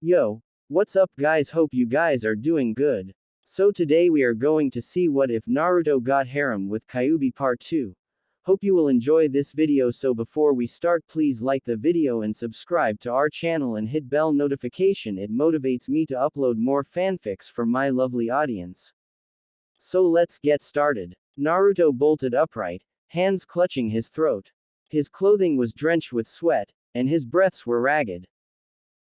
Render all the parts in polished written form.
Yo, what's up guys, hope you guys are doing good. So today we are going to see what if Naruto got harem with Kyubi part 2. Hope you will enjoy this video, so before we start please like the video and subscribe to our channel and hit bell notification, it motivates me to upload more fanfics for my lovely audience. So let's get started. Naruto bolted upright, hands clutching his throat. His clothing was drenched with sweat, and his breaths were ragged.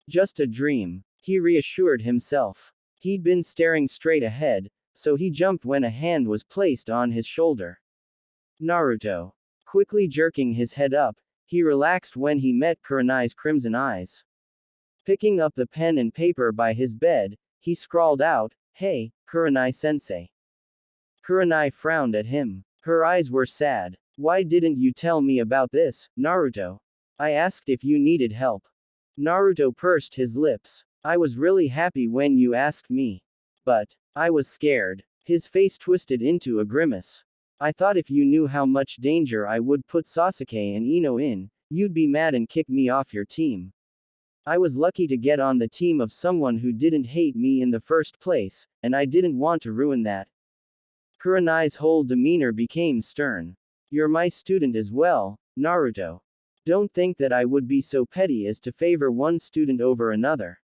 Just a dream, he reassured himself. He'd been staring straight ahead, so he jumped when a hand was placed on his shoulder. Naruto. Quickly jerking his head up, he relaxed when he met Kurenai's crimson eyes. Picking up the pen and paper by his bed, he scrawled out, "Hey, Kurenai-sensei." Kurenai frowned at him. Her eyes were sad. "Why didn't you tell me about this, Naruto? I asked if you needed help." Naruto pursed his lips. "I was really happy when you asked me. But I was scared." His face twisted into a grimace. "I thought if you knew how much danger I would put Sasuke and Ino in, you'd be mad and kick me off your team. I was lucky to get on the team of someone who didn't hate me in the first place, and I didn't want to ruin that." Kurenai's whole demeanor became stern. "You're my student as well, Naruto. Don't think that I would be so petty as to favor one student over another.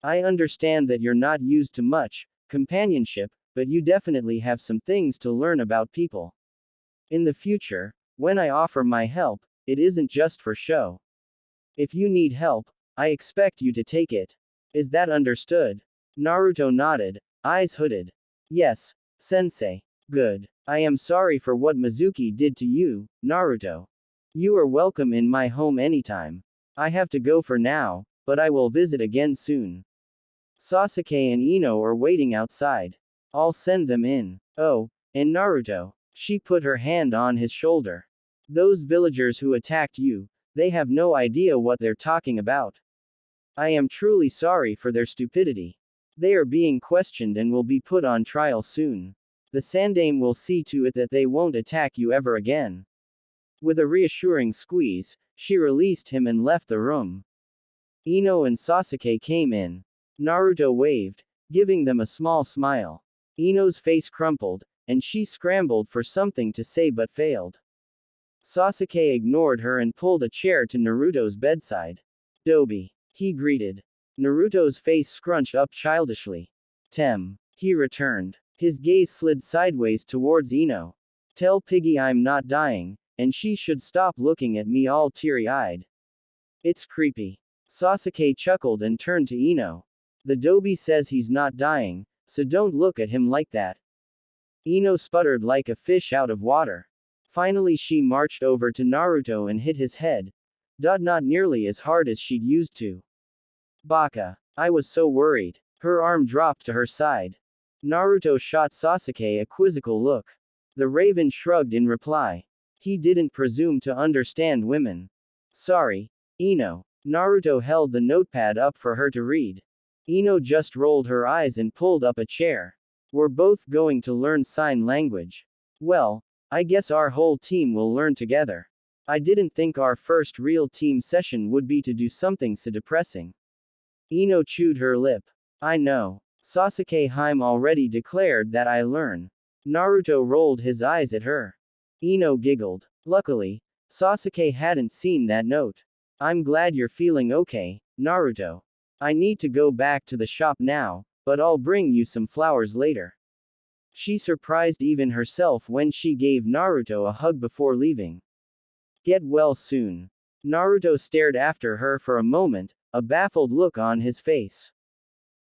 I understand that you're not used to much companionship, but you definitely have some things to learn about people. In the future, when I offer my help, it isn't just for show. If you need help, I expect you to take it. Is that understood?" Naruto nodded, eyes hooded. "Yes, sensei. Good. I am sorry for what Mizuki did to you, Naruto. You are welcome in my home anytime. I have to go for now, but I will visit again soon. Sasuke and Ino are waiting outside. I'll send them in. Oh, and Naruto." She put her hand on his shoulder. "Those villagers who attacked you, they have no idea what they're talking about. I am truly sorry for their stupidity. They are being questioned and will be put on trial soon. The Sandaime will see to it that they won't attack you ever again." With a reassuring squeeze, she released him and left the room. Ino and Sasuke came in. Naruto waved, giving them a small smile. Ino's face crumpled, and she scrambled for something to say but failed. Sasuke ignored her and pulled a chair to Naruto's bedside. "Dobi," he greeted. Naruto's face scrunched up childishly. "Tem," he returned. His gaze slid sideways towards Ino. "Tell Piggy I'm not dying, and she should stop looking at me all teary-eyed. It's creepy." Sasuke chuckled and turned to Ino. "The Dobi says he's not dying, so don't look at him like that." Ino sputtered like a fish out of water. Finally she marched over to Naruto and hit his head. Not nearly as hard as she'd used to. "Baka. I was so worried." Her arm dropped to her side. Naruto shot Sasuke a quizzical look. The raven shrugged in reply. He didn't presume to understand women. "Sorry, Ino." Naruto held the notepad up for her to read. Ino just rolled her eyes and pulled up a chair. "We're both going to learn sign language. Well, I guess our whole team will learn together. I didn't think our first real team session would be to do something so depressing." Ino chewed her lip. "I know. Sasuke Haim already declared that I learn." Naruto rolled his eyes at her. Ino giggled. Luckily, Sasuke hadn't seen that note. "I'm glad you're feeling okay, Naruto. I need to go back to the shop now, but I'll bring you some flowers later." She surprised even herself when she gave Naruto a hug before leaving. "Get well soon." Naruto stared after her for a moment, a baffled look on his face.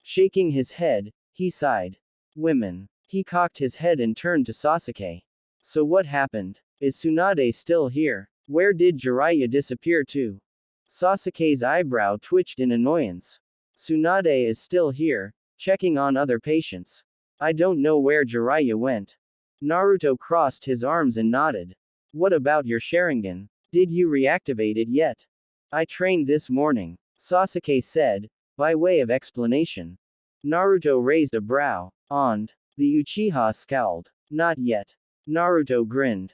Shaking his head, he sighed. "Women." He cocked his head and turned to Sasuke. "So what happened? Is Tsunade still here? Where did Jiraiya disappear to?" Sasuke's eyebrow twitched in annoyance. "Tsunade is still here, checking on other patients. I don't know where Jiraiya went." Naruto crossed his arms and nodded. "What about your Sharingan? Did you reactivate it yet?" "I trained this morning," Sasuke said, by way of explanation. Naruto raised a brow. "And?" The Uchiha scowled. "Not yet." Naruto grinned.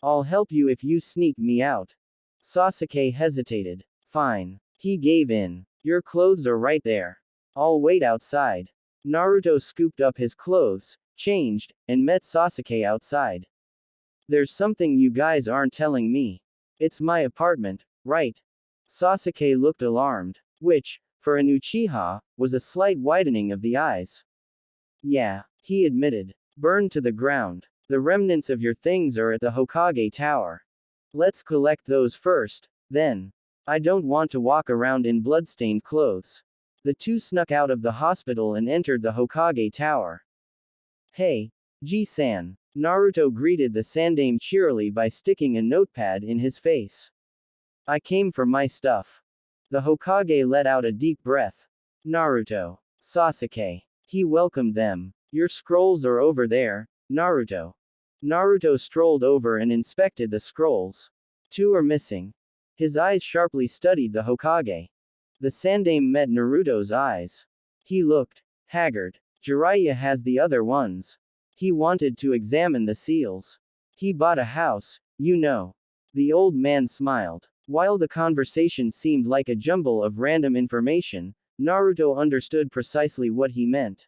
I'll help you if you sneak me out." Sasuke hesitated. "Fine." He gave in. Your clothes are right there. I'll wait outside. Naruto scooped up his clothes, changed, and met Sasuke outside. There's something you guys aren't telling me. It's my apartment, right? Sasuke looked alarmed, which, for an Uchiha, was a slight widening of the eyes. Yeah, he admitted. Burned to the ground. The remnants of your things are at the Hokage Tower. Let's collect those first, then. I don't want to walk around in bloodstained clothes. The two snuck out of the hospital and entered the Hokage Tower. Hey, Ji-san. Naruto greeted the Sandaime cheerily by sticking a notepad in his face. I came for my stuff. The Hokage let out a deep breath. Naruto. Sasuke. He welcomed them. Your scrolls are over there, Naruto. Naruto strolled over and inspected the scrolls. Two are missing. His eyes sharply studied the Hokage. The Sandaime met Naruto's eyes. He looked haggard. Jiraiya has the other ones. He wanted to examine the seals. He bought a house, you know. The old man smiled. While the conversation seemed like a jumble of random information, Naruto understood precisely what he meant.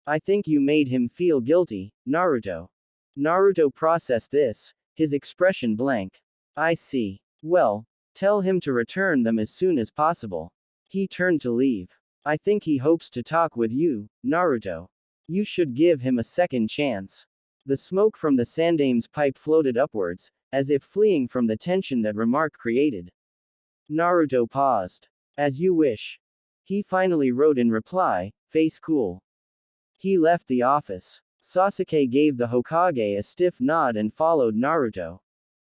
I think you made him feel guilty, Naruto. Naruto processed this, his expression blank. I see. Well, tell him to return them as soon as possible. He turned to leave. I think he hopes to talk with you, Naruto. You should give him a second chance. The smoke from the Sandaime's pipe floated upwards, as if fleeing from the tension that remark created. Naruto paused. As you wish. He finally wrote in reply, face cool. He left the office. Sasuke gave the Hokage a stiff nod and followed Naruto.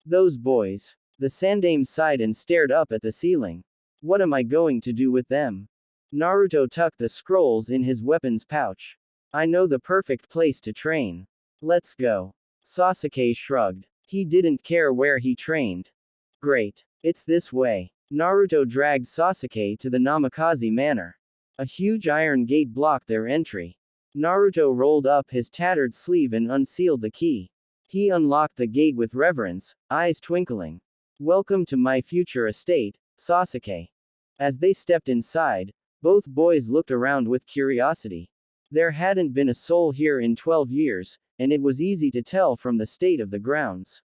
Those boys. The Sandaime sighed and stared up at the ceiling. What am I going to do with them? Naruto tucked the scrolls in his weapons pouch. I know the perfect place to train. Let's go. Sasuke shrugged. He didn't care where he trained. Great. It's this way. Naruto dragged Sasuke to the Namikaze Manor. A huge iron gate blocked their entry. Naruto rolled up his tattered sleeve and unsealed the key. He unlocked the gate with reverence, eyes twinkling. Welcome to my future estate, Sasuke. As they stepped inside, both boys looked around with curiosity. There hadn't been a soul here in 12 years, and it was easy to tell from the state of the grounds.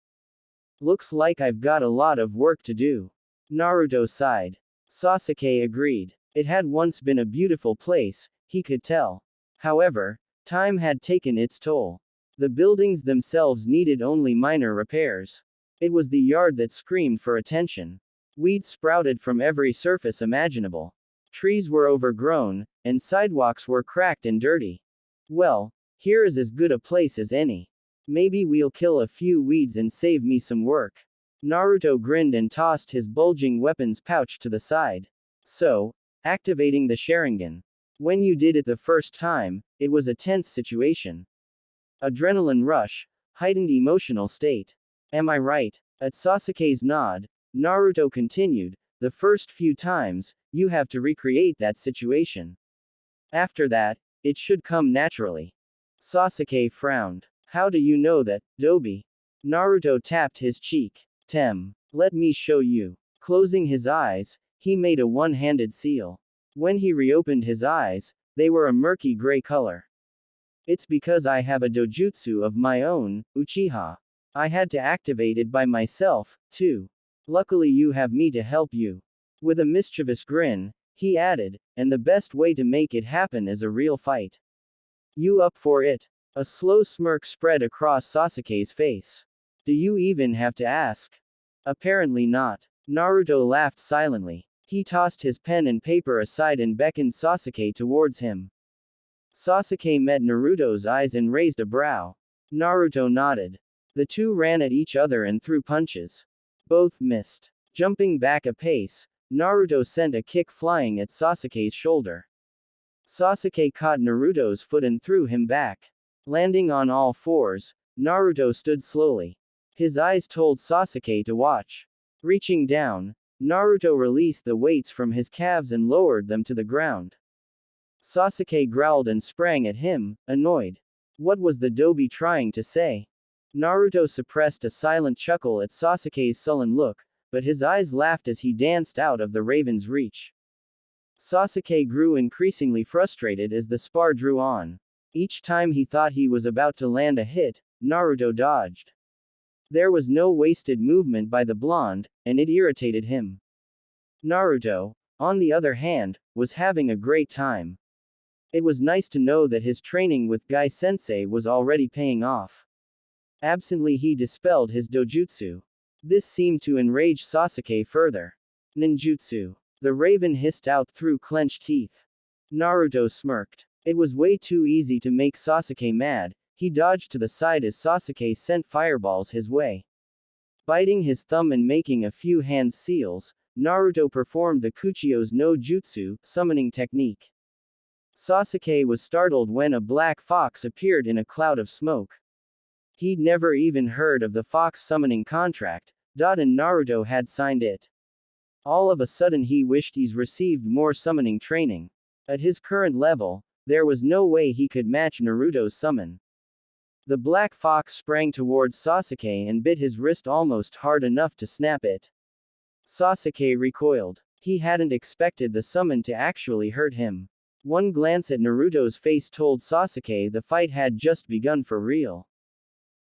Looks like I've got a lot of work to do. Naruto sighed. Sasuke agreed. It had once been a beautiful place, he could tell. However, time had taken its toll. The buildings themselves needed only minor repairs. It was the yard that screamed for attention. Weeds sprouted from every surface imaginable. Trees were overgrown, and sidewalks were cracked and dirty. Well, here is as good a place as any. Maybe we'll kill a few weeds and save me some work. Naruto grinned and tossed his bulging weapons pouch to the side. So, activating the Sharingan. When you did it the first time, it was a tense situation. Adrenaline rush, heightened emotional state. Am I right? At Sasuke's nod, Naruto continued, the first few times, you have to recreate that situation. After that, it should come naturally. Sasuke frowned. How do you know that, Dobi? Naruto tapped his cheek. Let me show you. Closing his eyes, he made a one-handed seal. When he reopened his eyes, they were a murky gray color. It's because I have a dojutsu of my own, Uchiha. I had to activate it by myself, too. Luckily you have me to help you. With a mischievous grin, he added, and the best way to make it happen is a real fight. You up for it? A slow smirk spread across Sasuke's face. Do you even have to ask? Apparently not. Naruto laughed silently. He tossed his pen and paper aside and beckoned Sasuke towards him. Sasuke met Naruto's eyes and raised a brow. Naruto nodded. The two ran at each other and threw punches. Both missed. Jumping back a pace, Naruto sent a kick flying at Sasuke's shoulder. Sasuke caught Naruto's foot and threw him back. Landing on all fours, Naruto stood slowly. His eyes told Sasuke to watch. Reaching down, Naruto released the weights from his calves and lowered them to the ground. Sasuke growled and sprang at him, annoyed. What was the Dobi trying to say? Naruto suppressed a silent chuckle at Sasuke's sullen look, but his eyes laughed as he danced out of the raven's reach. Sasuke grew increasingly frustrated as the spar drew on. Each time he thought he was about to land a hit, Naruto dodged. There was no wasted movement by the blonde, and it irritated him. Naruto, on the other hand, was having a great time. It was nice to know that his training with Guy Sensei was already paying off. Absently he dispelled his dojutsu. This seemed to enrage Sasuke further. Ninjutsu. The raven hissed out through clenched teeth. Naruto smirked. It was way too easy to make Sasuke mad. He dodged to the side as Sasuke sent fireballs his way. Biting his thumb and making a few hand seals, Naruto performed the Kuchio's no jutsu, summoning technique. Sasuke was startled when a black fox appeared in a cloud of smoke. He'd never even heard of the fox summoning contract, and Naruto had signed it. All of a sudden he wished he's received more summoning training. At his current level, there was no way he could match Naruto's summon. The black fox sprang towards Sasuke and bit his wrist almost hard enough to snap it. Sasuke recoiled. He hadn't expected the summon to actually hurt him. One glance at Naruto's face told Sasuke the fight had just begun for real.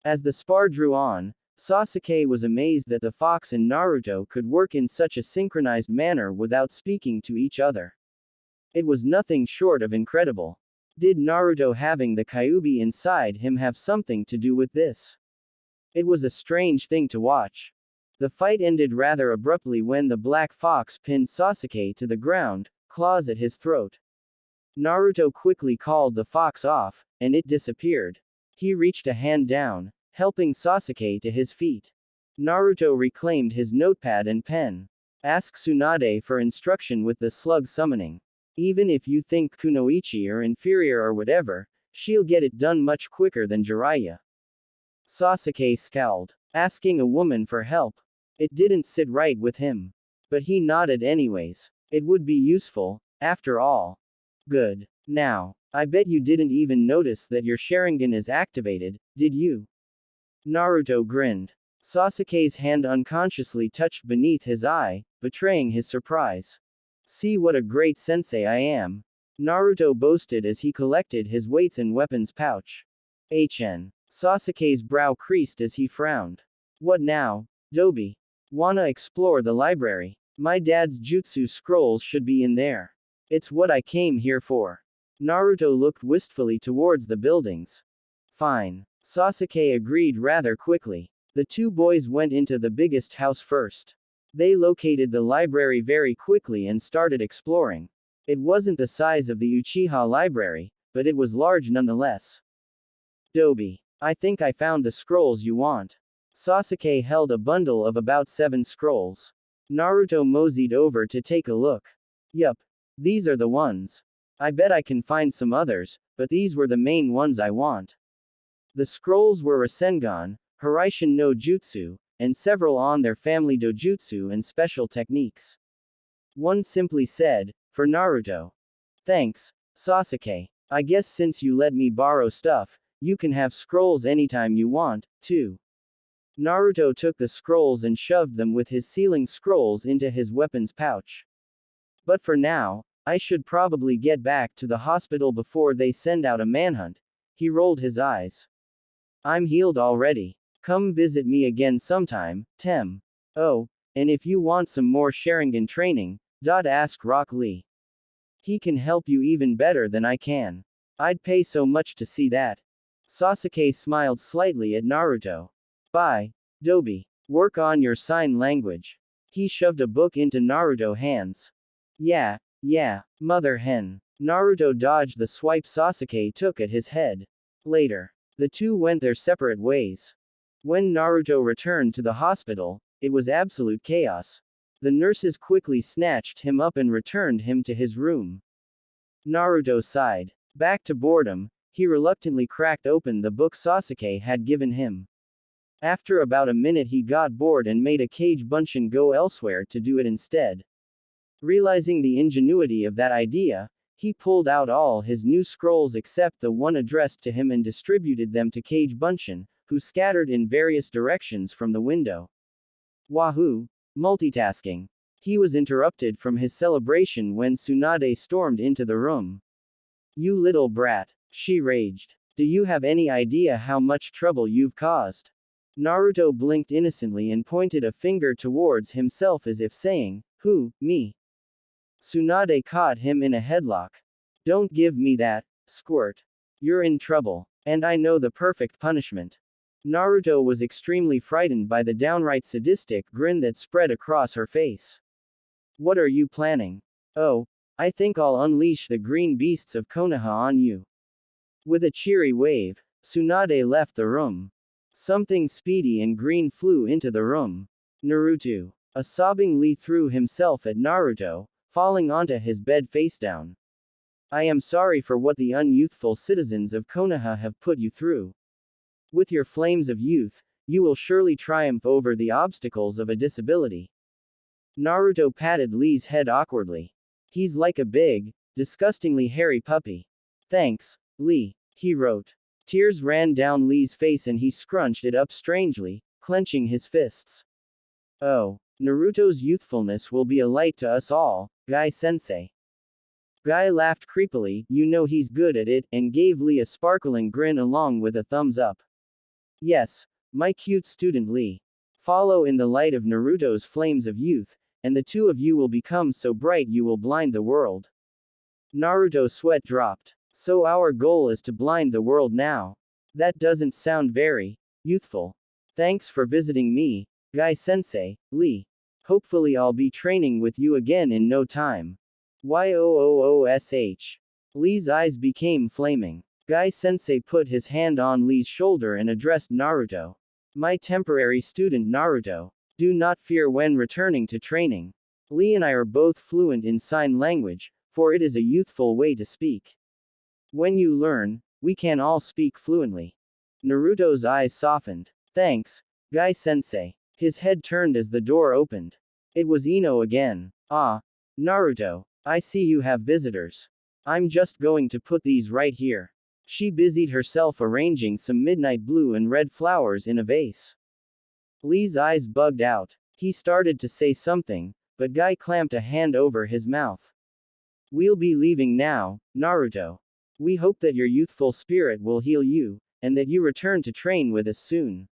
As the spar drew on, Sasuke was amazed that the fox and Naruto could work in such a synchronized manner without speaking to each other. It was nothing short of incredible. Did Naruto having the Kyubi inside him have something to do with this? It was a strange thing to watch. The fight ended rather abruptly when the black fox pinned Sasuke to the ground, claws at his throat. Naruto quickly called the fox off, and it disappeared. He reached a hand down, helping Sasuke to his feet. Naruto reclaimed his notepad and pen. Ask Tsunade for instruction with the slug summoning. Even if you think Kunoichi are inferior or whatever, she'll get it done much quicker than Jiraiya. Sasuke scowled. Asking a woman for help. It didn't sit right with him. But he nodded anyways. It would be useful, after all. Good. Now, I bet you didn't even notice that your Sharingan is activated, did you? Naruto grinned. Sasuke's hand unconsciously touched beneath his eye, betraying his surprise. See what a great sensei I am. Naruto boasted as he collected his weights and weapons pouch. Sasuke's brow creased as he frowned. What now, Dobi? Wanna explore the library? My dad's jutsu scrolls should be in there. It's what I came here for. Naruto looked wistfully towards the buildings. Fine. Sasuke agreed rather quickly. The two boys went into the biggest house first. They located the library very quickly and started exploring. It wasn't the size of the Uchiha library, but it was large nonetheless. Dobi, I think I found the scrolls you want. Sasuke held a bundle of about 7 scrolls. Naruto moseyed over to take a look. Yup. These are the ones. I bet I can find some others, but these were the main ones I want. The scrolls were Rasengan, Hiraishin no Jutsu, and several on their family dojutsu and special techniques. One simply said, for Naruto. Thanks, Sasuke. I guess since you let me borrow stuff, you can have scrolls anytime you want, too. Naruto took the scrolls and shoved them with his sealing scrolls into his weapons pouch. But for now, I should probably get back to the hospital before they send out a manhunt. He rolled his eyes. I'm healed already. Come visit me again sometime, Tem. Oh, and if you want some more Sharingan training, ask Rock Lee. He can help you even better than I can. I'd pay so much to see that. Sasuke smiled slightly at Naruto. Bye, Dobi. Work on your sign language. He shoved a book into Naruto's hands. Yeah, mother hen. Naruto dodged the swipe Sasuke took at his head. Later, the two went their separate ways. When Naruto returned to the hospital, it was absolute chaos. The nurses quickly snatched him up and returned him to his room. Naruto sighed. Back to boredom, he reluctantly cracked open the book Sasuke had given him. After about a minute he got bored and made a Kage Bunshin go elsewhere to do it instead. Realizing the ingenuity of that idea, he pulled out all his new scrolls except the one addressed to him and distributed them to Kage Bunshin, who scattered in various directions from the window. Wahoo! Multitasking. He was interrupted from his celebration when Tsunade stormed into the room. You little brat, she raged. Do you have any idea how much trouble you've caused? Naruto blinked innocently and pointed a finger towards himself as if saying, Who, me? Tsunade caught him in a headlock. Don't give me that, squirt. You're in trouble. And I know the perfect punishment. Naruto was extremely frightened by the downright sadistic grin that spread across her face. What are you planning? Oh, I think I'll unleash the green beasts of Konoha on you. With a cheery wave, Tsunade left the room. Something speedy and green flew into the room. Naruto. A sobbing Lee threw himself at Naruto, falling onto his bed face down. I am sorry for what the unyouthful citizens of Konoha have put you through. With your flames of youth, you will surely triumph over the obstacles of a disability. Naruto patted Lee's head awkwardly. He's like a big, disgustingly hairy puppy. Thanks, Lee, he wrote. Tears ran down Lee's face and he scrunched it up strangely, clenching his fists. Oh, Naruto's youthfulness will be a light to us all, Guy-sensei. Guy laughed creepily, you know he's good at it, and gave Lee a sparkling grin along with a thumbs up. Yes, my cute student Lee. Follow in the light of Naruto's flames of youth, and the two of you will become so bright you will blind the world. Naruto's sweat dropped. So our goal is to blind the world now. That doesn't sound very youthful. Thanks for visiting me, Guy-sensei, Lee. Hopefully I'll be training with you again in no time. Yoosh. Lee's eyes became flaming. Guy-sensei put his hand on Lee's shoulder and addressed Naruto. My temporary student Naruto. Do not fear when returning to training. Lee and I are both fluent in sign language, for it is a youthful way to speak. When you learn, we can all speak fluently. Naruto's eyes softened. Thanks, Guy-sensei. His head turned as the door opened. It was Ino again. Ah, Naruto. I see you have visitors. I'm just going to put these right here. She busied herself arranging some midnight blue and red flowers in a vase. Lee's eyes bugged out. He started to say something, but Guy clamped a hand over his mouth. We'll be leaving now, Naruto. We hope that your youthful spirit will heal you, and that you return to train with us soon.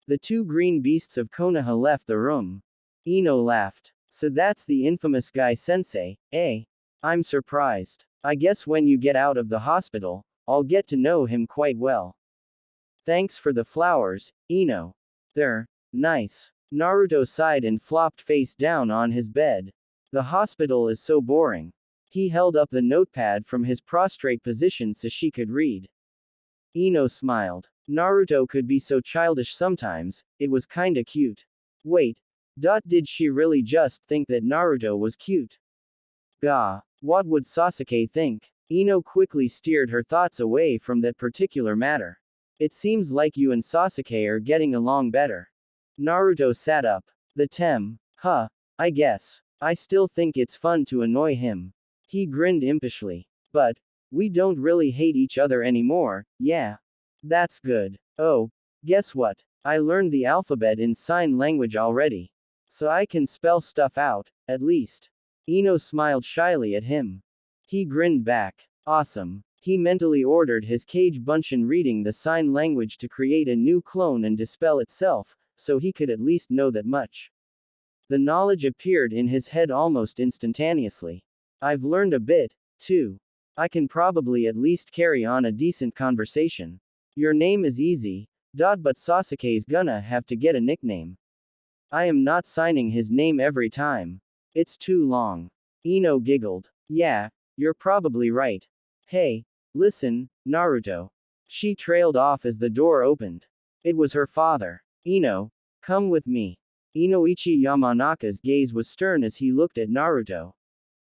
The two green beasts of Konoha left the room. Ino laughed. So that's the infamous Guy-sensei, eh? I'm surprised. I guess when you get out of the hospital, I'll get to know him quite well. Thanks for the flowers, Ino. They're nice. Naruto sighed and flopped face down on his bed. The hospital is so boring. He held up the notepad from his prostrate position so she could read. Ino smiled. Naruto could be so childish sometimes, it was kinda cute. Wait. Did she really just think that Naruto was cute? Gah. What would Sasuke think? Ino quickly steered her thoughts away from that particular matter. It seems like you and Sasuke are getting along better. Naruto sat up. I guess. I still think it's fun to annoy him. He grinned impishly. But, we don't really hate each other anymore, yeah. That's good. Oh, guess what? I learned the alphabet in sign language already. So I can spell stuff out, at least. Ino smiled shyly at him. He grinned back. Awesome. He mentally ordered his Kage Bunshin reading the sign language to create a new clone and dispel itself, so he could at least know that much. The knowledge appeared in his head almost instantaneously. I've learned a bit, too. I can probably at least carry on a decent conversation. Your name is easy, but Sasuke's gonna have to get a nickname. I am not signing his name every time. It's too long. Ino giggled. Yeah, you're probably right. Hey, listen, Naruto. She trailed off as the door opened. It was her father. Ino, come with me. Inoichi Yamanaka's gaze was stern as he looked at Naruto.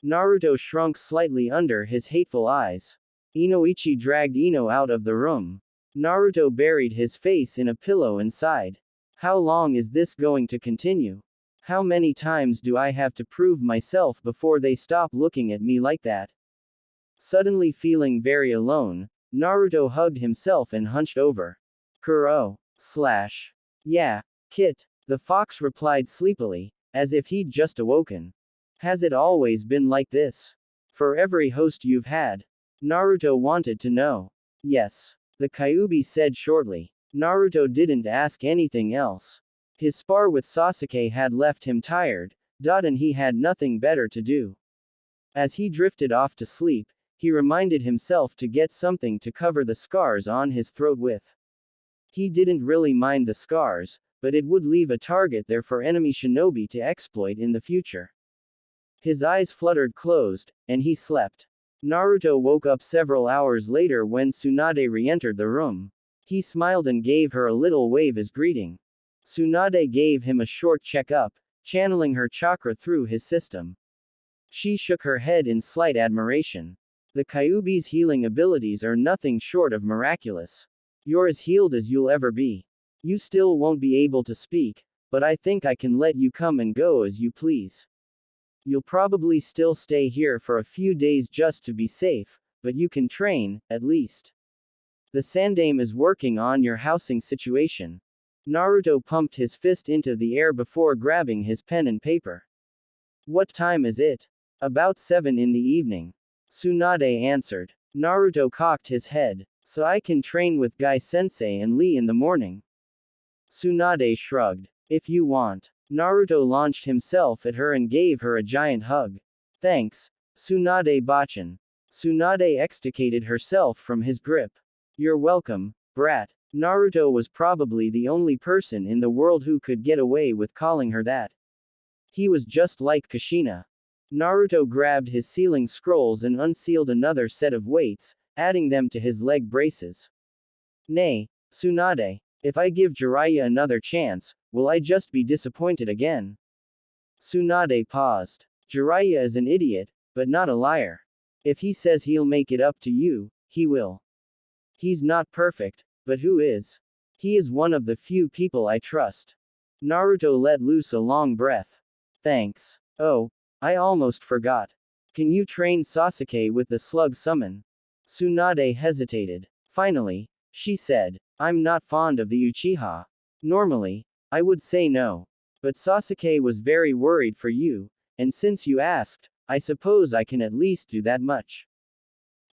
Naruto shrunk slightly under his hateful eyes. Inoichi dragged Ino out of the room. Naruto buried his face in a pillow and sighed. How long is this going to continue? How many times do I have to prove myself before they stop looking at me like that? Suddenly feeling very alone, Naruto hugged himself and hunched over. Kuro. Yeah. Kit. The fox replied sleepily, as if he'd just awoken. Has it always been like this? For every host you've had? Naruto wanted to know. Yes. The Kyubi said shortly. Naruto didn't ask anything else. His spar with Sasuke had left him tired, and he had nothing better to do. As he drifted off to sleep, he reminded himself to get something to cover the scars on his throat with. He didn't really mind the scars, but it would leave a target there for enemy shinobi to exploit in the future. His eyes fluttered closed, and he slept. Naruto woke up several hours later when Tsunade re-entered the room. He smiled and gave her a little wave as greeting. Tsunade gave him a short checkup, channeling her chakra through his system. She shook her head in slight admiration. The Kyubi's healing abilities are nothing short of miraculous. You're as healed as you'll ever be. You still won't be able to speak, but I think I can let you come and go as you please. You'll probably still stay here for a few days just to be safe, but you can train, at least. The Sandaime is working on your housing situation. Naruto pumped his fist into the air before grabbing his pen and paper. What time is it? About 7 in the evening. Tsunade answered. Naruto cocked his head. So I can train with Guy-sensei and Lee in the morning. Tsunade shrugged. If you want. Naruto launched himself at her and gave her a giant hug. Thanks, Tsunade-bachan. Tsunade extricated herself from his grip. You're welcome, brat. Naruto was probably the only person in the world who could get away with calling her that. He was just like Kushina. Naruto grabbed his sealing scrolls and unsealed another set of weights, adding them to his leg braces. Nay, Tsunade, if I give Jiraiya another chance, will I just be disappointed again? Tsunade paused. Jiraiya is an idiot, but not a liar. If he says he'll make it up to you, he will. He's not perfect, but who is? He is one of the few people I trust. Naruto let loose a long breath. Thanks. Oh, I almost forgot. Can you train Sasuke with the slug summon? Tsunade hesitated. Finally, she said, I'm not fond of the Uchiha. Normally, I would say no. But Sasuke was very worried for you, and since you asked, I suppose I can at least do that much.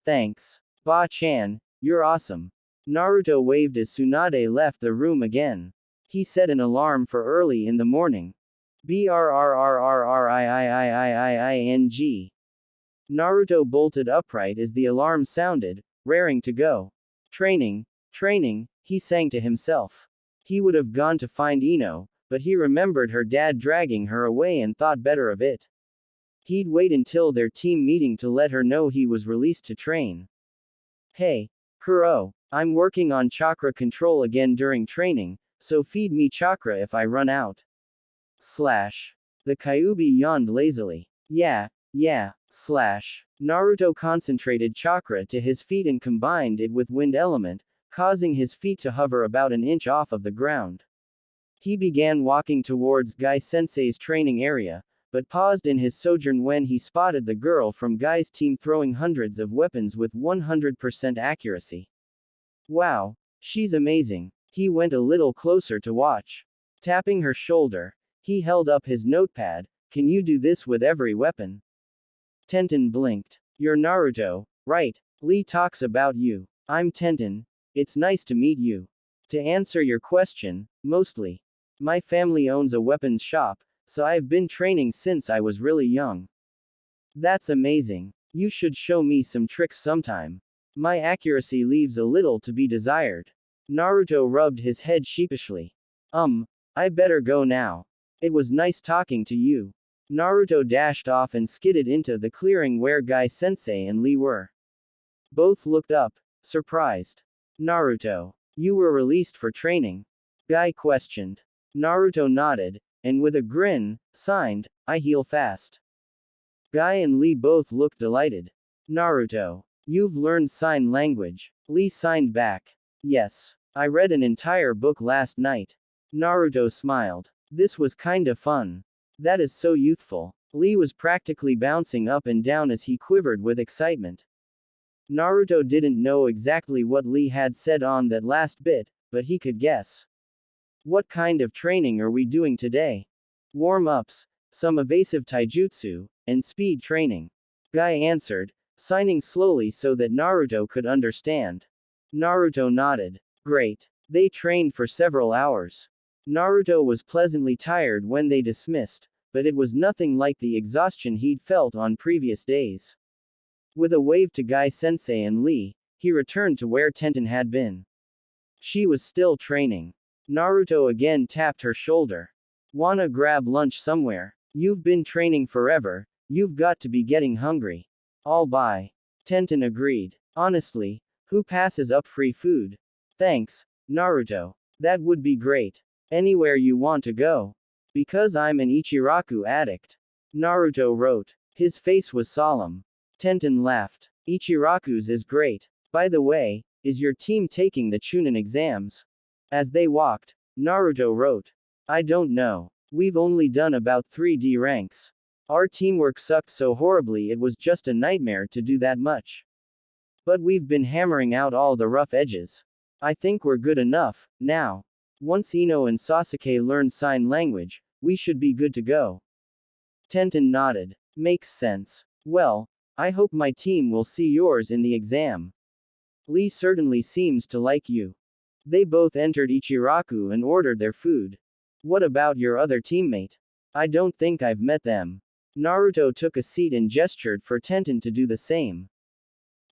Thanks. Ba-chan, you're awesome. Naruto waved as Tsunade left the room again. He set an alarm for early in the morning. Brrrrrrrring. Naruto bolted upright as the alarm sounded, raring to go. Training, he sang to himself. He would have gone to find Ino, but he remembered her dad dragging her away and thought better of it. He'd wait until their team meeting to let her know he was released to train. Hey, Kuro, I'm working on chakra control again during training, so feed me chakra if I run out. The Kyubi yawned lazily. Yeah. Naruto concentrated chakra to his feet and combined it with wind element, causing his feet to hover about an inch off of the ground. He began walking towards Guy-sensei's training area, but paused in his sojourn when he spotted the girl from Guy's team throwing hundreds of weapons with 100% accuracy. Wow, she's amazing. He went a little closer to watch. Tapping her shoulder, he held up his notepad. Can you do this with every weapon? Tenten blinked. You're Naruto, right? Lee talks about you. I'm Tenten. It's nice to meet you. To answer your question, mostly. My family owns a weapons shop, so I've been training since I was really young. That's amazing. You should show me some tricks sometime. My accuracy leaves a little to be desired. Naruto rubbed his head sheepishly. I better go now. It was nice talking to you. Naruto dashed off and skidded into the clearing where Guy-sensei and Lee were. Both looked up, surprised. Naruto, you were released for training? Guy questioned. Naruto nodded, and with a grin, signed, I heal fast. Guy and Lee both looked delighted. Naruto, you've learned sign language. Lee signed back. Yes. I read an entire book last night. Naruto smiled. This was kinda fun. That is so youthful. Lee was practically bouncing up and down as he quivered with excitement. Naruto didn't know exactly what Lee had said on that last bit, but he could guess. What kind of training are we doing today? Warm-ups, some evasive taijutsu, and speed training. Guy answered, signing slowly so that Naruto could understand. Naruto nodded. Great. They trained for several hours. Naruto was pleasantly tired when they dismissed, but it was nothing like the exhaustion he'd felt on previous days. With a wave to Guy-sensei and Lee, he returned to where Tenten had been. She was still training. Naruto again tapped her shoulder. Wanna grab lunch somewhere? You've been training forever, you've got to be getting hungry. I'll buy. Tenten agreed. Honestly, who passes up free food? Thanks, Naruto. That would be great. Anywhere you want to go. Because I'm an Ichiraku addict. Naruto wrote. His face was solemn. Tenten laughed. Ichiraku's is great. By the way, is your team taking the Chunin exams? As they walked, Naruto wrote. I don't know. We've only done about 3D ranks. Our teamwork sucked so horribly it was just a nightmare to do that much. But we've been hammering out all the rough edges. I think we're good enough, now. Once Ino and Sasuke learn sign language, we should be good to go. Tenten nodded. Makes sense. Well, I hope my team will see yours in the exam. Lee certainly seems to like you. They both entered Ichiraku and ordered their food. What about your other teammate? I don't think I've met them. Naruto took a seat and gestured for Tenten to do the same.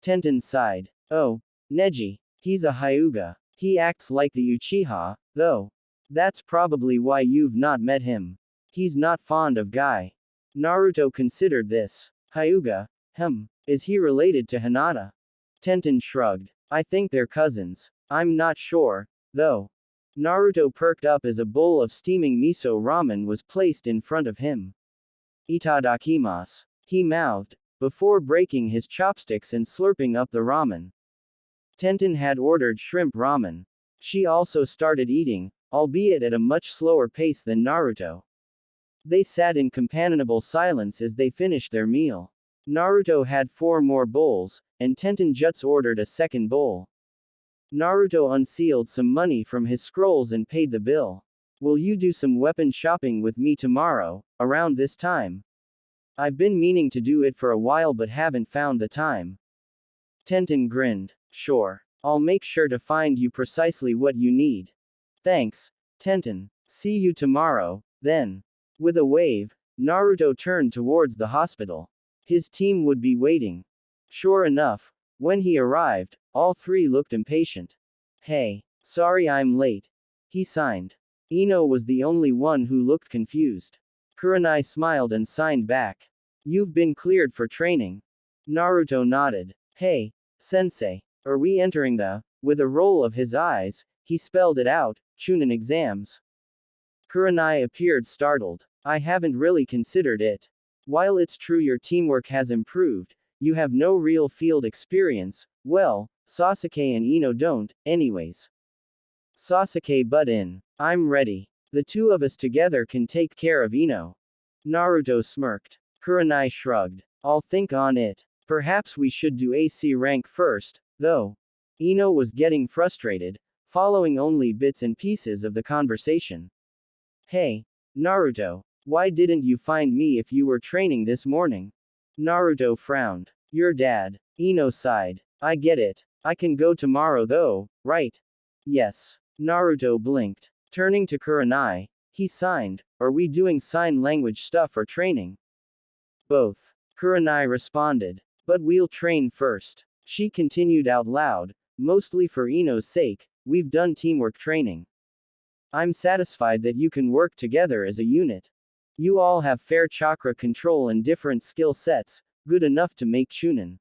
Tenten sighed. Oh, Neji. He's a Hyuga. He acts like the Uchiha, though. That's probably why you've not met him. He's not fond of Guy. Naruto considered this. Hyuga? Is he related to Hinata? Tenten shrugged. I think they're cousins. I'm not sure, though. Naruto perked up as a bowl of steaming miso ramen was placed in front of him. Itadakimasu. He mouthed, before breaking his chopsticks and slurping up the ramen. Tenten had ordered shrimp ramen. She also started eating, albeit at a much slower pace than Naruto. They sat in companionable silence as they finished their meal. Naruto had 4 more bowls, and Tenten just ordered a second bowl. Naruto unsealed some money from his scrolls and paid the bill. Will you do some weapon shopping with me tomorrow, around this time? I've been meaning to do it for a while but haven't found the time. Tenten grinned. Sure. I'll make sure to find you precisely what you need. Thanks, Tenten. See you tomorrow, then. With a wave, Naruto turned towards the hospital. His team would be waiting. Sure enough, when he arrived, all 3 looked impatient. Hey, sorry I'm late. He signed. Ino was the only one who looked confused. Kurenai smiled and signed back. You've been cleared for training. Naruto nodded. Hey, sensei, are we entering the... With a roll of his eyes, he spelled it out, Chunin exams. Kurenai appeared startled. I haven't really considered it. While it's true your teamwork has improved, you have no real field experience. Well, Sasuke and Ino don't, anyways. Sasuke butt in. I'm ready. The 2 of us together can take care of Ino. Naruto smirked. Kurenai shrugged. I'll think on it. Perhaps we should do AC rank first, though. Ino was getting frustrated, following only bits and pieces of the conversation. Hey, Naruto, why didn't you find me if you were training this morning? Naruto frowned. Your dad. Ino sighed. I get it. I can go tomorrow though, right? Yes. Naruto blinked. Turning to Kurenai, he signed. Are we doing sign language stuff or training? Both. Kurenai responded. But we'll train first. She continued out loud, mostly for Ino's sake, we've done teamwork training. I'm satisfied that you can work together as a unit. You all have fair chakra control and different skill sets, good enough to make Chunin.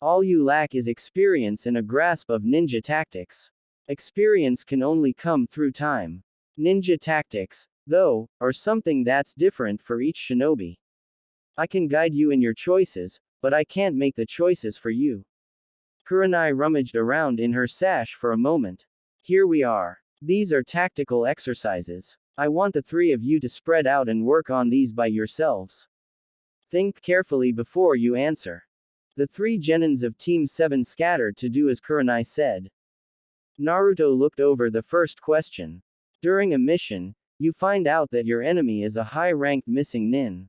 All you lack is experience and a grasp of ninja tactics. Experience can only come through time. Ninja tactics, though, are something that's different for each shinobi. I can guide you in your choices, but I can't make the choices for you. Kurenai rummaged around in her sash for a moment. Here we are. These are tactical exercises. I want the 3 of you to spread out and work on these by yourselves. Think carefully before you answer. The 3 genins of Team 7 scattered to do as Kurenai said. Naruto looked over the first question. During a mission, You find out that your enemy is a high-ranked missing nin.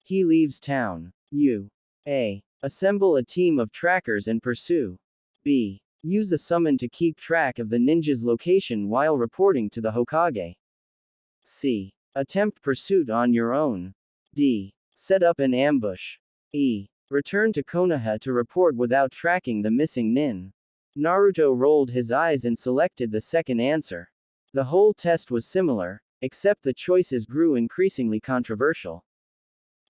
He leaves town. You A. Assemble a team of trackers and pursue. B. Use a summon to keep track of the ninja's location while reporting to the Hokage. C. Attempt pursuit on your own. D. Set up an ambush. E. Return to Konoha to report without tracking the missing nin. Naruto rolled his eyes and selected the second answer. The whole test was similar, except the choices grew increasingly controversial.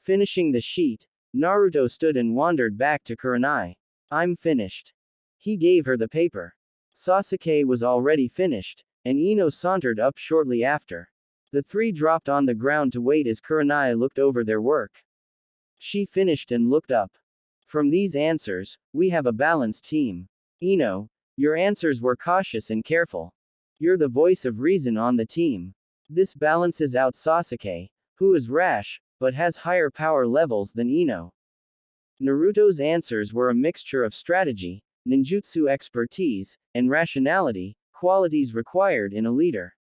Finishing the sheet, Naruto stood and wandered back to Kurenai. I'm finished. He gave her the paper. Sasuke was already finished, and Ino sauntered up shortly after. The three dropped on the ground to wait as Kurenai looked over their work. She finished and looked up. From these answers, we have a balanced team. Ino, your answers were cautious and careful. You're the voice of reason on the team. This balances out Sasuke, who is rash, but has higher power levels than Ino. Naruto's answers were a mixture of strategy, ninjutsu expertise, and rationality, qualities required in a leader.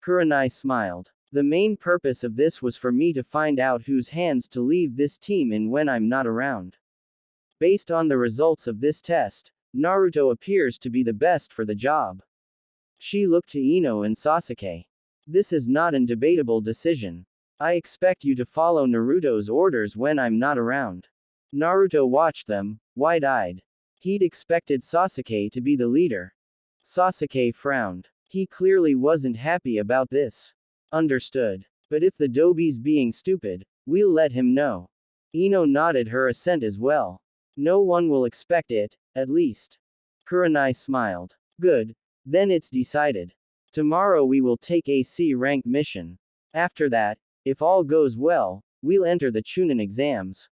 Kurenai smiled. The main purpose of this was for me to find out whose hands to leave this team in when I'm not around. Based on the results of this test, Naruto appears to be the best for the job. She looked to Ino and Sasuke. This is not an debatable decision. I expect you to follow Naruto's orders when I'm not around. Naruto watched them, wide-eyed. He'd expected Sasuke to be the leader. Sasuke frowned. He clearly wasn't happy about this. Understood. But if the Dobi's being stupid, we'll let him know. Ino nodded her assent as well. No one will expect it, at least. Kurenai smiled. Good. Then it's decided. Tomorrow we will take a C-rank mission. After that, if all goes well, we'll enter the Chunin exams.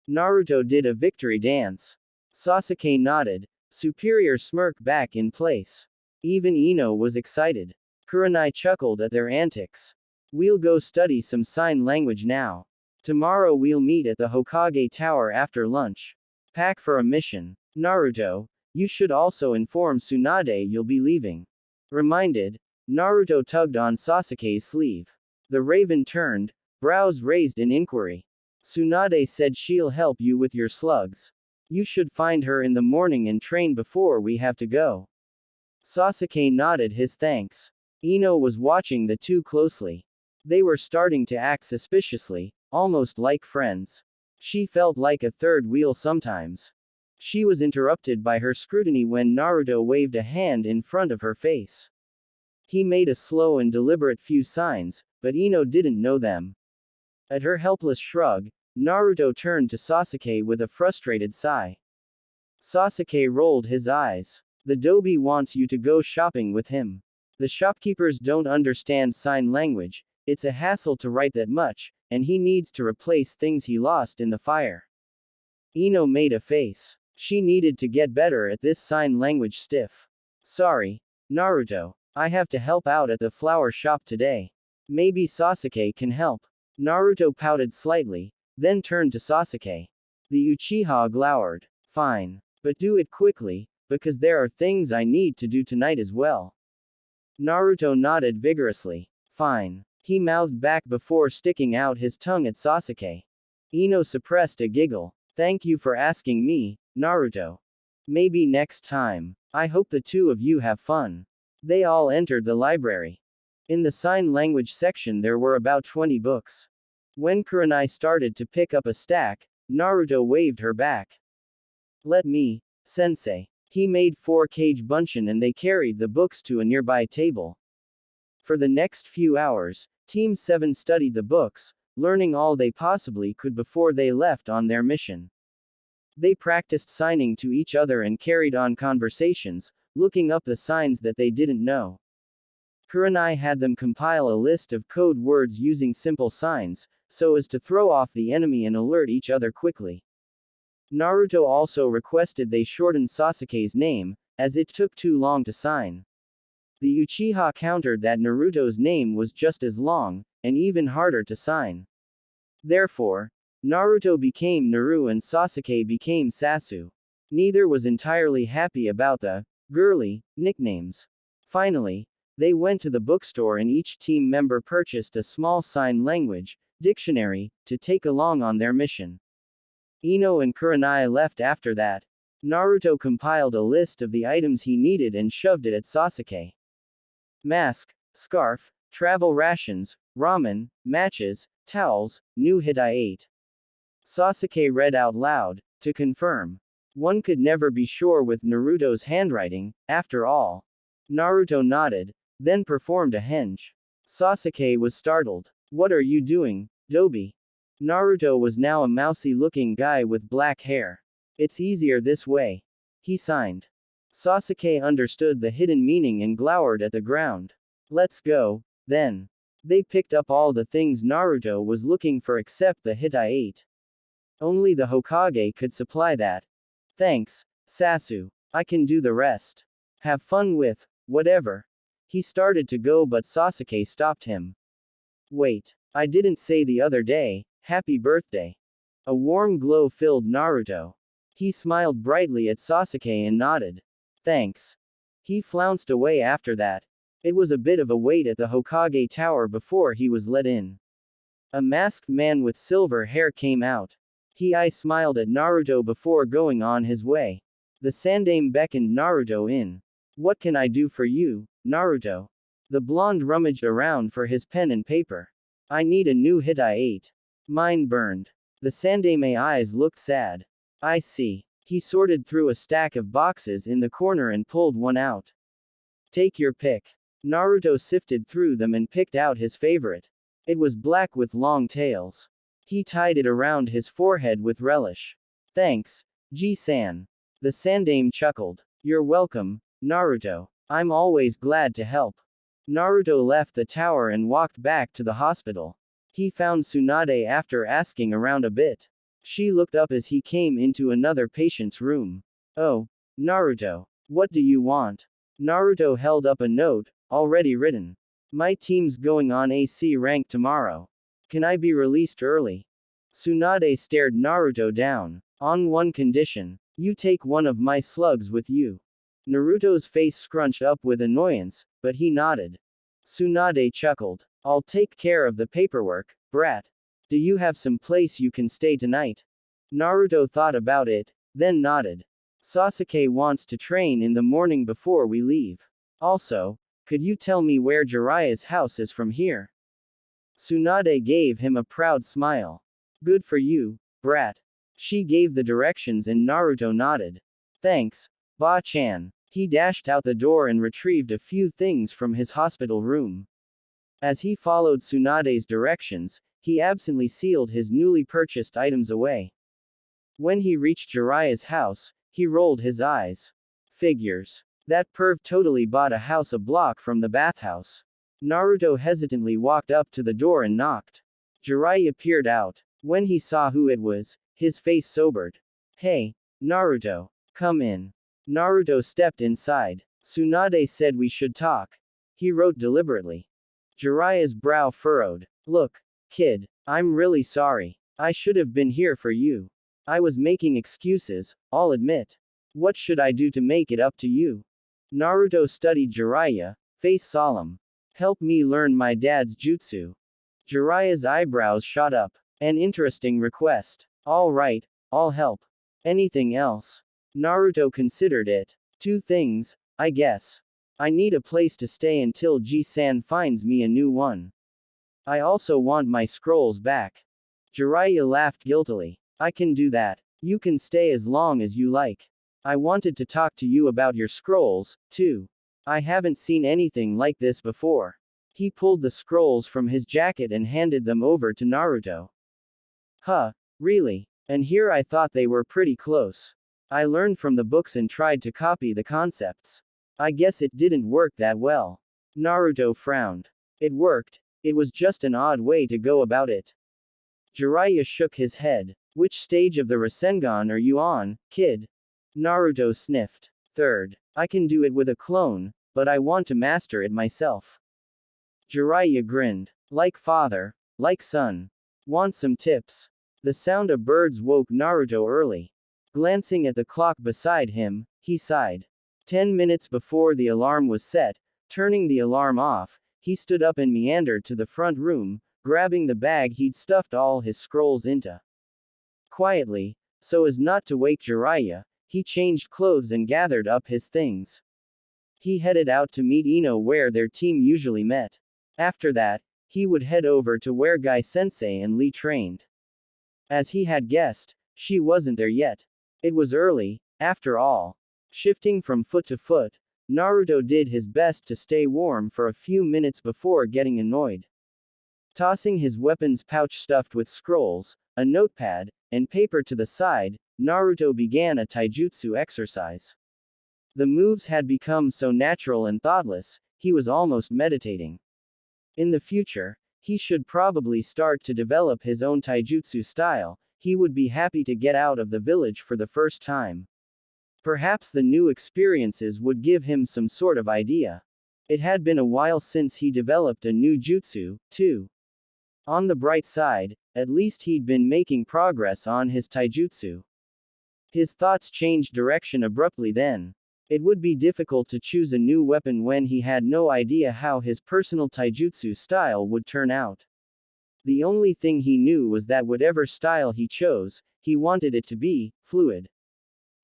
Naruto did a victory dance. Sasuke nodded, superior smirk back in place. Even Ino was excited. Kurenai chuckled at their antics. We'll go study some sign language now. Tomorrow we'll meet at the Hokage Tower after lunch. Pack for a mission. Naruto, you should also inform Tsunade you'll be leaving. Reminded, Naruto tugged on Sasuke's sleeve. The raven turned, brows raised in inquiry. Tsunade said she'll help you with your slugs. You should find her in the morning and train before we have to go. Sasuke nodded his thanks. Ino was watching the two closely. They were starting to act suspiciously, almost like friends. She felt like a third wheel sometimes. She was interrupted by her scrutiny when Naruto waved a hand in front of her face. He made a slow and deliberate few signs, but Ino didn't know them. At her helpless shrug, Naruto turned to Sasuke with a frustrated sigh. Sasuke rolled his eyes. The Dobi wants you to go shopping with him. The shopkeepers don't understand sign language, it's a hassle to write that much, and he needs to replace things he lost in the fire. Ino made a face. She needed to get better at this sign language stiff. Sorry, Naruto. I have to help out at the flower shop today. Maybe Sasuke can help. Naruto pouted slightly, then turned to Sasuke. The Uchiha glowered. Fine. But do it quickly, because there are things I need to do tonight as well. Naruto nodded vigorously. Fine. He mouthed back before sticking out his tongue at Sasuke. Ino suppressed a giggle. Thank you for asking me, Naruto. Maybe next time. I hope the two of you have fun. They all entered the library. In the sign language section there were about 20 books. When Kurenai started to pick up a stack, Naruto waved her back. Let me, sensei. He made 4 kage bunshin and they carried the books to a nearby table. For the next few hours, Team 7 studied the books, learning all they possibly could before they left on their mission. They practiced signing to each other and carried on conversations, looking up the signs that they didn't know. Kurenai had them compile a list of code words using simple signs, so as to throw off the enemy and alert each other quickly. Naruto also requested they shorten Sasuke's name, as it took too long to sign. The Uchiha countered that Naruto's name was just as long, and even harder to sign. Therefore, Naruto became Naru and Sasuke became Sasu. Neither was entirely happy about the girly nicknames. Finally, They went to the bookstore and each team member purchased a small sign language dictionary to take along on their mission. Ino and Kurenai left after that. Naruto compiled a list of the items he needed and shoved it at Sasuke. Mask, scarf, travel rations, ramen, matches, towels, new hit I ate. Sasuke read out loud, to confirm. One could never be sure with Naruto's handwriting, after all. Naruto nodded, then performed a henge. Sasuke was startled. What are you doing, Dobi? Naruto was now a mousy-looking guy with black hair. It's easier this way. He signed. Sasuke understood the hidden meaning and glowered at the ground. Let's go, then. They picked up all the things Naruto was looking for except the hit I ate. Only the Hokage could supply that. Thanks, Sasu. I can do the rest. Have fun with whatever. He started to go but Sasuke stopped him. Wait, I didn't say the other day, happy birthday. A warm glow filled Naruto. He smiled brightly at Sasuke and nodded. Thanks. He flounced away after that. It was a bit of a wait at the Hokage tower before he was let in. A masked man with silver hair came out. I smiled at Naruto before going on his way. The Sandaime beckoned Naruto in. What can I do for you, Naruto? The blonde rummaged around for his pen and paper. I need a new hit I ate. Mine burned. The Sandaime eyes looked sad. I see. He sorted through a stack of boxes in the corner and pulled one out. Take your pick. Naruto sifted through them and picked out his favorite. It was black with long tails. He tied it around his forehead with relish. Thanks, Ji-san. The Sandaime chuckled. You're welcome, Naruto. I'm always glad to help. Naruto left the tower and walked back to the hospital. He found Tsunade after asking around a bit. She looked up as he came into another patient's room. Oh, Naruto. What do you want? Naruto held up a note, already written. My team's going on AC rank tomorrow. Can I be released early? Tsunade stared Naruto down. On one condition. You take one of my slugs with you. Naruto's face scrunched up with annoyance, but he nodded. Tsunade chuckled. I'll take care of the paperwork, brat. Do you have some place you can stay tonight? Naruto thought about it, then nodded. Sasuke wants to train in the morning before we leave. Also, could you tell me where Jiraiya's house is from here? Tsunade gave him a proud smile. Good for you, brat. She gave the directions and Naruto nodded. Thanks, Ba-chan. He dashed out the door and retrieved a few things from his hospital room. As he followed Tsunade's directions, he absently sealed his newly purchased items away. When he reached Jiraiya's house, he rolled his eyes. Figures. That perv totally bought a house a block from the bathhouse. Naruto hesitantly walked up to the door and knocked. Jiraiya peered out. When he saw who it was, his face sobered. Hey, Naruto. Come in. Naruto stepped inside. Tsunade said we should talk. He wrote deliberately. Jiraiya's brow furrowed. Look, kid, I'm really sorry. I should have been here for you. I was making excuses, I'll admit. What should I do to make it up to you? Naruto studied Jiraiya, face solemn. Help me learn my dad's jutsu. Jiraiya's eyebrows shot up. An interesting request. All right, I'll help. Anything else? Naruto considered it. 2 things, I guess. I need a place to stay until Ji-san finds me a new one. I also want my scrolls back. Jiraiya laughed guiltily. I can do that. You can stay as long as you like. I wanted to talk to you about your scrolls, too. I haven't seen anything like this before. He pulled the scrolls from his jacket and handed them over to Naruto. Huh, really? And here I thought they were pretty close. I learned from the books and tried to copy the concepts. I guess it didn't work that well. Naruto frowned. It worked. It was just an odd way to go about it. Jiraiya shook his head. Which stage of the Rasengan are you on, kid? Naruto sniffed. 3rd. I can do it with a clone, but I want to master it myself. Jiraiya grinned. Like father, like son. Want some tips? The sound of birds woke Naruto early. Glancing at the clock beside him, he sighed. 10 minutes before the alarm was set, Turning the alarm off, he stood up and meandered to the front room, grabbing the bag he'd stuffed all his scrolls into. Quietly, so as not to wake Jiraiya, he changed clothes and gathered up his things. He headed out to meet Ino where their team usually met. After that, he would head over to where Guy-sensei and Lee trained. As he had guessed, she wasn't there yet. It was early, after all. Shifting from foot to foot, Naruto did his best to stay warm for a few minutes before getting annoyed. Tossing his weapons pouch stuffed with scrolls, a notepad, and paper to the side, Naruto began a taijutsu exercise. The moves had become so natural and thoughtless, he was almost meditating. In the future, he should probably start to develop his own taijutsu style. He would be happy to get out of the village for the first time. Perhaps the new experiences would give him some sort of idea. It had been a while since he developed a new jutsu, too. On the bright side, at least he'd been making progress on his taijutsu. His thoughts changed direction abruptly then. It would be difficult to choose a new weapon when he had no idea how his personal taijutsu style would turn out. The only thing he knew was that whatever style he chose, he wanted it to be fluid.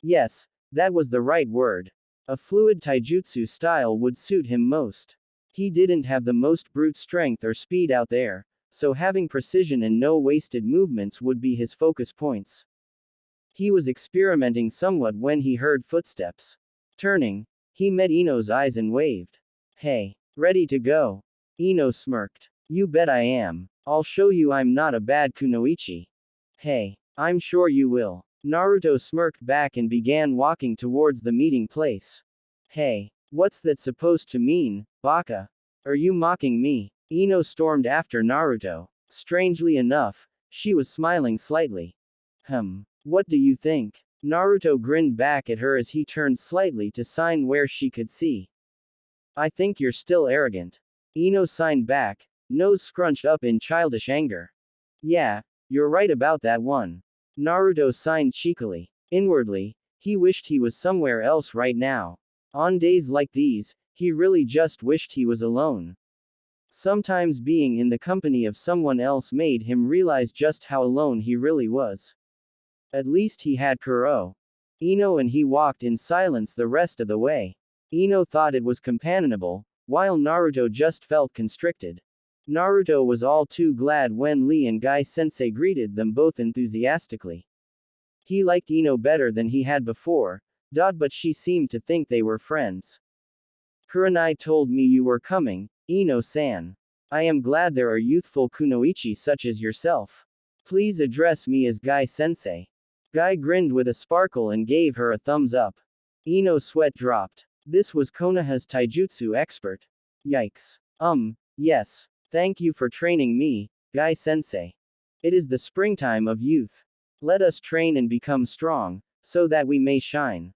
Yes, that was the right word. A fluid taijutsu style would suit him most. He didn't have the most brute strength or speed out there, so having precision and no wasted movements would be his focus points. He was experimenting somewhat when he heard footsteps. Turning, he met Ino's eyes and waved. "Hey, ready to go?" Ino smirked. "You bet I am. I'll show you I'm not a bad kunoichi." "Hey, I'm sure you will." Naruto smirked back and began walking towards the meeting place. "Hey, what's that supposed to mean, baka? Are you mocking me?" Ino stormed after Naruto. Strangely enough, she was smiling slightly. What do you think?" Naruto grinned back at her as he turned slightly to sign where she could see. "I think you're still arrogant." Ino signed back, nose scrunched up in childish anger. "Yeah, you're right about that one." Naruto signed cheekily. Inwardly, he wished he was somewhere else right now. On days like these, he really just wished he was alone. Sometimes being in the company of someone else made him realize just how alone he really was. At least he had Kuro. Ino and he walked in silence the rest of the way. Ino thought it was companionable, while Naruto just felt constricted. Naruto was all too glad when Lee and Guy-sensei greeted them both enthusiastically. He liked Ino better than he had before, but she seemed to think they were friends. "Kurenai told me you were coming, Ino-san. I am glad there are youthful kunoichi such as yourself. Please address me as Guy-sensei." Guy grinned with a sparkle and gave her a thumbs up. Ino's sweat dropped. This was Konoha's taijutsu expert. Yikes. Yes. Thank you for training me, Guy-sensei. It is the springtime of youth. Let us train and become strong, so that we may shine.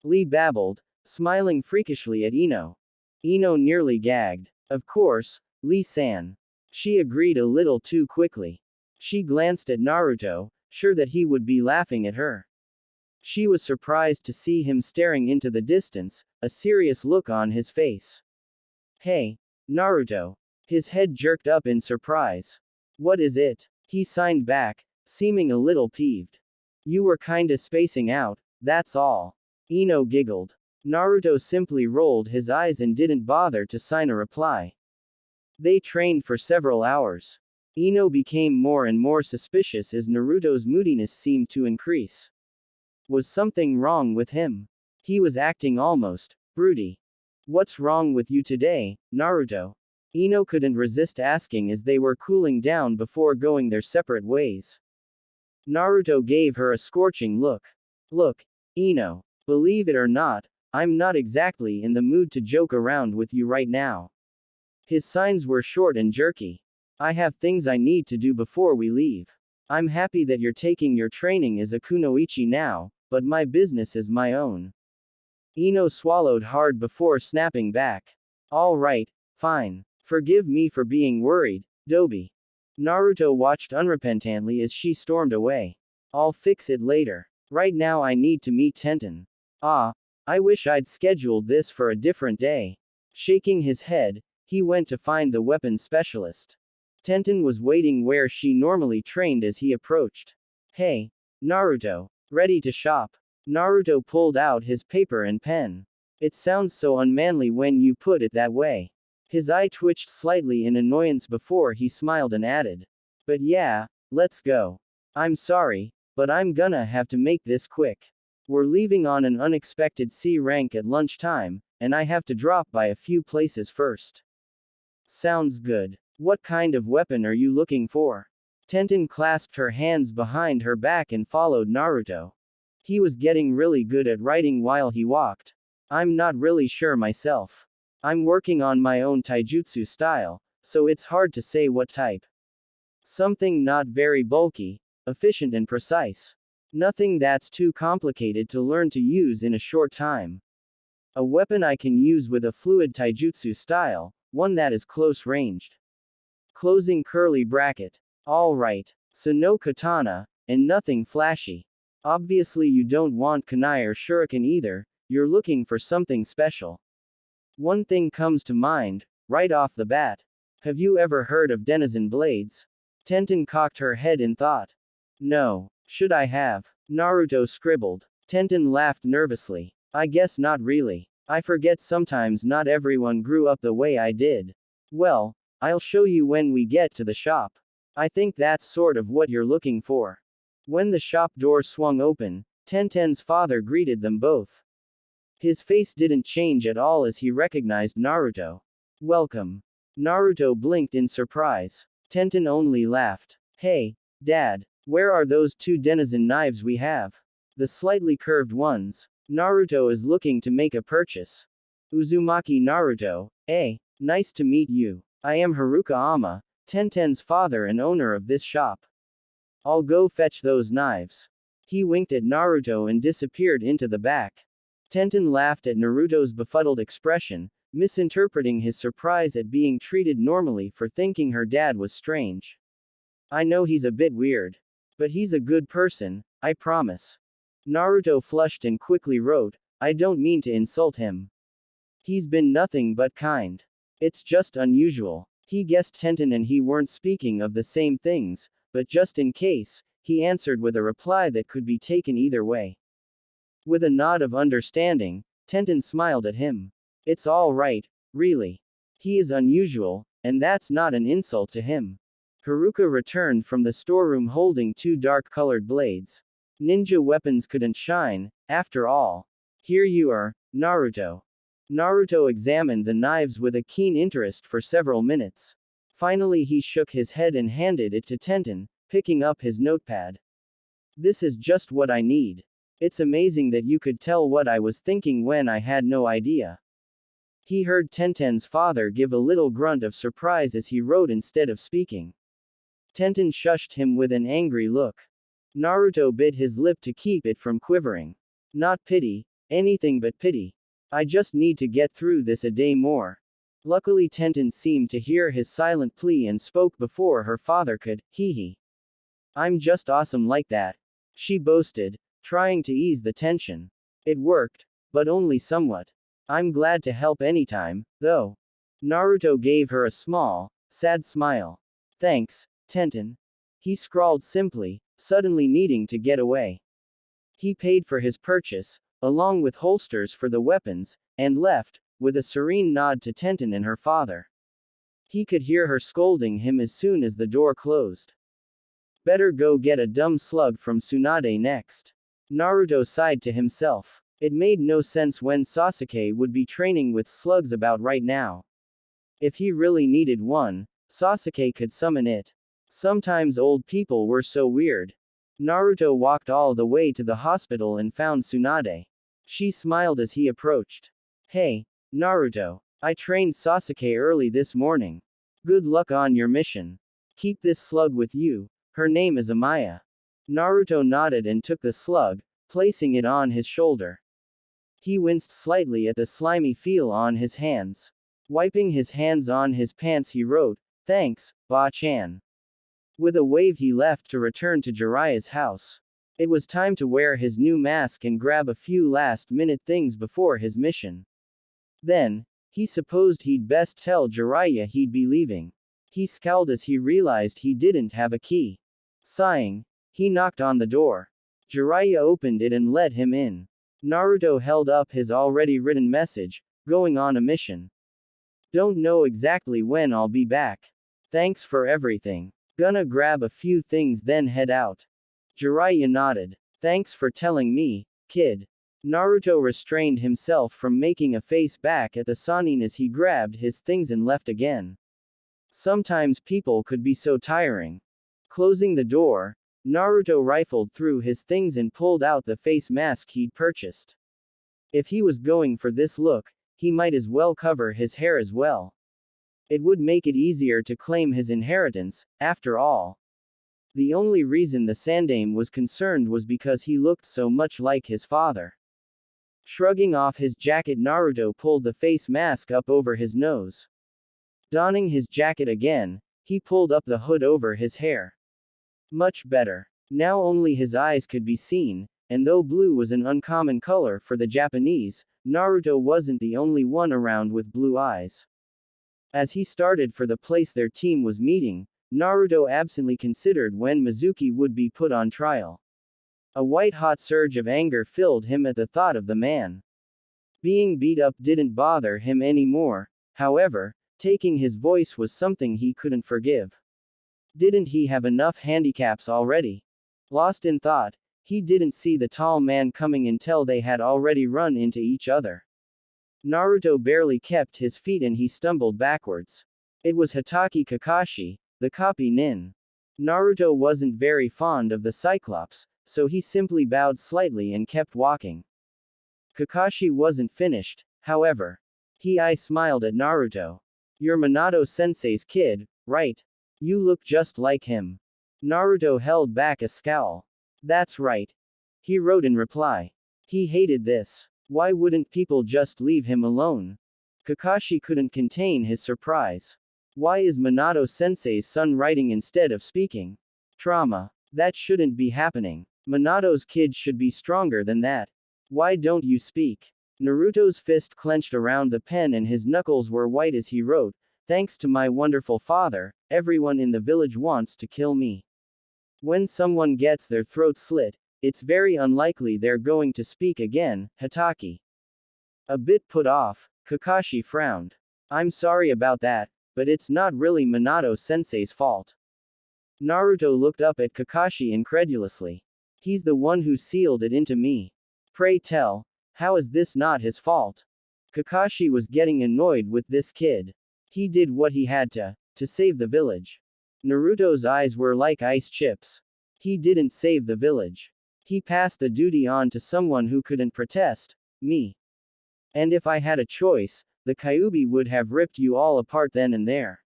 Lee babbled, smiling freakishly at Ino. Ino nearly gagged. Of course, Lee-san. She agreed a little too quickly. She glanced at Naruto, sure that he would be laughing at her. She was surprised to see him staring into the distance, a serious look on his face. "Hey, Naruto." His head jerked up in surprise. "What is it?" He signed back, seeming a little peeved. "You were kinda spacing out, that's all." Ino giggled. Naruto simply rolled his eyes and didn't bother to sign a reply. They trained for several hours. Ino became more and more suspicious as Naruto's moodiness seemed to increase. Was something wrong with him? He was acting almost broody. "What's wrong with you today, Naruto?" Ino couldn't resist asking as they were cooling down before going their separate ways. Naruto gave her a scorching look. "Look, Ino. Believe it or not, I'm not exactly in the mood to joke around with you right now." His signs were short and jerky. "I have things I need to do before we leave. I'm happy that you're taking your training as a kunoichi now, but my business is my own." Ino swallowed hard before snapping back. "All right, fine. Forgive me for being worried, Dobi." Naruto watched unrepentantly as she stormed away. "I'll fix it later. Right now I need to meet Tenten." "Ah, I wish I'd scheduled this for a different day." Shaking his head, he went to find the weapons specialist. Tenten was waiting where she normally trained as he approached. Hey, Naruto. Ready to shop? Naruto pulled out his paper and pen. It sounds so unmanly when you put it that way. His eye twitched slightly in annoyance before he smiled and added. But yeah, let's go. I'm sorry, but I'm gonna have to make this quick. We're leaving on an unexpected C rank at lunchtime, and I have to drop by a few places first. Sounds good. What kind of weapon are you looking for? Tenten clasped her hands behind her back and followed Naruto. He was getting really good at writing while he walked. I'm not really sure myself. I'm working on my own taijutsu style, so it's hard to say what type. Something not very bulky, efficient and precise. Nothing that's too complicated to learn to use in a short time. A weapon I can use with a fluid taijutsu style, one that is close ranged. Closing curly bracket. Alright, so no katana, and nothing flashy. Obviously you don't want kunai or shuriken either, you're looking for something special. One thing comes to mind, right off the bat. Have you ever heard of denizen blades? Tenten cocked her head in thought. No, should I have? Naruto scribbled. Tenten laughed nervously. I guess not really. I forget sometimes not everyone grew up the way I did. Well, I'll show you when we get to the shop. I think that's sort of what you're looking for. When the shop door swung open, Tenten's father greeted them both. His face didn't change at all as he recognized Naruto. Welcome. Naruto blinked in surprise. Tenten only laughed. Hey, Dad, where are those two denizen knives we have? The slightly curved ones. Naruto is looking to make a purchase. Uzumaki Naruto, nice to meet you. I am Haruka Ama, Tenten's father and owner of this shop. I'll go fetch those knives. He winked at Naruto and disappeared into the back. Tenten laughed at Naruto's befuddled expression, misinterpreting his surprise at being treated normally for thinking her dad was strange. I know he's a bit weird. But he's a good person, I promise. Naruto flushed and quickly wrote, I don't mean to insult him. He's been nothing but kind. It's just unusual. He guessed Tenten and he weren't speaking of the same things, but just in case, he answered with a reply that could be taken either way. With a nod of understanding, Tenten smiled at him. It's all right, really. He is unusual, and that's not an insult to him. Haruka returned from the storeroom holding two dark-colored blades. Ninja weapons couldn't shine, after all. Here you are, Naruto. Naruto examined the knives with a keen interest for several minutes. Finally he shook his head and handed it to Tenten, picking up his notepad. This is just what I need. It's amazing that you could tell what I was thinking when I had no idea. He heard Tenten's father give a little grunt of surprise as he wrote instead of speaking. Tenten shushed him with an angry look. Naruto bit his lip to keep it from quivering. Not pity, anything but pity. I just need to get through this a day more. Luckily Tenten seemed to hear his silent plea and spoke before her father could, hee. I'm just awesome like that. She boasted, trying to ease the tension. It worked, but only somewhat. I'm glad to help anytime, though. Naruto gave her a small, sad smile. Thanks, Tenten. He scrawled simply, suddenly needing to get away. He paid for his purchase, along with holsters for the weapons, and left, with a serene nod to Tenten and her father. He could hear her scolding him as soon as the door closed. Better go get a dumb slug from Tsunade next. Naruto sighed to himself. It made no sense when Sasuke would be training with slugs about right now. If he really needed one, Sasuke could summon it. Sometimes old people were so weird. Naruto walked all the way to the hospital and found Tsunade. She smiled as he approached. Hey, Naruto. I trained Sasuke early this morning. Good luck on your mission. Keep this slug with you. Her name is Amaya. Naruto nodded and took the slug, placing it on his shoulder. He winced slightly at the slimy feel on his hands. Wiping his hands on his pants he wrote, Thanks, Ba-chan. With a wave he left to return to Jiraiya's house. It was time to wear his new mask and grab a few last-minute things before his mission. Then, He supposed he'd best tell Jiraiya he'd be leaving. He scowled as he realized he didn't have a key. Sighing, he knocked on the door. Jiraiya opened it and let him in. Naruto held up his already written message, going on a mission. Don't know exactly when I'll be back. Thanks for everything. Gonna grab a few things then head out. Jiraiya nodded. Thanks for telling me, kid. Naruto restrained himself from making a face back at the Sannin as he grabbed his things and left again. Sometimes people could be so tiring. Closing the door, Naruto rifled through his things and pulled out the face mask he'd purchased. If he was going for this look, he might as well cover his hair as well. It would make it easier to claim his inheritance, after all. The only reason the Sandaime was concerned was because he looked so much like his father. Shrugging off his jacket, Naruto pulled the face mask up over his nose. Donning his jacket again, he pulled up the hood over his hair. Much better. Now only his eyes could be seen, and though blue was an uncommon color for the Japanese, Naruto wasn't the only one around with blue eyes. As he started for the place their team was meeting, Naruto absently considered when Mizuki would be put on trial. A white-hot surge of anger filled him at the thought of the man. Being beat up didn't bother him anymore, however, taking his voice was something he couldn't forgive. Didn't he have enough handicaps already? Lost in thought, he didn't see the tall man coming until they had already run into each other. Naruto barely kept his feet and he stumbled backwards. It was Hatake Kakashi, the copy nin. Naruto wasn't very fond of the Cyclops, so he simply bowed slightly and kept walking. Kakashi wasn't finished, however. I smiled at Naruto. You're Minato-sensei's kid, right? You look just like him. Naruto held back a scowl. That's right. He wrote in reply. He hated this. Why wouldn't people just leave him alone? Kakashi couldn't contain his surprise. Why is Minato-sensei's son writing instead of speaking? Trauma. That shouldn't be happening. Minato's kid should be stronger than that. Why don't you speak? Naruto's fist clenched around the pen and his knuckles were white as he wrote, thanks to my wonderful father, everyone in the village wants to kill me. When someone gets their throat slit, it's very unlikely they're going to speak again, Hatake. A bit put off, Kakashi frowned. I'm sorry about that, but it's not really Minato-sensei's fault. Naruto looked up at Kakashi incredulously. He's the one who sealed it into me. Pray tell, how is this not his fault? Kakashi was getting annoyed with this kid. He did what he had to save the village. Naruto's eyes were like ice chips. He didn't save the village. He passed the duty on to someone who couldn't protest, me. And if I had a choice, the Kyubi would have ripped you all apart then and there.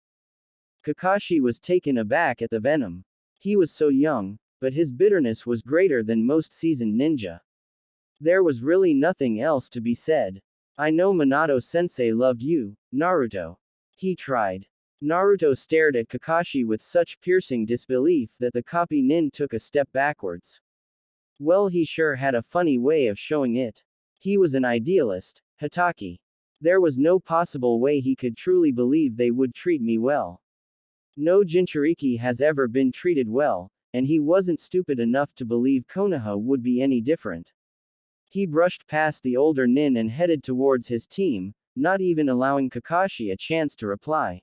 Kakashi was taken aback at the venom. He was so young, but his bitterness was greater than most seasoned ninja. There was really nothing else to be said. I know Minato-sensei loved you, Naruto. He tried. Naruto stared at Kakashi with such piercing disbelief that the copy nin took a step backwards. Well, he sure had a funny way of showing it. He was an idealist, Hatake. There was no possible way he could truly believe they would treat me well. No Jinchuriki has ever been treated well, and he wasn't stupid enough to believe Konoha would be any different. He brushed past the older nin and headed towards his team, not even allowing Kakashi a chance to reply.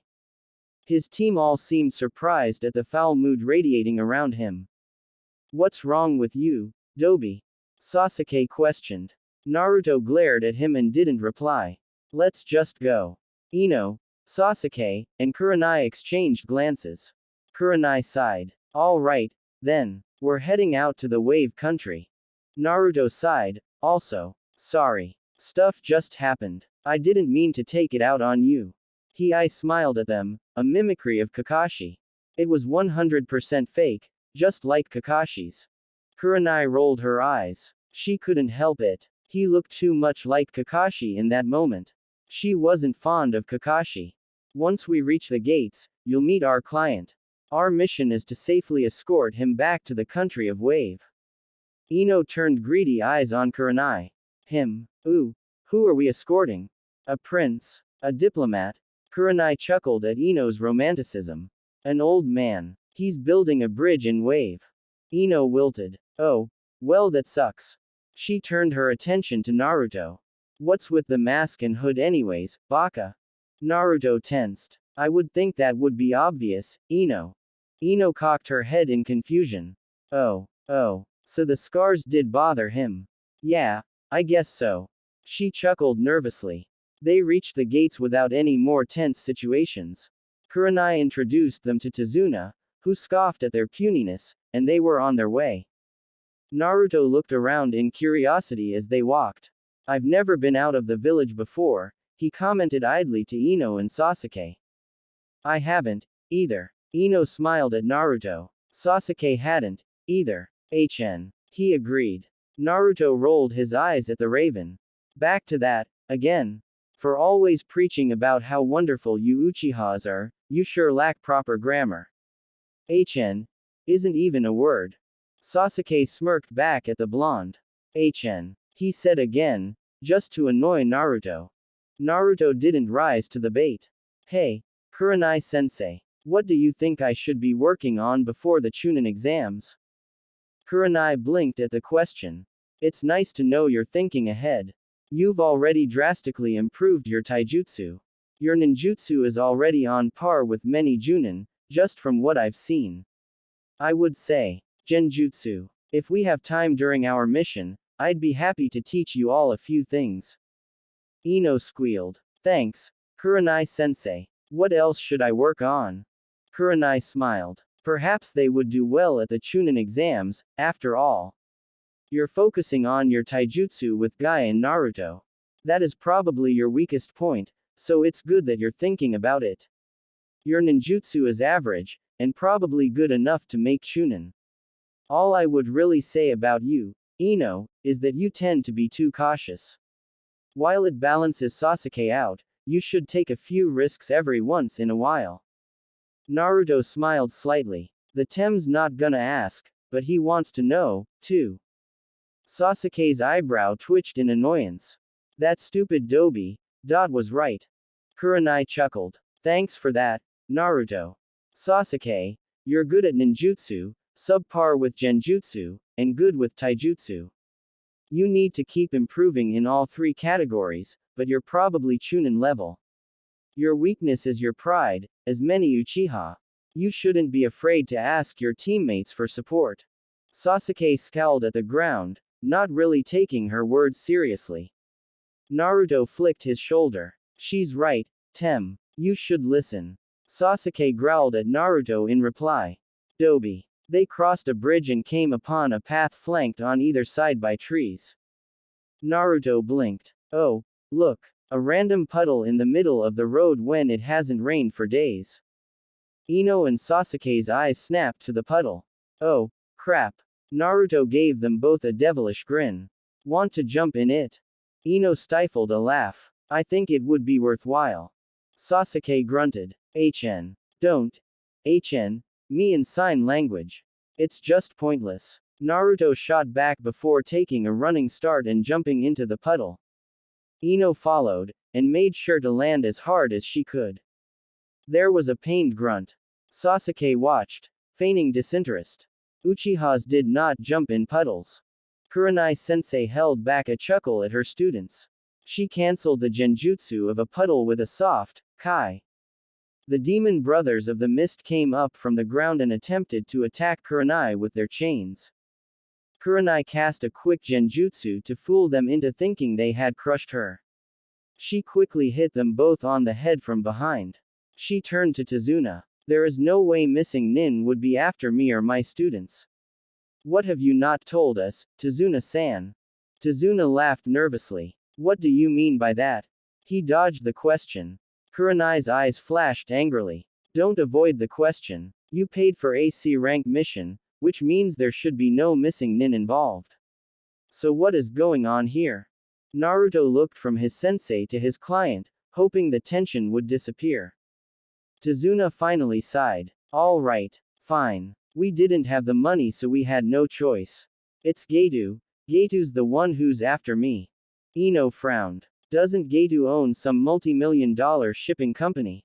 His team all seemed surprised at the foul mood radiating around him. What's wrong with you, Dobi? Sasuke questioned. Naruto glared at him and didn't reply. Let's just go. Ino, Sasuke, and Kurenai exchanged glances. Kurenai sighed. All right, then, we're heading out to the wave country. Naruto sighed, also. Sorry. Stuff just happened. I didn't mean to take it out on you. I smiled at them, a mimicry of Kakashi. It was 100% fake, just like Kakashi's. Kurenai rolled her eyes. She couldn't help it. He looked too much like Kakashi in that moment. She wasn't fond of Kakashi. Once we reach the gates, you'll meet our client. Our mission is to safely escort him back to the country of Wave. Ino turned greedy eyes on Kurenai. Him? Ooh. Who are we escorting? A prince? A diplomat? Kurenai chuckled at Ino's romanticism. An old man. He's building a bridge in wave. Ino wilted. Oh, well that sucks. She turned her attention to Naruto. What's with the mask and hood anyways, baka? Naruto tensed. I would think that would be obvious, Ino. Ino cocked her head in confusion. Oh, so the scars did bother him. Yeah, I guess so. She chuckled nervously. They reached the gates without any more tense situations. Kurenai introduced them to Tazuna, who scoffed at their puniness, and they were on their way. Naruto looked around in curiosity as they walked. I've never been out of the village before, he commented idly to Ino and Sasuke. I haven't, either. Ino smiled at Naruto. Sasuke hadn't, either. He agreed. Naruto rolled his eyes at the raven. Back to that, again. For always preaching about how wonderful you Uchihas are, you sure lack proper grammar. Isn't even a word. Sasuke smirked back at the blonde. He said again, just to annoy Naruto. Naruto didn't rise to the bait. Hey, Kurenai-sensei, what do you think I should be working on before the Chunin exams? Kurenai blinked at the question. It's nice to know you're thinking ahead. You've already drastically improved your taijutsu. Your ninjutsu is already on par with many Junin, just from what I've seen. I would say, genjutsu. If we have time during our mission, I'd be happy to teach you all a few things. Ino squealed. Thanks, Kurenai-sensei. What else should I work on? Kurenai smiled. Perhaps they would do well at the Chunin exams, after all. You're focusing on your taijutsu with Guy and Naruto. That is probably your weakest point, so it's good that you're thinking about it. Your ninjutsu is average, and probably good enough to make Chunin. All I would really say about you, Ino, is that you tend to be too cautious. While it balances Sasuke out, you should take a few risks every once in a while. Naruto smiled slightly. The Tem's not gonna ask, but he wants to know, too. Sasuke's eyebrow twitched in annoyance. That stupid Dobi, was right. Kurenai chuckled. Thanks for that, Naruto. Sasuke, you're good at ninjutsu, subpar with genjutsu, and good with taijutsu. You need to keep improving in all three categories, but you're probably Chunin level. Your weakness is your pride, as many Uchiha. You shouldn't be afraid to ask your teammates for support. Sasuke scowled at the ground, not really taking her words seriously. Naruto flicked his shoulder. She's right, Tem. You should listen. Sasuke growled at Naruto in reply. Dobi. They crossed a bridge and came upon a path flanked on either side by trees. Naruto blinked. Oh, look. A random puddle in the middle of the road when it hasn't rained for days. Ino and Sasuke's eyes snapped to the puddle. Oh, crap. Naruto gave them both a devilish grin. Want to jump in it? Ino stifled a laugh. I think it would be worthwhile. Sasuke grunted. Don't. Me in sign language. It's just pointless. Naruto shot back before taking a running start and jumping into the puddle. Ino followed, and made sure to land as hard as she could. There was a pained grunt. Sasuke watched, feigning disinterest. Uchihas did not jump in puddles. Kurenai-sensei held back a chuckle at her students. She cancelled the genjutsu of a puddle with a soft, kai. The demon brothers of the mist came up from the ground and attempted to attack Kurenai with their chains. Kurenai cast a quick genjutsu to fool them into thinking they had crushed her. She quickly hit them both on the head from behind. She turned to Tazuna. There is no way missing Nin would be after me or my students. What have you not told us, Tazuna-san? Tazuna laughed nervously. What do you mean by that? He dodged the question. Kurenai's eyes flashed angrily. Don't avoid the question. You paid for a C rank mission, which means there should be no missing Nin involved. So what is going on here? Naruto looked from his sensei to his client, hoping the tension would disappear. Tazuna finally sighed. All right, fine. We didn't have the money so we had no choice. It's Getu. Getu's the one who's after me. Ino frowned. Doesn't Gato own some multi-million-dollar shipping company?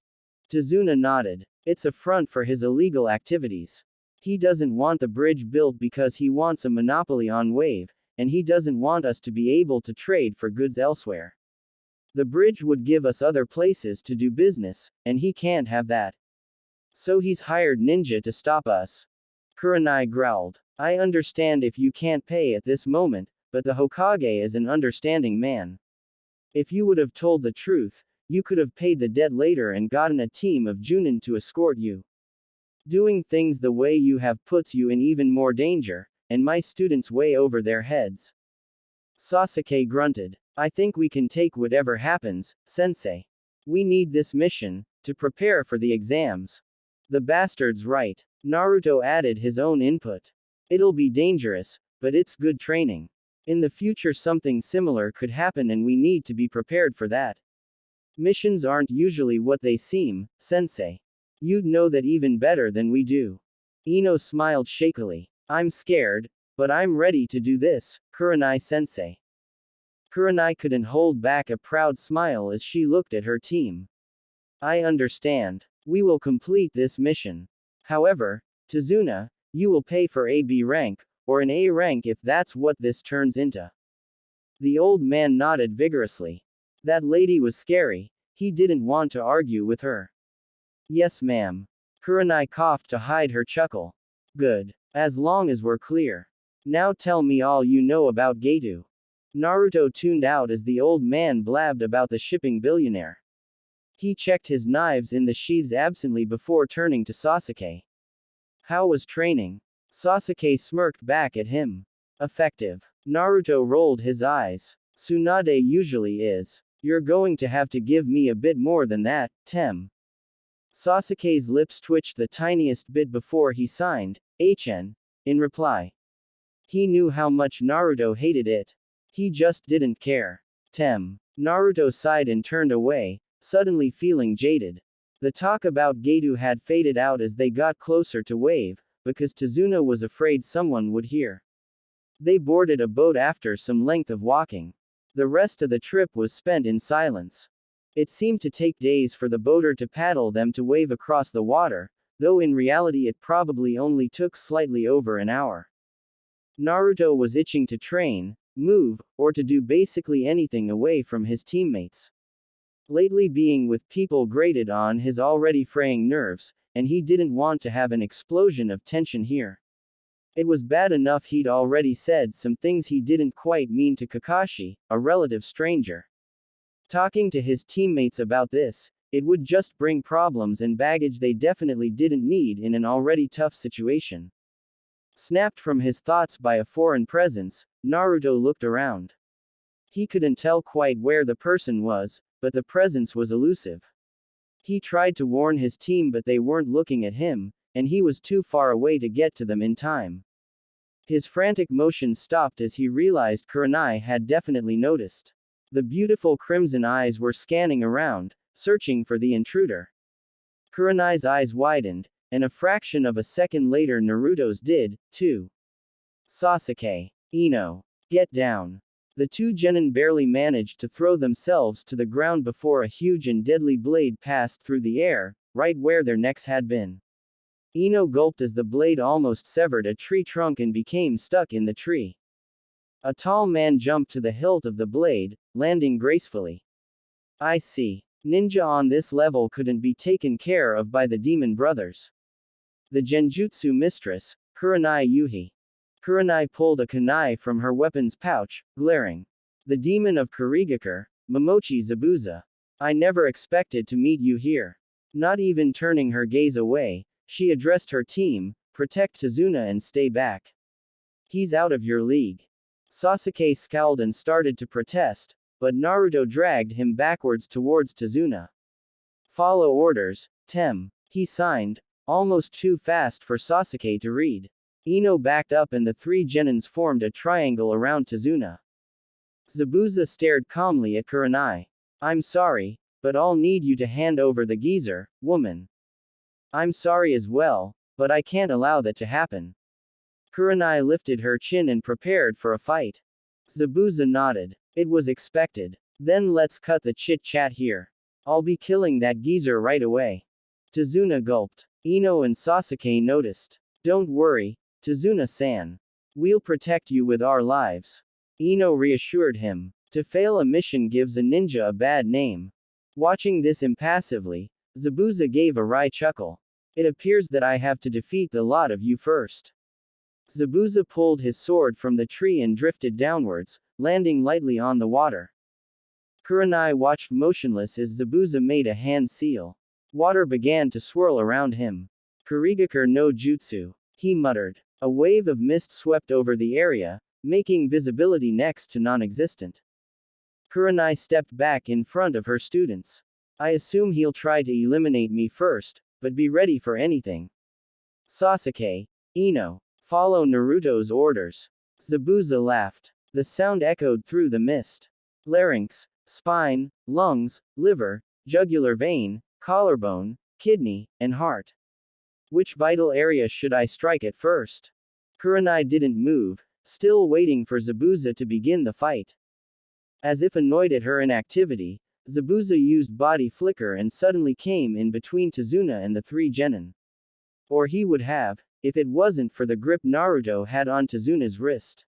Tazuna nodded. It's a front for his illegal activities. He doesn't want the bridge built because he wants a monopoly on wave, and he doesn't want us to be able to trade for goods elsewhere. The bridge would give us other places to do business, and he can't have that. So he's hired Ninja to stop us. Kurenai growled. I understand if you can't pay at this moment, but the Hokage is an understanding man. If you would have told the truth, you could have paid the debt later and gotten a team of Junin to escort you. Doing things the way you have puts you in even more danger, and my students way over their heads. Sasuke grunted. I think we can take whatever happens, sensei. We need this mission, to prepare for the exams. The bastard's right. Naruto added his own input. It'll be dangerous, but it's good training. In the future something similar could happen and we need to be prepared for that. Missions aren't usually what they seem, sensei. You'd know that even better than we do. Ino smiled shakily. I'm scared, but I'm ready to do this, Kurenai sensei. Kurenai couldn't hold back a proud smile as she looked at her team. I understand. We will complete this mission. However, Tazuna, you will pay for a B rank, or an A rank if that's what this turns into. The old man nodded vigorously. That lady was scary, he didn't want to argue with her. Yes ma'am. Kurenai coughed to hide her chuckle. Good. As long as we're clear. Now tell me all you know about Gato. Naruto tuned out as the old man blabbed about the shipping billionaire. He checked his knives in the sheaths absently before turning to Sasuke. How was training? Sasuke smirked back at him. Effective. Naruto rolled his eyes. Tsunade usually is. You're going to have to give me a bit more than that, Tem. Sasuke's lips twitched the tiniest bit before he signed, HN, in reply. He knew how much Naruto hated it. He just didn't care. Tem. Naruto sighed and turned away, suddenly feeling jaded. The talk about Gato had faded out as they got closer to Wave, because Tazuna was afraid someone would hear. They boarded a boat after some length of walking. The rest of the trip was spent in silence. It seemed to take days for the boater to paddle them to Wave across the water, though in reality it probably only took slightly over an hour. Naruto was itching to train, move, or to do basically anything away from his teammates. Lately being with people grated on his already fraying nerves, and he didn't want to have an explosion of tension here. It was bad enough he'd already said some things he didn't quite mean to Kakashi, a relative stranger. Talking to his teammates about this, it would just bring problems and baggage they definitely didn't need in an already tough situation. Snapped from his thoughts by a foreign presence, Naruto looked around. He couldn't tell quite where the person was, but the presence was elusive. He tried to warn his team but they weren't looking at him, and he was too far away to get to them in time. His frantic motion stopped as he realized Kurenai had definitely noticed. The beautiful crimson eyes were scanning around, searching for the intruder. Kurenai's eyes widened, and a fraction of a second later Naruto's did, too. Sasuke. Ino. Get down. The two genin barely managed to throw themselves to the ground before a huge and deadly blade passed through the air, right where their necks had been. Ino gulped as the blade almost severed a tree trunk and became stuck in the tree. A tall man jumped to the hilt of the blade, landing gracefully. I see. Ninja on this level couldn't be taken care of by the demon brothers. The Genjutsu mistress, Kurenai Yuhi. Kurenai pulled a kunai from her weapons pouch, glaring. The demon of Kurigakure, Momochi Zabuza. I never expected to meet you here. Not even turning her gaze away, she addressed her team, protect Tazuna and stay back. He's out of your league. Sasuke scowled and started to protest, but Naruto dragged him backwards towards Tazuna. Follow orders, Tem. He signed, almost too fast for Sasuke to read. Ino backed up and the three genins formed a triangle around Tazuna. Zabuza stared calmly at Kurenai. I'm sorry, but I'll need you to hand over the geezer, woman. I'm sorry as well, but I can't allow that to happen. Kurenai lifted her chin and prepared for a fight. Zabuza nodded. It was expected. Then let's cut the chit-chat here. I'll be killing that geezer right away. Tazuna gulped. Ino and Sasuke noticed. Don't worry, Tazuna-san. We'll protect you with our lives. Ino reassured him. To fail a mission gives a ninja a bad name. Watching this impassively, Zabuza gave a wry chuckle. It appears that I have to defeat the lot of you first. Zabuza pulled his sword from the tree and drifted downwards, landing lightly on the water. Kurenai watched motionless as Zabuza made a hand seal. Water began to swirl around him. Kurigakure no jutsu, he muttered. A wave of mist swept over the area, making visibility next to non-existent. Kurenai stepped back in front of her students. I assume he'll try to eliminate me first, but be ready for anything. Sasuke, Ino, follow Naruto's orders. Zabuza laughed. The sound echoed through the mist. Larynx, spine, lungs, liver, jugular vein, collarbone, kidney, and heart. Which vital area should I strike at first? Kurenai didn't move, still waiting for Zabuza to begin the fight. As if annoyed at her inactivity, Zabuza used body flicker and suddenly came in between Tazuna and the three genin. Or he would have, if it wasn't for the grip Naruto had on Tazuna's wrist.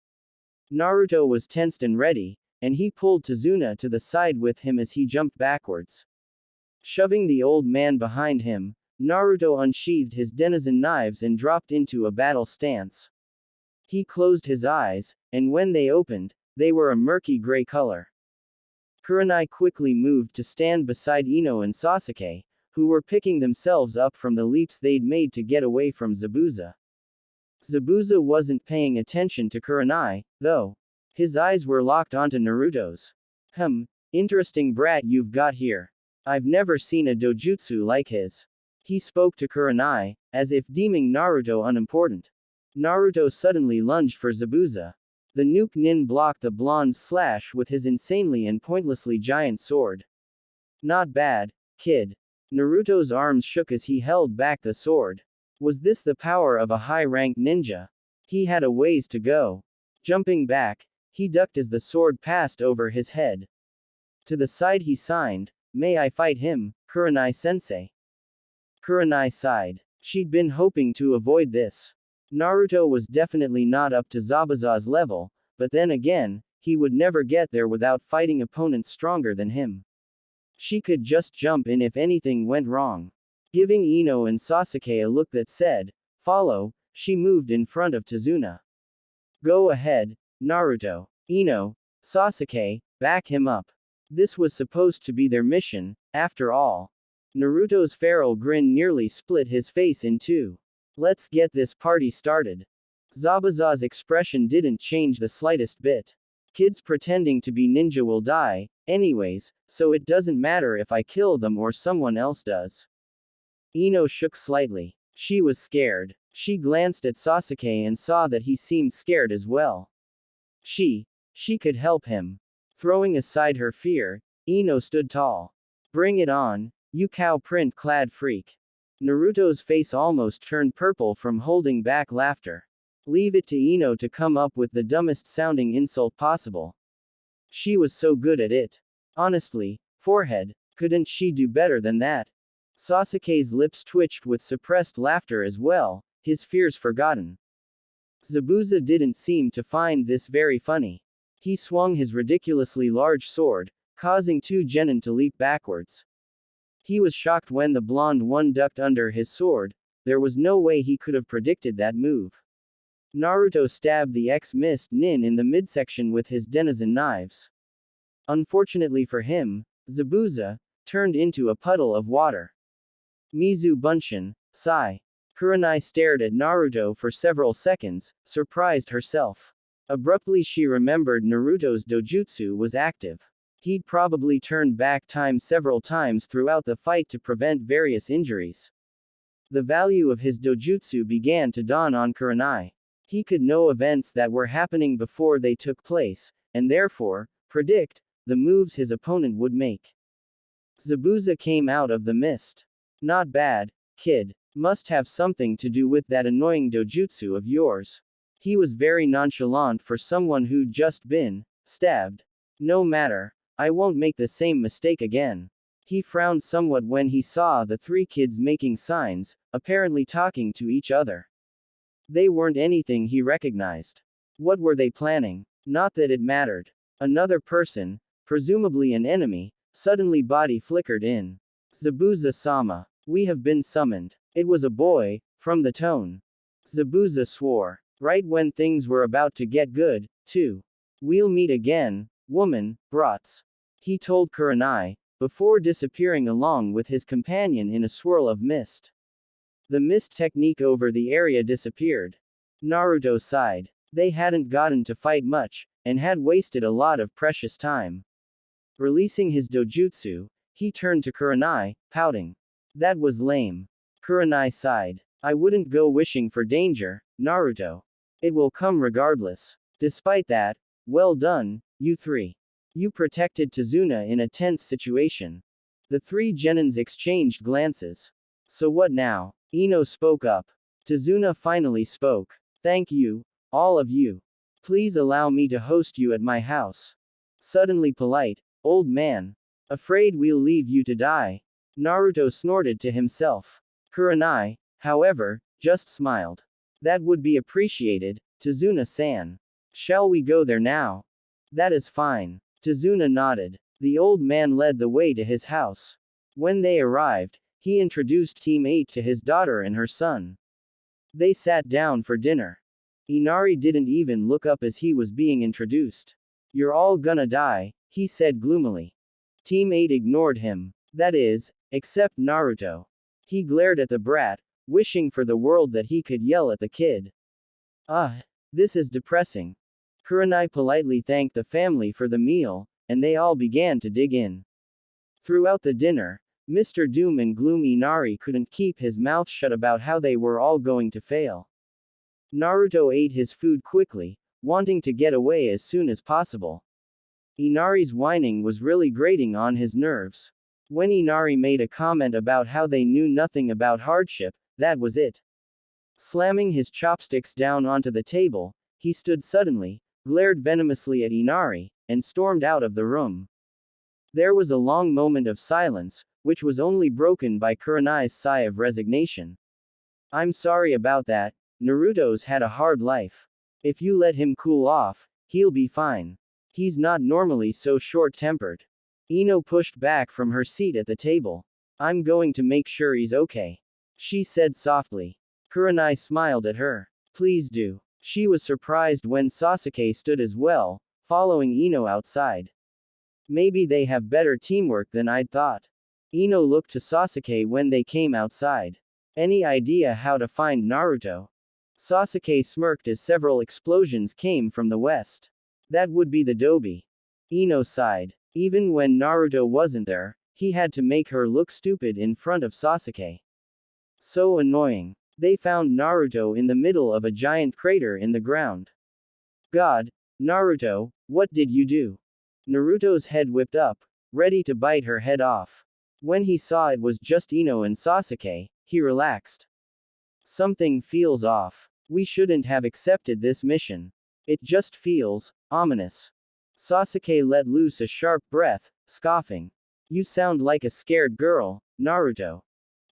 Naruto was tensed and ready, and he pulled Tazuna to the side with him as he jumped backwards. Shoving the old man behind him, Naruto unsheathed his denizen knives and dropped into a battle stance. He closed his eyes, and when they opened, they were a murky gray color. Kurenai quickly moved to stand beside Ino and Sasuke, who were picking themselves up from the leaps they'd made to get away from Zabuza. Zabuza wasn't paying attention to Kurenai, though. His eyes were locked onto Naruto's. Interesting brat you've got here. I've never seen a dojutsu like his. He spoke to Kurenai, as if deeming Naruto unimportant. Naruto suddenly lunged for Zabuza. The nuke nin blocked the blonde's slash with his insanely and pointlessly giant sword. Not bad, kid. Naruto's arms shook as he held back the sword. Was this the power of a high-ranked ninja? He had a ways to go. Jumping back, he ducked as the sword passed over his head. To the side he signed, "May I fight him, Kurenai-sensei?" Kurenai sighed. She'd been hoping to avoid this. Naruto was definitely not up to Zabuza's level, but then again, he would never get there without fighting opponents stronger than him. She could just jump in if anything went wrong. Giving Ino and Sasuke a look that said, "Follow," she moved in front of Tazuna. Go ahead, Naruto. Ino, Sasuke, back him up. This was supposed to be their mission, after all. Naruto's feral grin nearly split his face in two. Let's get this party started. Zabuza's expression didn't change the slightest bit. Kids pretending to be ninja will die, anyways, so it doesn't matter if I kill them or someone else does. Ino shook slightly. She was scared. She glanced at Sasuke and saw that he seemed scared as well. She could help him. Throwing aside her fear, Ino stood tall. Bring it on, you cow print-clad freak. Naruto's face almost turned purple from holding back laughter. Leave it to Ino to come up with the dumbest sounding insult possible. She was so good at it. Honestly, forehead, couldn't she do better than that? Sasuke's lips twitched with suppressed laughter as well, his fears forgotten. Zabuza didn't seem to find this very funny. He swung his ridiculously large sword, causing two genin to leap backwards. He was shocked when the blonde one ducked under his sword. There was no way he could have predicted that move. Naruto stabbed the ex-mist nin in the midsection with his denizen knives. Unfortunately for him, Zabuza turned into a puddle of water. Mizu Bunshin, sigh. Kurenai stared at Naruto for several seconds, surprised herself. Abruptly she remembered Naruto's dojutsu was active. He'd probably turned back time several times throughout the fight to prevent various injuries. The value of his dojutsu began to dawn on Kurenai. He could know events that were happening before they took place, and therefore, predict the moves his opponent would make. Zabuza came out of the mist. Not bad, kid. Must have something to do with that annoying dojutsu of yours. He was very nonchalant for someone who'd just been stabbed. No matter. I won't make the same mistake again. He frowned somewhat when he saw the three kids making signs, apparently talking to each other. They weren't anything he recognized. What were they planning? Not that it mattered. Another person, presumably an enemy, suddenly body flickered in. Zabuza-sama. We have been summoned. It was a boy, from the tone. Zabuza swore. Right when things were about to get good, too. We'll meet again, woman, brats. He told Kurenai, before disappearing along with his companion in a swirl of mist. The mist technique over the area disappeared. Naruto sighed. They hadn't gotten to fight much, and had wasted a lot of precious time. Releasing his dojutsu, he turned to Kurenai, pouting. That was lame. Kurenai sighed. I wouldn't go wishing for danger, Naruto. It will come regardless. Despite that, well done, you three. You protected Tazuna in a tense situation. The three genins exchanged glances. So what now? Ino spoke up. Tazuna finally spoke. Thank you, all of you. Please allow me to host you at my house. Suddenly polite, old man. Afraid we'll leave you to die. Naruto snorted to himself. Kurenai, however, just smiled. That would be appreciated, Tazuna-san. Shall we go there now? That is fine. Tazuna nodded. The old man led the way to his house. When they arrived, he introduced Team 8 to his daughter and her son. They sat down for dinner. Inari didn't even look up as he was being introduced. You're all gonna die, he said gloomily. Team 8 ignored him. That is, except Naruto. He glared at the brat, wishing for the world that he could yell at the kid. This is depressing. Kurenai politely thanked the family for the meal, and they all began to dig in. Throughout the dinner, Mr. Doom and Gloom Inari couldn't keep his mouth shut about how they were all going to fail. Naruto ate his food quickly, wanting to get away as soon as possible. Inari's whining was really grating on his nerves. When Inari made a comment about how they knew nothing about hardship, that was it. Slamming his chopsticks down onto the table, he stood suddenly, glared venomously at Inari, and stormed out of the room. There was a long moment of silence, which was only broken by Kurenai's sigh of resignation. I'm sorry about that, Naruto's had a hard life. If you let him cool off, he'll be fine. He's not normally so short-tempered. Ino pushed back from her seat at the table. I'm going to make sure he's okay. She said softly. Kurenai smiled at her. Please do. She was surprised when Sasuke stood as well, following Ino outside. Maybe they have better teamwork than I'd thought. Ino looked to Sasuke when they came outside. Any idea how to find Naruto? Sasuke smirked as several explosions came from the west. That would be the Dobi. Ino sighed. Even when Naruto wasn't there, he had to make her look stupid in front of Sasuke. So annoying. They found Naruto in the middle of a giant crater in the ground. God, Naruto, what did you do? Naruto's head whipped up, ready to bite her head off. When he saw it was just Ino and Sasuke, he relaxed. Something feels off. We shouldn't have accepted this mission. It just feels ominous. Sasuke let loose a sharp breath, scoffing. You sound like a scared girl, Naruto.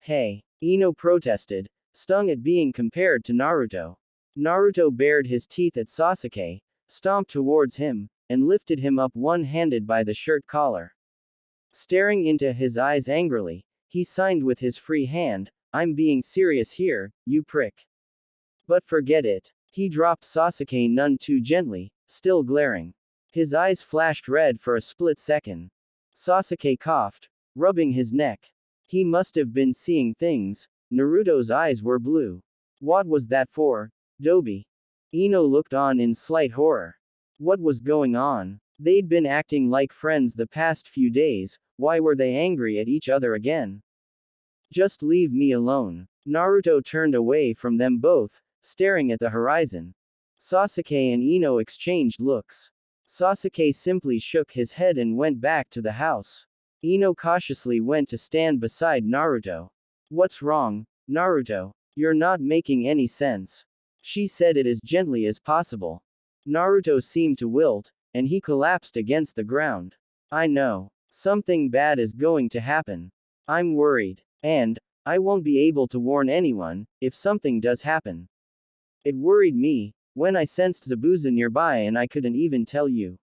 Hey, Ino protested, stung at being compared to Naruto. Naruto bared his teeth at Sasuke, stomped towards him, and lifted him up one-handed by the shirt collar. Staring into his eyes angrily, he signed with his free hand, I'm being serious here, you prick. But forget it. He dropped Sasuke none too gently, still glaring. His eyes flashed red for a split second. Sasuke coughed, rubbing his neck. He must have been seeing things. Naruto's eyes were blue. What was that for, Dobi? Ino looked on in slight horror. What was going on? They'd been acting like friends the past few days, why were they angry at each other again? Just leave me alone. Naruto turned away from them both, staring at the horizon. Sasuke and Ino exchanged looks. Sasuke simply shook his head and went back to the house. Ino cautiously went to stand beside Naruto. What's wrong, Naruto? You're not making any sense. She said it as gently as possible. Naruto seemed to wilt, and he collapsed against the ground. I know. Something bad is going to happen. I'm worried. And, I won't be able to warn anyone, if something does happen. It worried me, when I sensed Zabuza nearby and I couldn't even tell you.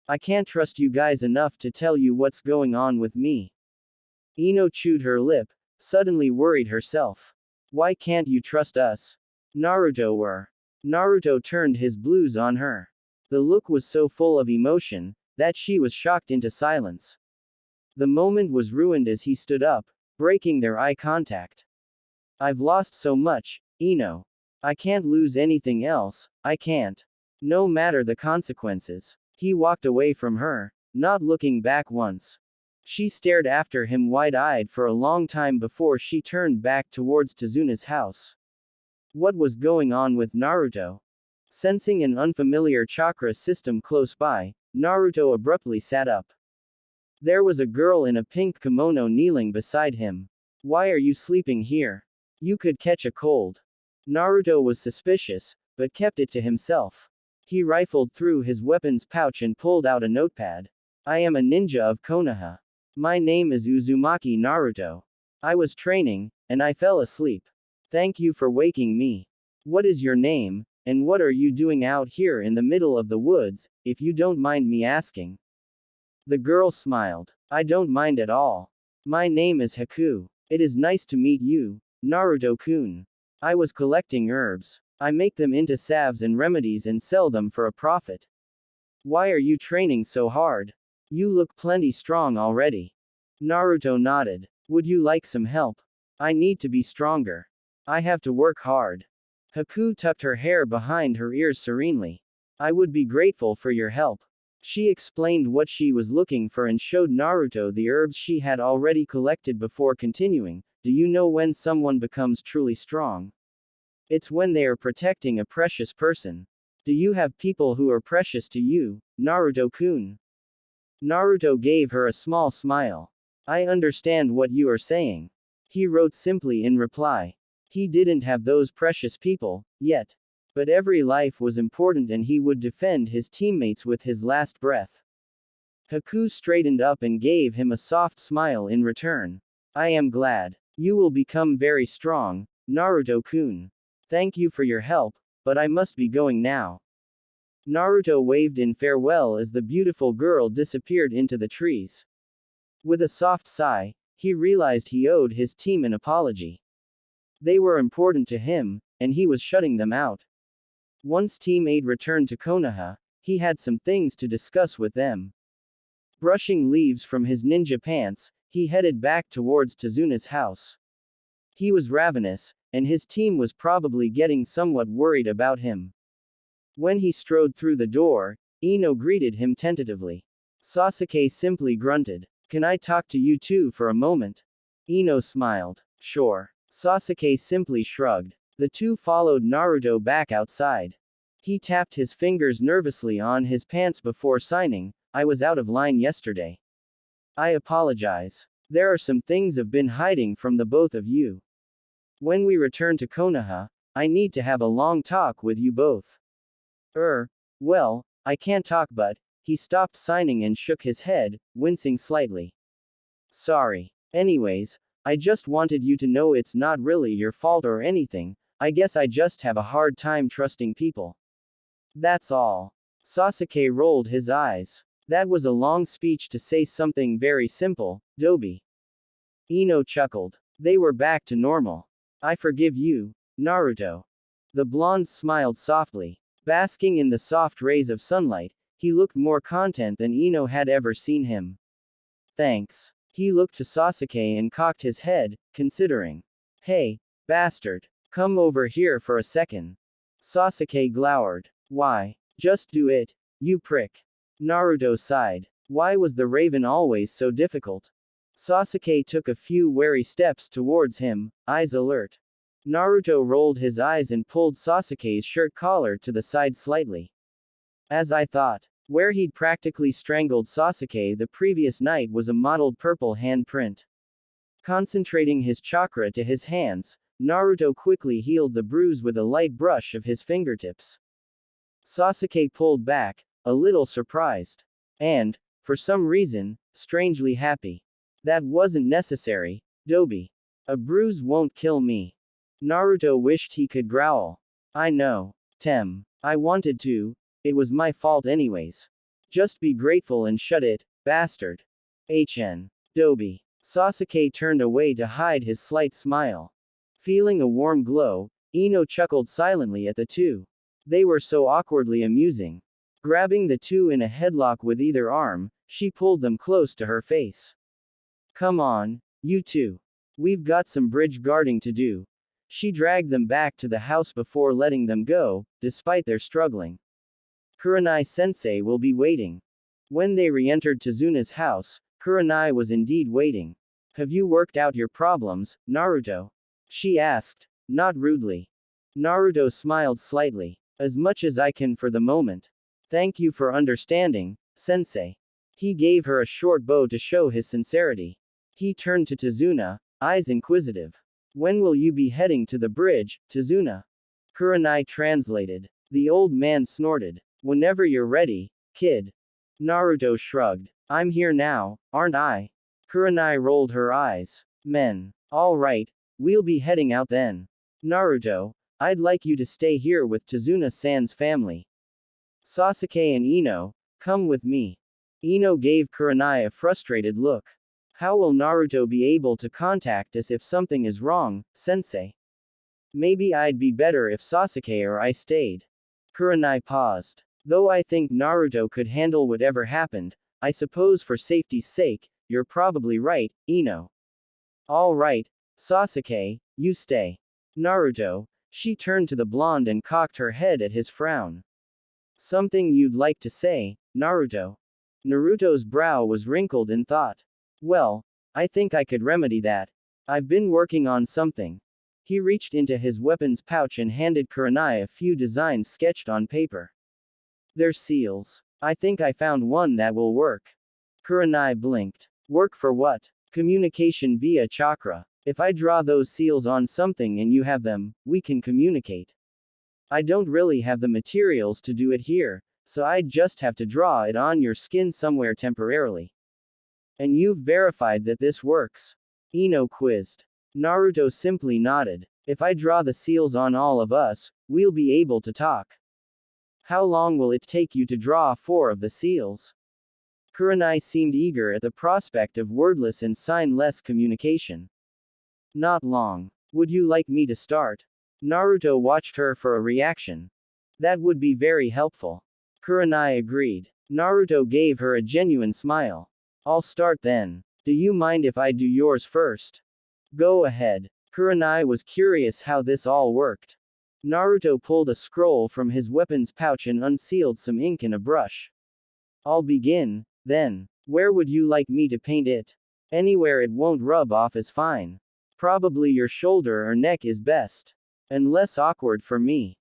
I can't trust you guys enough to tell you what's going on with me. Ino chewed her lip, suddenly worried herself. Why can't you trust us? Naruto turned his blues on her. The look was so full of emotion, that she was shocked into silence. The moment was ruined as he stood up, breaking their eye contact. I've lost so much, Ino. I can't lose anything else, I can't. No matter the consequences. He walked away from her, not looking back once. She stared after him wide-eyed for a long time before she turned back towards Tazuna's house. What was going on with Naruto? Sensing an unfamiliar chakra system close by, Naruto abruptly sat up. There was a girl in a pink kimono kneeling beside him. Why are you sleeping here? You could catch a cold. Naruto was suspicious, but kept it to himself. He rifled through his weapons pouch and pulled out a notepad. I am a ninja of Konoha. My name is Uzumaki Naruto. I was training, and I fell asleep. Thank you for waking me. What is your name, and what are you doing out here in the middle of the woods, if you don't mind me asking? The girl smiled. I don't mind at all. My name is Haku. It is nice to meet you, Naruto-kun. I was collecting herbs. I make them into salves and remedies and sell them for a profit. Why are you training so hard? You look plenty strong already. Naruto nodded. Would you like some help? I need to be stronger. I have to work hard. Haku tucked her hair behind her ears serenely. I would be grateful for your help. She explained what she was looking for and showed Naruto the herbs she had already collected before continuing. Do you know when someone becomes truly strong? It's when they are protecting a precious person. Do you have people who are precious to you, Naruto-kun? Naruto gave her a small smile. I understand what you are saying. He wrote simply in reply. He didn't have those precious people, yet. But every life was important and he would defend his teammates with his last breath. Haku straightened up and gave him a soft smile in return. I am glad. You will become very strong, Naruto-kun. Thank you for your help, but I must be going now. Naruto waved in farewell as the beautiful girl disappeared into the trees. With a soft sigh, he realized he owed his team an apology. They were important to him, and he was shutting them out. Once Team 8 returned to Konoha, he had some things to discuss with them. Brushing leaves from his ninja pants, he headed back towards Tazuna's house. He was ravenous, and his team was probably getting somewhat worried about him. When he strode through the door, Ino greeted him tentatively. Sasuke simply grunted. Can I talk to you two for a moment? Ino smiled. Sure. Sasuke simply shrugged. The two followed Naruto back outside. He tapped his fingers nervously on his pants before signing, I was out of line yesterday. I apologize. There are some things I've been hiding from the both of you. When we return to Konoha, I need to have a long talk with you both. Well, I can't talk but, he stopped signing and shook his head, wincing slightly. Sorry. Anyways, I just wanted you to know it's not really your fault or anything, I guess I just have a hard time trusting people. That's all. Sasuke rolled his eyes. That was a long speech to say something very simple, Dobi. Ino chuckled. They were back to normal. I forgive you, Naruto. The blonde smiled softly. Basking in the soft rays of sunlight, he looked more content than Ino had ever seen him. Thanks. He looked to Sasuke and cocked his head, considering. Hey, bastard. Come over here for a second. Sasuke glowered. Why? Just do it, you prick. Naruto sighed. Why was the raven always so difficult? Sasuke took a few wary steps towards him, eyes alert. Naruto rolled his eyes and pulled Sasuke's shirt collar to the side slightly. As I thought. Where he'd practically strangled Sasuke the previous night was a mottled purple handprint. Concentrating his chakra to his hands, Naruto quickly healed the bruise with a light brush of his fingertips. Sasuke pulled back, a little surprised. And, For some reason, strangely happy. That wasn't necessary, Dobi. A bruise won't kill me. Naruto wished he could growl. I know. I wanted to. It was my fault anyways. Just be grateful and shut it, bastard. Dobi. Sasuke turned away to hide his slight smile. Feeling a warm glow, Ino chuckled silently at the two. They were so awkwardly amusing. Grabbing the two in a headlock with either arm, she pulled them close to her face. Come on, you two. We've got some bridge guarding to do. She dragged them back to the house before letting them go, despite their struggling. Kurenai-sensei will be waiting. When they re-entered Tazuna's house, Kurenai was indeed waiting. Have you worked out your problems, Naruto? She asked, not rudely. Naruto smiled slightly. As much as I can for the moment. Thank you for understanding, sensei. He gave her a short bow to show his sincerity. He turned to Tazuna, eyes inquisitive. When will you be heading to the bridge, Tazuna? Kurenai translated. The old man snorted. Whenever you're ready, kid. Naruto shrugged. I'm here now, aren't I? Kurenai rolled her eyes. Men. All right, we'll be heading out then. Naruto, I'd like you to stay here with Tazuna-san's family. Sasuke and Ino, come with me. Ino gave Kurenai a frustrated look. How will Naruto be able to contact us if something is wrong, sensei? Maybe I'd be better if Sasuke or I stayed. Kurenai paused. Though I think Naruto could handle whatever happened, I suppose for safety's sake, you're probably right, Ino. All right, Sasuke, you stay. Naruto. She turned to the blonde and cocked her head at his frown. Something you'd like to say, Naruto? Naruto's brow was wrinkled in thought. Well, I think I could remedy that. I've been working on something. He reached into his weapons pouch and handed Kurenai a few designs sketched on paper. They're seals. I think I found one that will work. Kurenai blinked. Work for what? Communication via chakra. If I draw those seals on something and you have them, we can communicate. I don't really have the materials to do it here, so I'd just have to draw it on your skin somewhere temporarily. And you've verified that this works? Ino quizzed. Naruto simply nodded. If I draw the seals on all of us, we'll be able to talk. How long will it take you to draw 4 of the seals? Kurenai seemed eager at the prospect of wordless and sign-less communication. Not long. Would you like me to start? Naruto watched her for a reaction. That would be very helpful. Kurenai agreed. Naruto gave her a genuine smile. I'll start then. Do you mind if I do yours first? Go ahead. Kurenai was curious how this all worked. Naruto pulled a scroll from his weapons pouch and unsealed some ink and a brush. I'll begin, then. Where would you like me to paint it? Anywhere it won't rub off is fine. Probably your shoulder or neck is best. And less awkward for me.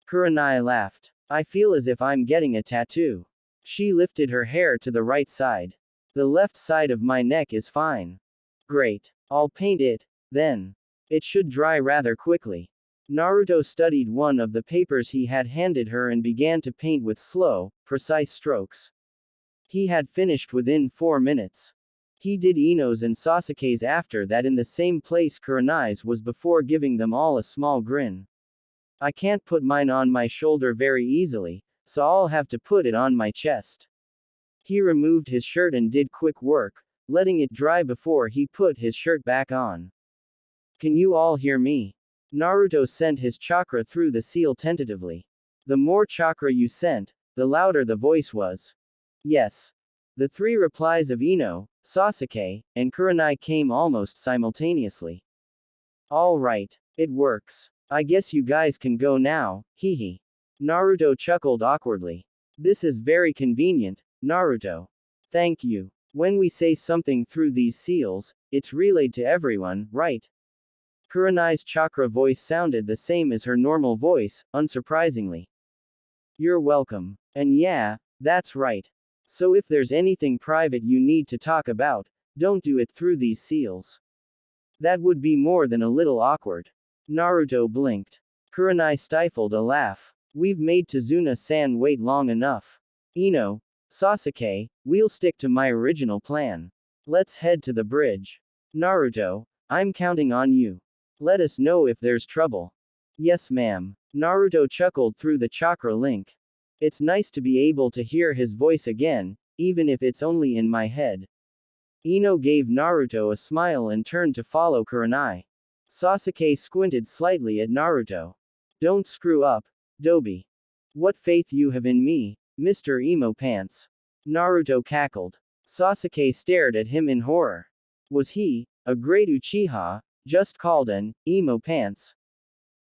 Kurenai laughed. I feel as if I'm getting a tattoo. She lifted her hair to the right side. The left side of my neck is fine. Great. I'll paint it, then. It should dry rather quickly. Naruto studied one of the papers he had handed her and began to paint with slow, precise strokes. He had finished within 4 minutes. He did Ino's and Sasuke's after that in the same place Kurenai's was before giving them all a small grin. I can't put mine on my shoulder very easily, so I'll have to put it on my chest. He removed his shirt and did quick work, letting it dry before he put his shirt back on. Can you all hear me? Naruto sent his chakra through the seal tentatively. The more chakra you sent, the louder the voice was. Yes. The 3 replies of Ino, Sasuke, and Kurenai came almost simultaneously. All right, it works. I guess you guys can go now, hehe. Naruto chuckled awkwardly. This is very convenient, Naruto. Thank you. When we say something through these seals, it's relayed to everyone, right? Kurenai's chakra voice sounded the same as her normal voice, unsurprisingly. You're welcome. And yeah, that's right. So if there's anything private you need to talk about, don't do it through these seals. That would be more than a little awkward. Naruto blinked. Kurenai stifled a laugh. We've made Tazuna-san wait long enough. Ino, Sasuke, we'll stick to my original plan. Let's head to the bridge. Naruto, I'm counting on you. Let us know if there's trouble. Yes, ma'am. Naruto chuckled through the chakra link. It's nice to be able to hear his voice again, even if it's only in my head. Ino gave Naruto a smile and turned to follow Kurenai. Sasuke squinted slightly at Naruto. Don't screw up, Dobi. What faith you have in me, Mr. Emo Pants. Naruto cackled. Sasuke stared at him in horror. Was he, a great Uchiha, just called an Emo Pants?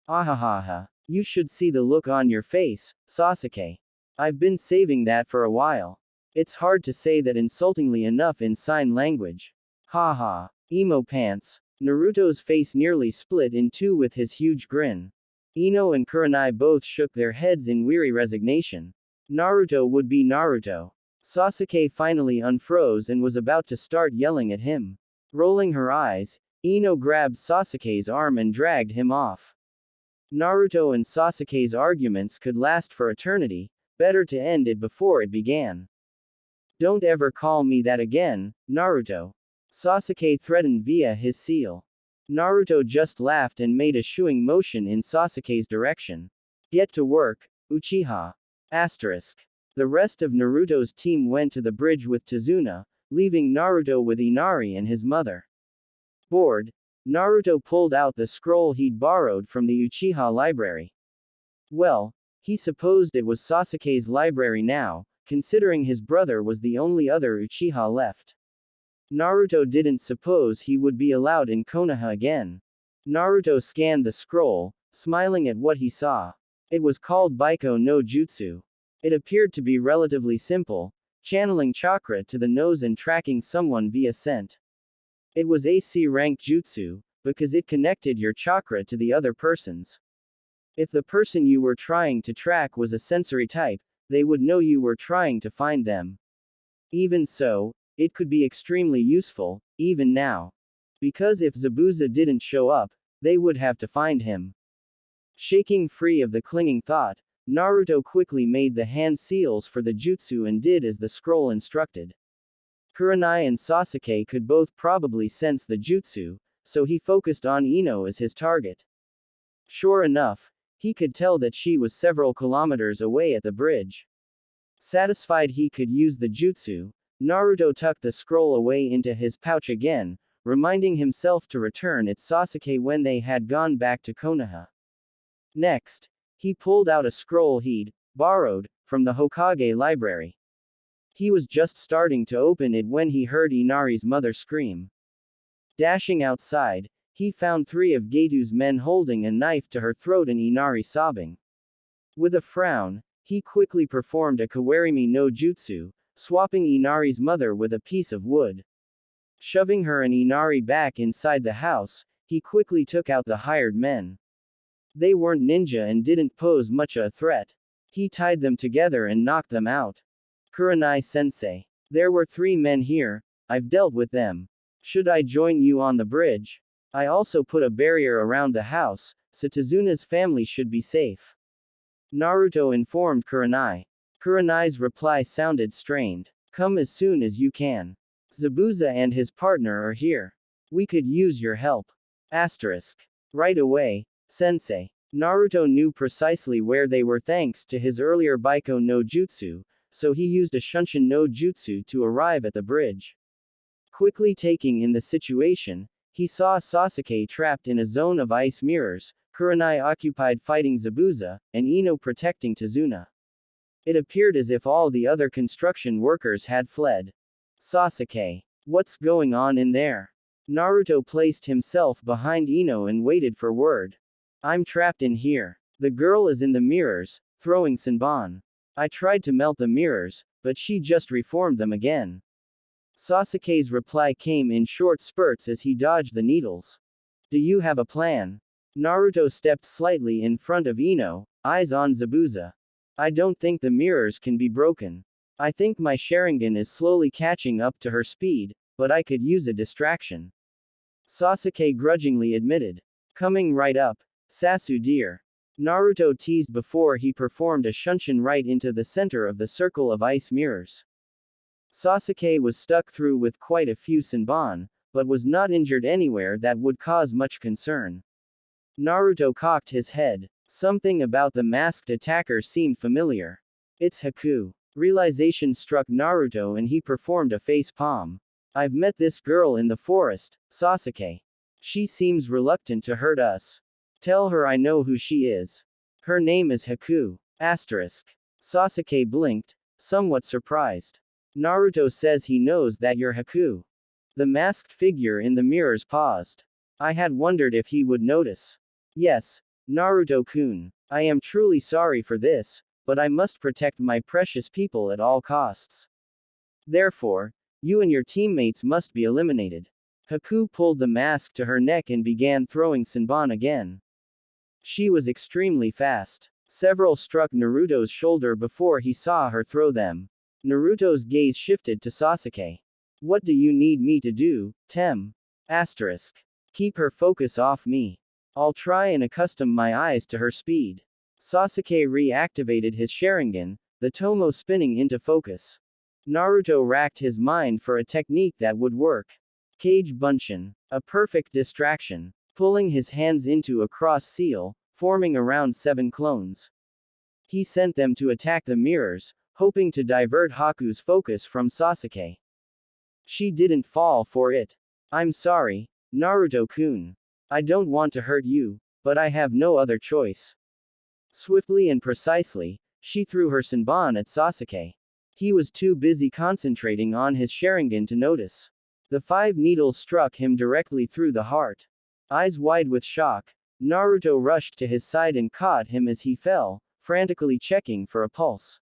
Ahahaha. You should see the look on your face, Sasuke. I've been saving that for a while. It's hard to say that insultingly enough in sign language. Haha. Emo Pants. Naruto's face nearly split in two with his huge grin. Ino and Kurenai both shook their heads in weary resignation. Naruto would be Naruto. Sasuke finally unfroze and was about to start yelling at him. Rolling her eyes, Ino grabbed Sasuke's arm and dragged him off. Naruto and Sasuke's arguments could last for eternity, better to end it before it began. Don't ever call me that again, Naruto. Sasuke threatened via his seal. Naruto just laughed and made a shooing motion in Sasuke's direction. Get to work, Uchiha. Asterisk. The rest of Naruto's team went to the bridge with Tazuna, leaving Naruto with Inari and his mother. Bored, Naruto pulled out the scroll he'd borrowed from the Uchiha library. Well, he supposed it was Sasuke's library now, considering his brother was the only other Uchiha left. Naruto didn't suppose he would be allowed in Konoha again. Naruto scanned the scroll, smiling at what he saw. It was called Baiko no Jutsu. It appeared to be relatively simple, channeling chakra to the nose and tracking someone via scent. It was a C-rank jutsu, because it connected your chakra to the other person's. If the person you were trying to track was a sensory type, they would know you were trying to find them. Even so, it could be extremely useful, even now. Because if Zabuza didn't show up, they would have to find him. Shaking free of the clinging thought, Naruto quickly made the hand seals for the jutsu and did as the scroll instructed. Kurenai and Sasuke could both probably sense the jutsu, so he focused on Ino as his target. Sure enough, he could tell that she was several kilometers away at the bridge. Satisfied he could use the jutsu, Naruto tucked the scroll away into his pouch again, reminding himself to return it Sasuke when they had gone back to Konoha. Next, he pulled out a scroll he'd borrowed from the Hokage library. He was just starting to open it when he heard Inari's mother scream. Dashing outside, he found 3 of Getu's men holding a knife to her throat and Inari sobbing. With a frown, he quickly performed a Kawarimi no Jutsu, swapping Inari's mother with a piece of wood. Shoving her and Inari back inside the house, he quickly took out the hired men. They weren't ninja and didn't pose much a threat. He tied them together and knocked them out. Kurenai-sensei. There were 3 men here, I've dealt with them. Should I join you on the bridge? I also put a barrier around the house, so Tazuna's family should be safe. Naruto informed Kurenai. Kurenai's reply sounded strained. Come as soon as you can. Zabuza and his partner are here. We could use your help. Asterisk. Right away, sensei. Naruto knew precisely where they were thanks to his earlier Baiko no Jutsu, so he used a Shunshin no Jutsu to arrive at the bridge. Quickly taking in the situation, he saw Sasuke trapped in a zone of ice mirrors, Kurenai occupied fighting Zabuza, and Ino protecting Tazuna. It appeared as if all the other construction workers had fled. Sasuke. What's going on in there? Naruto placed himself behind Ino and waited for word. I'm trapped in here. The girl is in the mirrors, throwing Senbon. I tried to melt the mirrors, but she just reformed them again. Sasuke's reply came in short spurts as he dodged the needles. Do you have a plan? Naruto stepped slightly in front of Ino, eyes on Zabuza. I don't think the mirrors can be broken. I think my Sharingan is slowly catching up to her speed, but I could use a distraction. Sasuke grudgingly admitted. Coming right up, Sasu dear. Naruto teased before he performed a shunshin right into the center of the circle of ice mirrors. Sasuke was stuck through with quite a few Senbon, but was not injured anywhere that would cause much concern. Naruto cocked his head. Something about the masked attacker seemed familiar. It's Haku. Realization struck Naruto and he performed a face palm. I've met this girl in the forest, Sasuke. She seems reluctant to hurt us. Tell her I know who she is. Her name is Haku. Asterisk. Sasuke blinked, somewhat surprised. Naruto says he knows that you're Haku. The masked figure in the mirrors paused. I had wondered if he would notice. Yes, Naruto-kun. I am truly sorry for this, but I must protect my precious people at all costs. Therefore, you and your teammates must be eliminated. Haku pulled the mask to her neck and began throwing Senbon again. She was extremely fast. Several struck Naruto's shoulder before he saw her throw them. Naruto's gaze shifted to Sasuke. What do you need me to do, Tem? Asterisk. Keep her focus off me. I'll try and accustom my eyes to her speed. Sasuke reactivated his Sharingan, the Tomo spinning into focus. Naruto racked his mind for a technique that would work. Cage Bunshin. A perfect distraction. Pulling his hands into a cross seal, forming around 7 clones. He sent them to attack the mirrors, hoping to divert Haku's focus from Sasuke. She didn't fall for it. I'm sorry, Naruto-kun. I don't want to hurt you, but I have no other choice. Swiftly and precisely, she threw her Senbon at Sasuke. He was too busy concentrating on his Sharingan to notice. The 5 needles struck him directly through the heart. Eyes wide with shock, Naruto rushed to his side and caught him as he fell, frantically checking for a pulse.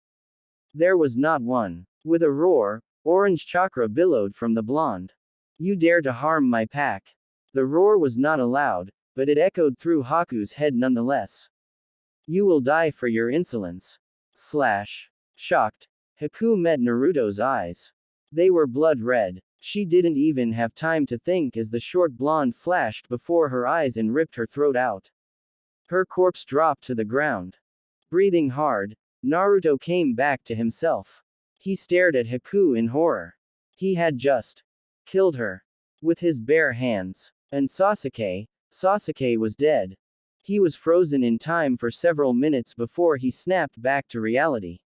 There was not one. With a roar, orange chakra billowed from the blonde. You dare to harm my pack. The roar was not loud, but it echoed through Haku's head nonetheless. You will die for your insolence. Slash. Shocked, Haku met Naruto's eyes. They were blood red. She didn't even have time to think as the short blonde flashed before her eyes and ripped her throat out. Her corpse dropped to the ground. Breathing hard, Naruto came back to himself. He stared at Haku in horror. He had just killed her with his bare hands. And Sasuke was dead. He was frozen in time for several minutes before he snapped back to reality.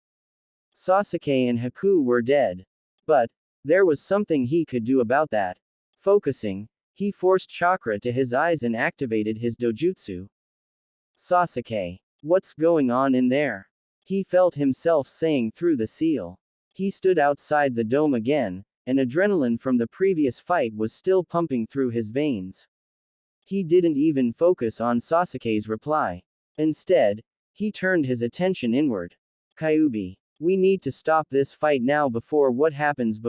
Sasuke and Haku were dead. But there was something he could do about that. Focusing, he forced chakra to his eyes and activated his dojutsu. Sasuke, what's going on in there? He felt himself saying through the seal. He stood outside the dome again, and adrenaline from the previous fight was still pumping through his veins. He didn't even focus on Sasuke's reply. Instead, he turned his attention inward. Kyubi, we need to stop this fight now before what happens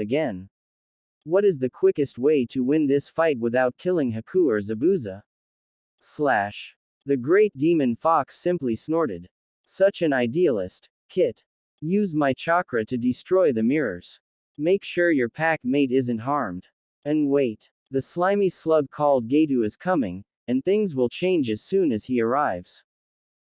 again. What is the quickest way to win this fight without killing Haku or Zabuza? Slash. The great demon fox simply snorted. Such an idealist, Kit. Use my chakra to destroy the mirrors. Make sure your pack mate isn't harmed. And wait. The slimy slug called Gatu is coming, and things will change as soon as he arrives.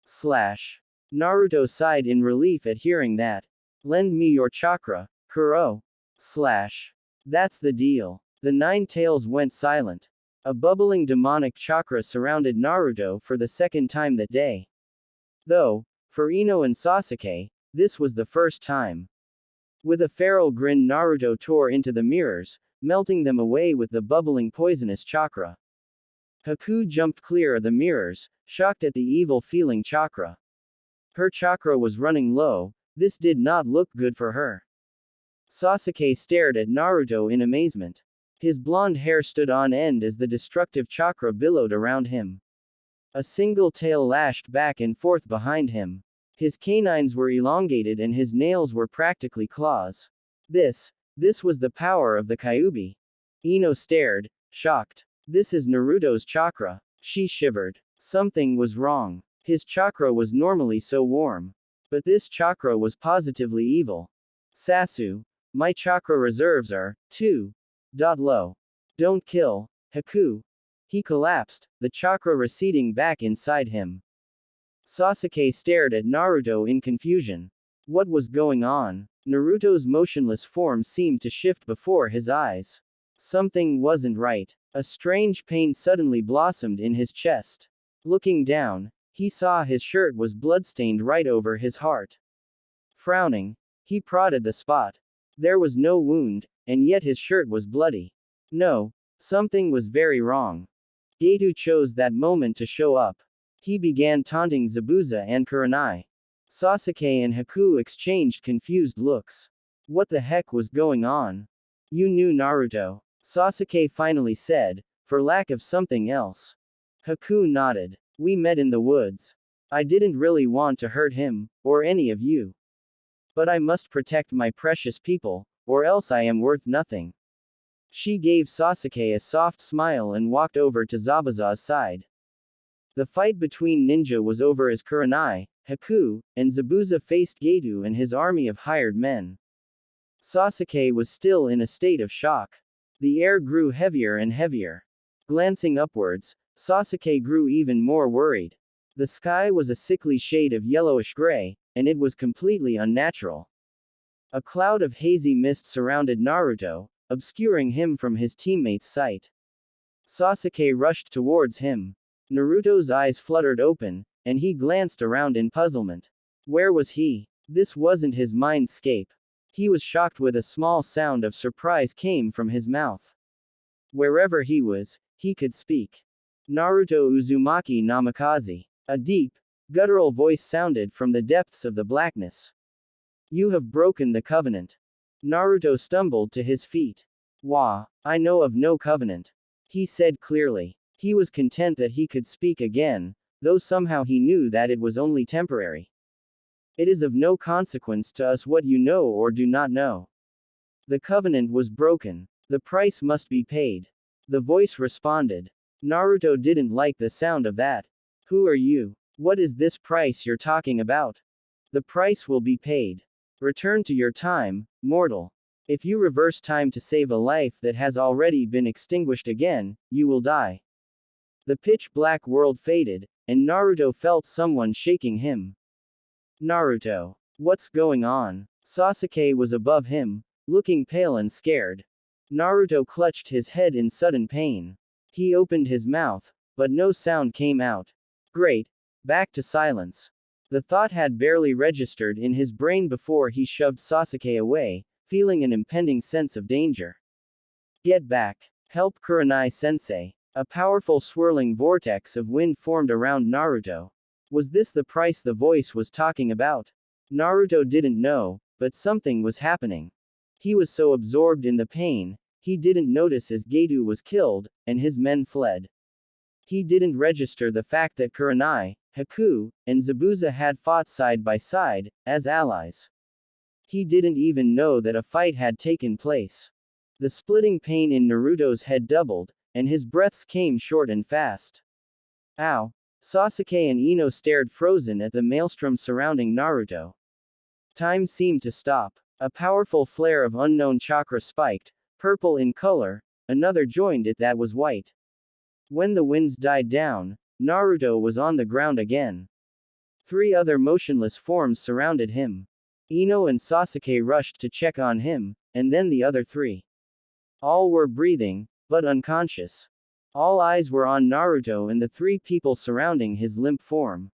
Slash. Naruto sighed in relief at hearing that. Lend me your chakra, Kuro. Slash. That's the deal. The 9 tails went silent. A bubbling demonic chakra surrounded Naruto for the second time that day. Though, for Ino and Sasuke, this was the first time. With a feral grin, Naruto tore into the mirrors, melting them away with the bubbling poisonous chakra. Haku jumped clear of the mirrors, shocked at the evil-feeling chakra. Her chakra was running low. This did not look good for her. Sasuke stared at Naruto in amazement. His blonde hair stood on end as the destructive chakra billowed around him. A single tail lashed back and forth behind him. His canines were elongated and his nails were practically claws. This was the power of the Kyubi. Ino stared, shocked. This is Naruto's chakra. She shivered. Something was wrong. His chakra was normally so warm. But this chakra was positively evil. Sasu, my chakra reserves are too low. Don't kill Haku. He collapsed, the chakra receding back inside him. Sasuke stared at Naruto in confusion. What was going on? Naruto's motionless form seemed to shift before his eyes. Something wasn't right. A strange pain suddenly blossomed in his chest. Looking down, he saw his shirt was bloodstained right over his heart. Frowning, he prodded the spot. There was no wound, and yet his shirt was bloody. No, something was very wrong. Gato chose that moment to show up. He began taunting Zabuza and Kurenai. Sasuke and Haku exchanged confused looks. What the heck was going on? You knew Naruto, Sasuke finally said, for lack of something else. Haku nodded. We met in the woods. I didn't really want to hurt him, or any of you. But I must protect my precious people, or else I am worth nothing. She gave Sasuke a soft smile and walked over to Zabuza's side. The fight between ninja was over as Kurenai, Haku, and Zabuza faced Gato and his army of hired men. Sasuke was still in a state of shock. The air grew heavier and heavier. Glancing upwards, Sasuke grew even more worried. The sky was a sickly shade of yellowish gray, and it was completely unnatural. A cloud of hazy mist surrounded Naruto, obscuring him from his teammates' sight. Sasuke rushed towards him. Naruto's eyes fluttered open, and he glanced around in puzzlement. Where was he? This wasn't his mindscape. He was shocked with a small sound of surprise came from his mouth. Wherever he was, he could speak. Naruto Uzumaki Namikaze. A deep, guttural voice sounded from the depths of the blackness. You have broken the covenant. Naruto stumbled to his feet. Wah, I know of no covenant. He said clearly. He was content that he could speak again, though somehow he knew that it was only temporary. It is of no consequence to us what you know or do not know. The covenant was broken. The price must be paid. The voice responded. Naruto didn't like the sound of that. Who are you? What is this price you're talking about? The price will be paid. Return to your time, mortal. If you reverse time to save a life that has already been extinguished again, you will die. The pitch-black world faded, and Naruto felt someone shaking him. Naruto. What's going on? Sasuke was above him, looking pale and scared. Naruto clutched his head in sudden pain. He opened his mouth, but no sound came out. Great. Back to silence. The thought had barely registered in his brain before he shoved Sasuke away, feeling an impending sense of danger. Get back. Help Kurenai-sensei. A powerful swirling vortex of wind formed around Naruto. Was this the price the voice was talking about? Naruto didn't know, but something was happening. He was so absorbed in the pain, he didn't notice as Gato was killed, and his men fled. He didn't register the fact that Kurenai, Haku, and Zabuza had fought side by side, as allies. He didn't even know that a fight had taken place. The splitting pain in Naruto's head doubled, and his breaths came short and fast. Ow! Sasuke and Ino stared frozen at the maelstrom surrounding Naruto. Time seemed to stop. A powerful flare of unknown chakra spiked, purple in color, another joined it that was white. When the winds died down, Naruto was on the ground again. 3 other motionless forms surrounded him. Ino and Sasuke rushed to check on him, and then the other 3. All were breathing, but unconscious. All eyes were on Naruto and the 3 people surrounding his limp form.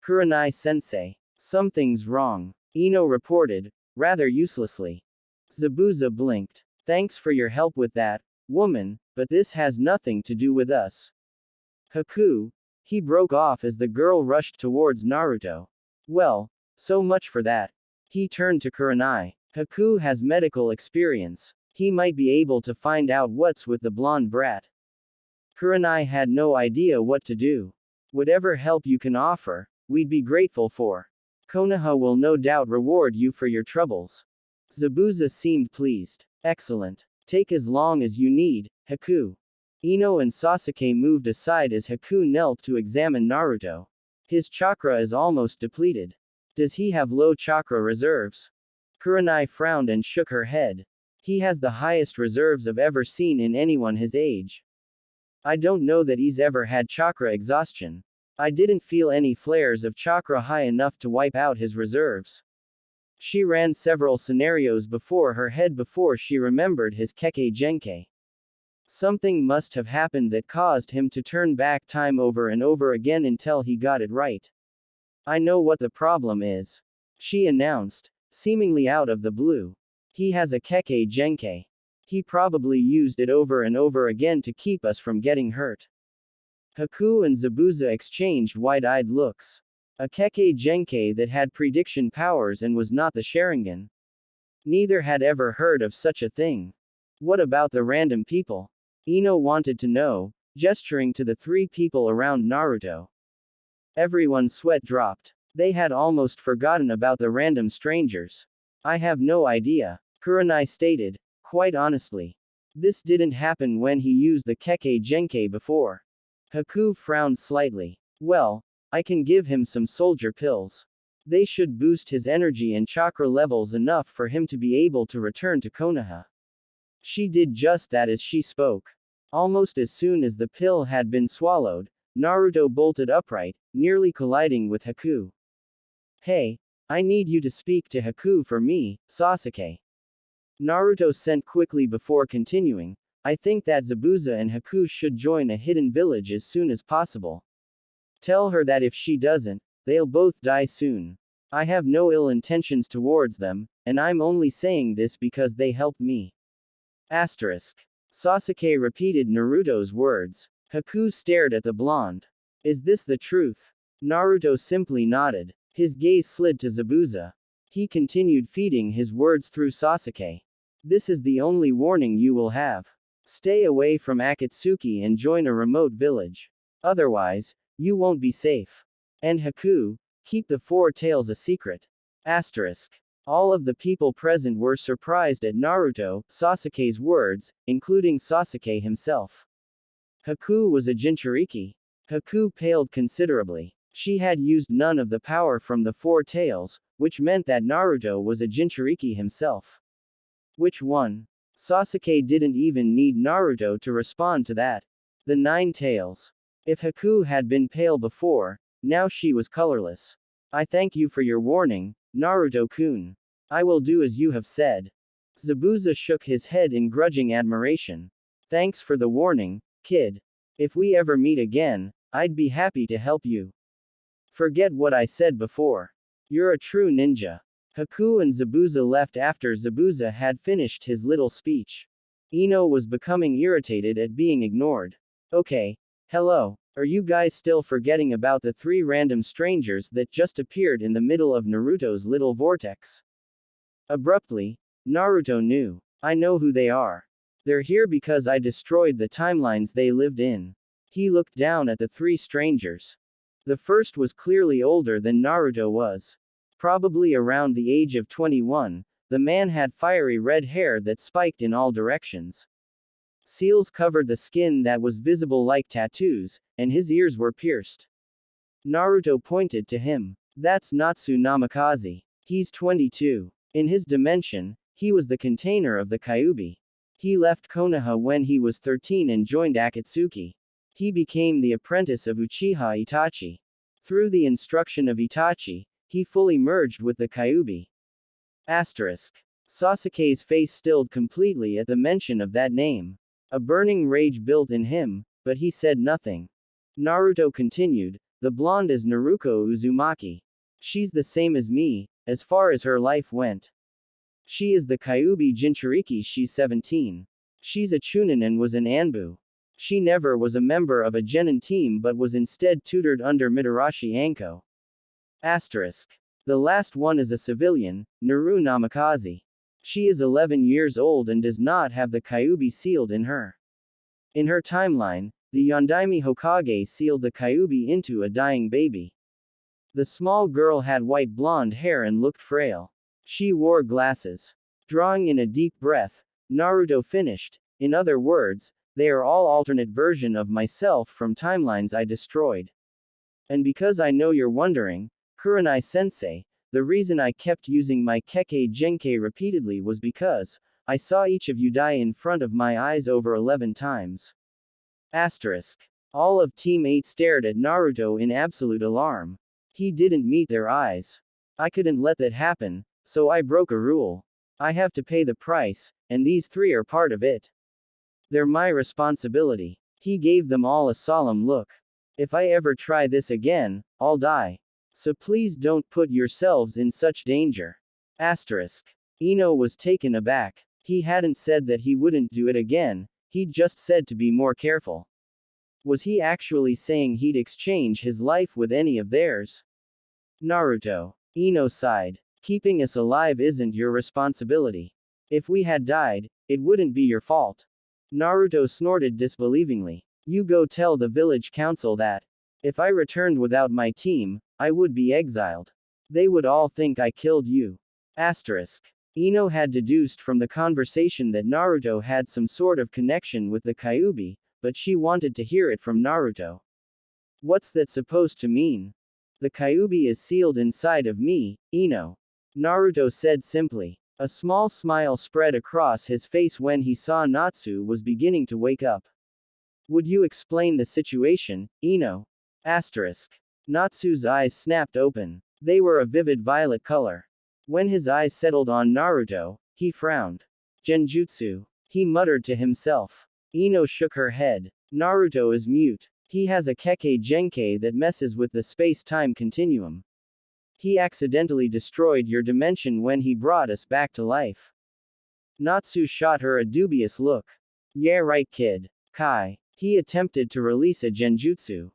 Kurenai-sensei. Something's wrong, Ino reported, rather uselessly. Zabuza blinked. Thanks for your help with that, woman, but this has nothing to do with us. Haku. He broke off as the girl rushed towards Naruto. Well, so much for that. He turned to Kurenai. Haku has medical experience. He might be able to find out what's with the blonde brat. Kurenai had no idea what to do. Whatever help you can offer, we'd be grateful for. Konoha will no doubt reward you for your troubles. Zabuza seemed pleased. Excellent. Take as long as you need, Haku. Ino and Sasuke moved aside as Haku knelt to examine Naruto. His chakra is almost depleted. Does he have low chakra reserves? Kurenai frowned and shook her head. He has the highest reserves I've ever seen in anyone his age. I don't know that he's ever had chakra exhaustion. I didn't feel any flares of chakra high enough to wipe out his reserves. She ran several scenarios before her head before she remembered his Kekkei Genkai. Something must have happened that caused him to turn back time over and over again until he got it right. I know what the problem is, she announced, seemingly out of the blue. He has a Kekkei Genkai. He probably used it over and over again to keep us from getting hurt. Haku and Zabuza exchanged wide-eyed looks. A Kekkei Genkai that had prediction powers and was not the Sharingan. Neither had ever heard of such a thing. What about the random people? Ino wanted to know, gesturing to the 3 people around Naruto. Everyone's sweat dropped. They had almost forgotten about the random strangers. I have no idea, Kurenai stated, quite honestly. This didn't happen when he used the Kekkei Genkai before. Haku frowned slightly. Well, I can give him some soldier pills. They should boost his energy and chakra levels enough for him to be able to return to Konoha. She did just that as she spoke. Almost as soon as the pill had been swallowed, Naruto bolted upright, nearly colliding with Haku. Hey, I need you to speak to Haku for me, Sasuke. Naruto sent quickly before continuing, I think that Zabuza and Haku should join a hidden village as soon as possible. Tell her that if she doesn't, they'll both die soon. I have no ill intentions towards them, and I'm only saying this because they helped me. Asterisk. Sasuke repeated Naruto's words. Haku stared at the blonde. Is this the truth? Naruto simply nodded. His gaze slid to Zabuza. He continued feeding his words through Sasuke. This is the only warning you will have. Stay away from Akatsuki and join a remote village. Otherwise, you won't be safe. And Haku, keep the 4 tails a secret. Asterisk. All of the people present were surprised at Naruto, Sasuke's words, including Sasuke himself. Haku was a Jinchuriki. Haku paled considerably. She had used none of the power from the 4 tails, which meant that Naruto was a Jinchuriki himself. Which one? Sasuke didn't even need Naruto to respond to that. The 9 tails. If Haku had been pale before, now she was colorless. I thank you for your warning, Naruto-kun. I will do as you have said. Zabuza shook his head in grudging admiration. Thanks for the warning, kid. If we ever meet again, I'd be happy to help you. Forget what I said before. You're a true ninja. Haku and Zabuza left after Zabuza had finished his little speech. Ino was becoming irritated at being ignored. Okay. Hello. Are you guys still forgetting about the 3 random strangers that just appeared in the middle of Naruto's little vortex? Abruptly, Naruto knew. I know who they are. They're here because I destroyed the timelines they lived in. He looked down at the 3 strangers. The first was clearly older than Naruto was. Probably around the age of 21, the man had fiery red hair that spiked in all directions. Seals covered the skin that was visible like tattoos, and his ears were pierced. Naruto pointed to him. That's Natsu Namikaze. He's 22. In his dimension, he was the container of the Kyubi. He left Konoha when he was 13 and joined Akatsuki. He became the apprentice of Uchiha Itachi. Through the instruction of Itachi, he fully merged with the Kyubi. Asterisk. Sasuke's face stilled completely at the mention of that name. A burning rage built in him, but he said nothing. Naruto continued, the blonde is Naruko Uzumaki. She's the same as me, as far as her life went. She is the Kyubi Jinchuriki. She's 17. She's a Chunin and was an Anbu. She never was a member of a Genin team but was instead tutored under Mitarashi Anko. Asterisk. The last one is a civilian, Naru Namikaze. She is 11 years old and does not have the Kyubi sealed in her. In her timeline, the Yondaime Hokage sealed the Kyubi into a dying baby. The small girl had white blonde hair and looked frail. She wore glasses. Drawing in a deep breath, Naruto finished. In other words, they are all alternate version of myself from timelines I destroyed. And because I know you're wondering, Kurenai-sensei, the reason I kept using my Kekkei Genkai repeatedly was because I saw each of you die in front of my eyes over 11 times. Asterisk. All of Team 8 stared at Naruto in absolute alarm. He didn't meet their eyes. I couldn't let that happen, so I broke a rule. I have to pay the price, and these three are part of it. They're my responsibility. He gave them all a solemn look. If I ever try this again, I'll die. So please don't put yourselves in such danger. Asterisk. Ino was taken aback. He hadn't said that he wouldn't do it again, he'd just said to be more careful. Was he actually saying he'd exchange his life with any of theirs? Naruto. Ino sighed. Keeping us alive isn't your responsibility. If we had died, it wouldn't be your fault. Naruto snorted disbelievingly. You go tell the village council that. If I returned without my team, I would be exiled. They would all think I killed you. Asterisk. Ino had deduced from the conversation that Naruto had some sort of connection with the Kyubi, but she wanted to hear it from Naruto. What's that supposed to mean? The Kyubi is sealed inside of me, Ino. Naruto said simply. A small smile spread across his face when he saw Natsu was beginning to wake up. Would you explain the situation, Ino? Asterisk. Natsu's eyes snapped open. They were a vivid violet color. When his eyes settled on Naruto, he frowned. Genjutsu. He muttered to himself. Ino shook her head. Naruto is mute. He has a Kekkei Genkai that messes with the space-time continuum. He accidentally destroyed your dimension when he brought us back to life. Natsu shot her a dubious look. Yeah right kid. Kai. He attempted to release a genjutsu.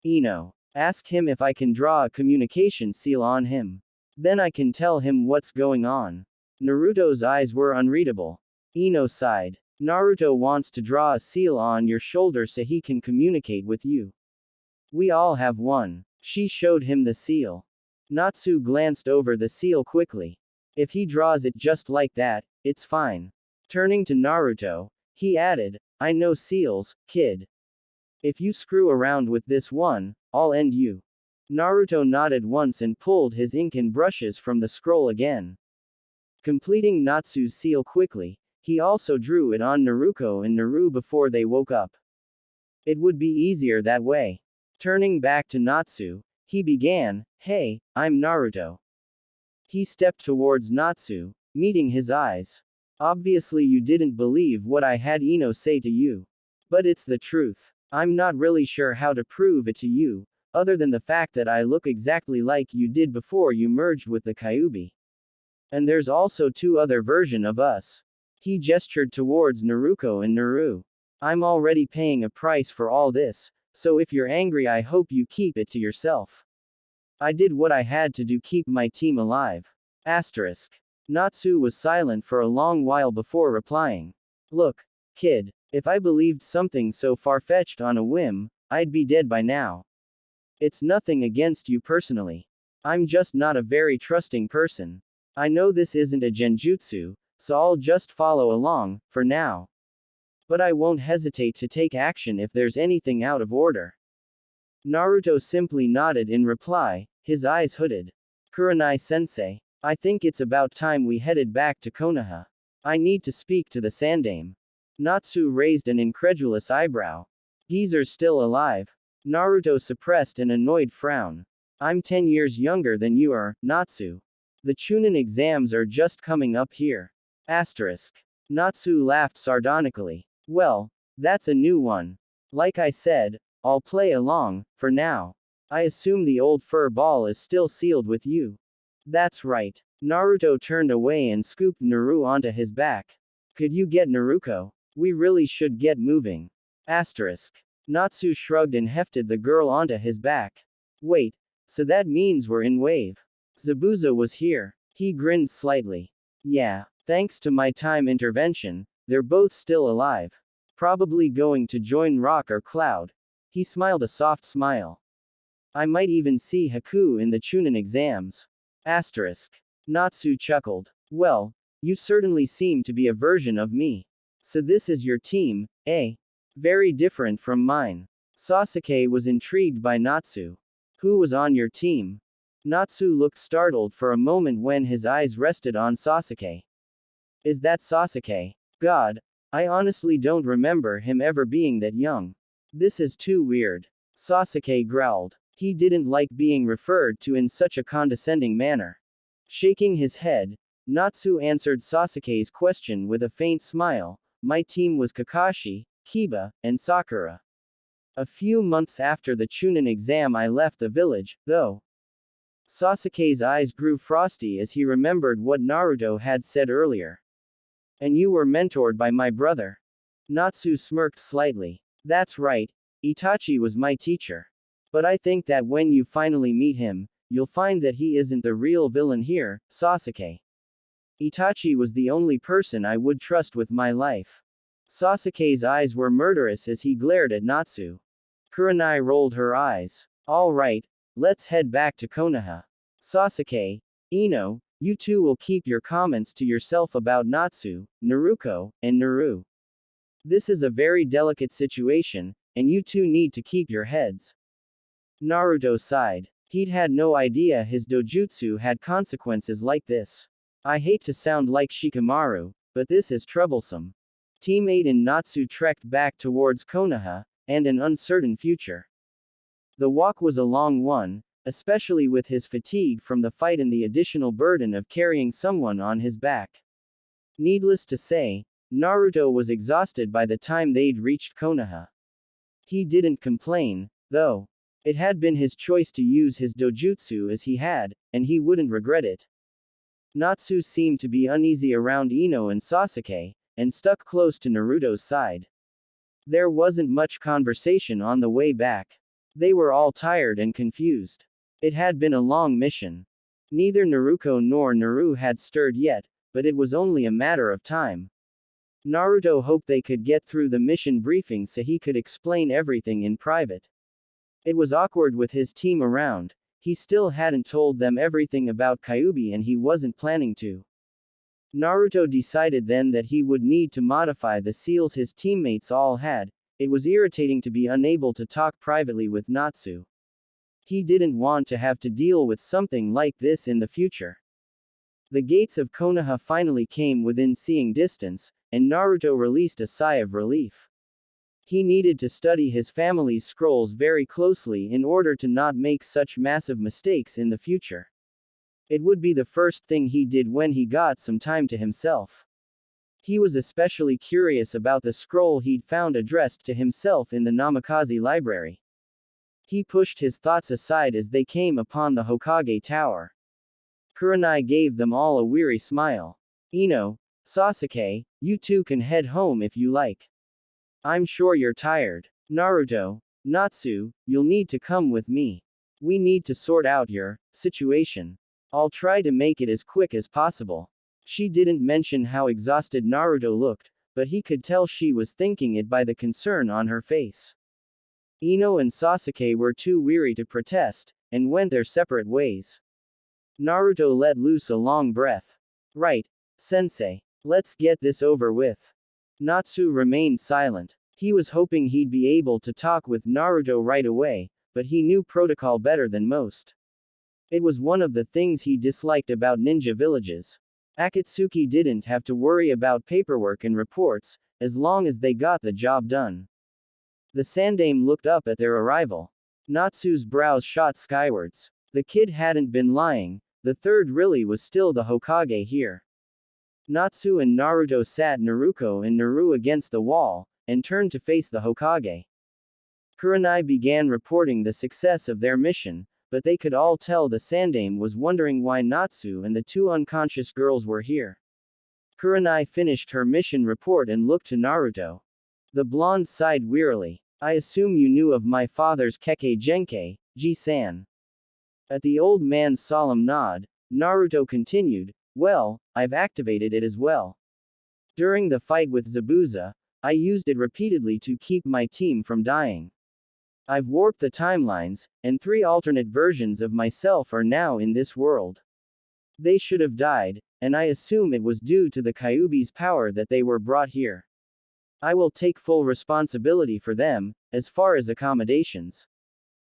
Ino. Ask him if I can draw a communication seal on him. Then I can tell him what's going on. Naruto's eyes were unreadable. Ino sighed. Naruto wants to draw a seal on your shoulder so he can communicate with you. We all have one. She showed him the seal. Natsu glanced over the seal quickly. If he draws it just like that, it's fine. Turning to Naruto, he added, I know seals, kid. If you screw around with this one, I'll end you. Naruto nodded once and pulled his ink and brushes from the scroll again. Completing Natsu's seal quickly, he also drew it on Naruto and Naru before they woke up. It would be easier that way. Turning back to Natsu, he began, Hey, I'm Naruto. He stepped towards Natsu, meeting his eyes. Obviously you didn't believe what I had Ino say to you. But it's the truth. I'm not really sure how to prove it to you, other than the fact that I look exactly like you did before you merged with the Kyubi. And there's also two other versions of us. He gestured towards Naruto and Naru. I'm already paying a price for all this, so if you're angry I hope you keep it to yourself. I did what I had to do keep my team alive. Asterisk. Natsu was silent for a long while before replying. Look, kid, if I believed something so far-fetched on a whim, I'd be dead by now. It's nothing against you personally. I'm just not a very trusting person. I know this isn't a genjutsu, so I'll just follow along, for now. But I won't hesitate to take action if there's anything out of order. Naruto simply nodded in reply, his eyes hooded. Kurenai-sensei. I think it's about time we headed back to Konoha. I need to speak to the Sandaime. Natsu raised an incredulous eyebrow. Geezer's still alive. Naruto suppressed an annoyed frown. I'm 10 years younger than you are, Natsu. The Chunin exams are just coming up here. Asterisk. Natsu laughed sardonically. Well, that's a new one. Like I said, I'll play along, for now. I assume the old fur ball is still sealed with you. That's right. Naruto turned away and scooped Naru onto his back. Could you get Naruto? We really should get moving. Asterisk. Natsu shrugged and hefted the girl onto his back. Wait, so that means we're in wave. Zabuza was here. He grinned slightly. Yeah, thanks to my time intervention, they're both still alive. Probably going to join Rock or Cloud. He smiled a soft smile. I might even see Haku in the Chunin exams. Asterisk. Natsu chuckled. Well, you certainly seem to be a version of me. So this is your team, eh? Very different from mine. Sasuke was intrigued by Natsu. Who was on your team? Natsu looked startled for a moment when his eyes rested on Sasuke. Is that Sasuke? God, I honestly don't remember him ever being that young. This is too weird. Sasuke growled. He didn't like being referred to in such a condescending manner. Shaking his head, Natsu answered Sasuke's question with a faint smile. My team was Kakashi, Kiba, and Sakura. A few months after the Chunin exam I left the village, though. Sasuke's eyes grew frosty as he remembered what Naruto had said earlier. And you were mentored by my brother. Natsu smirked slightly. That's right, Itachi was my teacher. But I think that when you finally meet him, you'll find that he isn't the real villain here, Sasuke. Itachi was the only person I would trust with my life. Sasuke's eyes were murderous as he glared at Natsu. Kurenai rolled her eyes. All right, let's head back to Konoha. Sasuke, Ino, you two will keep your comments to yourself about Natsu, Naruto, and Naru. This is a very delicate situation, and you two need to keep your heads. Naruto sighed. He'd had no idea his dojutsu had consequences like this. I hate to sound like Shikamaru, but this is troublesome. Team 8 and Natsu trekked back towards Konoha, and an uncertain future. The walk was a long one, especially with his fatigue from the fight and the additional burden of carrying someone on his back. Needless to say, Naruto was exhausted by the time they'd reached Konoha. He didn't complain, though. It had been his choice to use his dojutsu as he had, and he wouldn't regret it. Natsu seemed to be uneasy around Ino and Sasuke, and stuck close to Naruto's side. There wasn't much conversation on the way back. They were all tired and confused. It had been a long mission. Neither Naruto nor Naru had stirred yet, but it was only a matter of time. Naruto hoped they could get through the mission briefing so he could explain everything in private. It was awkward with his team around. He still hadn't told them everything about Kyubi and he wasn't planning to. Naruto decided then that he would need to modify the seals his teammates all had. It was irritating to be unable to talk privately with Natsu. He didn't want to have to deal with something like this in the future. The gates of Konoha finally came within seeing distance, and Naruto released a sigh of relief. He needed to study his family's scrolls very closely in order to not make such massive mistakes in the future. It would be the first thing he did when he got some time to himself. He was especially curious about the scroll he'd found addressed to himself in the Namikaze library. He pushed his thoughts aside as they came upon the Hokage Tower. Kurenai gave them all a weary smile. Ino, Sasuke, you two can head home if you like. I'm sure you're tired. Naruto, Natsu, you'll need to come with me. We need to sort out your situation. I'll try to make it as quick as possible. She didn't mention how exhausted Naruto looked, but he could tell she was thinking it by the concern on her face. Ino and Sasuke were too weary to protest, and went their separate ways. Naruto let loose a long breath. Right, sensei. Let's get this over with. Natsu remained silent. He was hoping he'd be able to talk with Naruto right away, but he knew protocol better than most. It was one of the things he disliked about ninja villages. Akatsuki didn't have to worry about paperwork and reports, as long as they got the job done. The Sandaime looked up at their arrival. Natsu's brows shot skywards. The kid hadn't been lying, the third really was still the Hokage here. Natsu and Naruto sat Naruto and Naru against the wall, and turned to face the Hokage. Kurenai began reporting the success of their mission, but they could all tell the Sandaime was wondering why Natsu and the two unconscious girls were here. Kurenai finished her mission report and looked to Naruto. The blonde sighed wearily. I assume you knew of my father's Kekkei Genkai, Ji-san. At the old man's solemn nod, Naruto continued, well, I've activated it as well. During the fight with Zabuza, I used it repeatedly to keep my team from dying. I've warped the timelines, and 3 alternate versions of myself are now in this world. They should have died, and I assume it was due to the Kyubi's power that they were brought here. I will take full responsibility for them, as far as accommodations.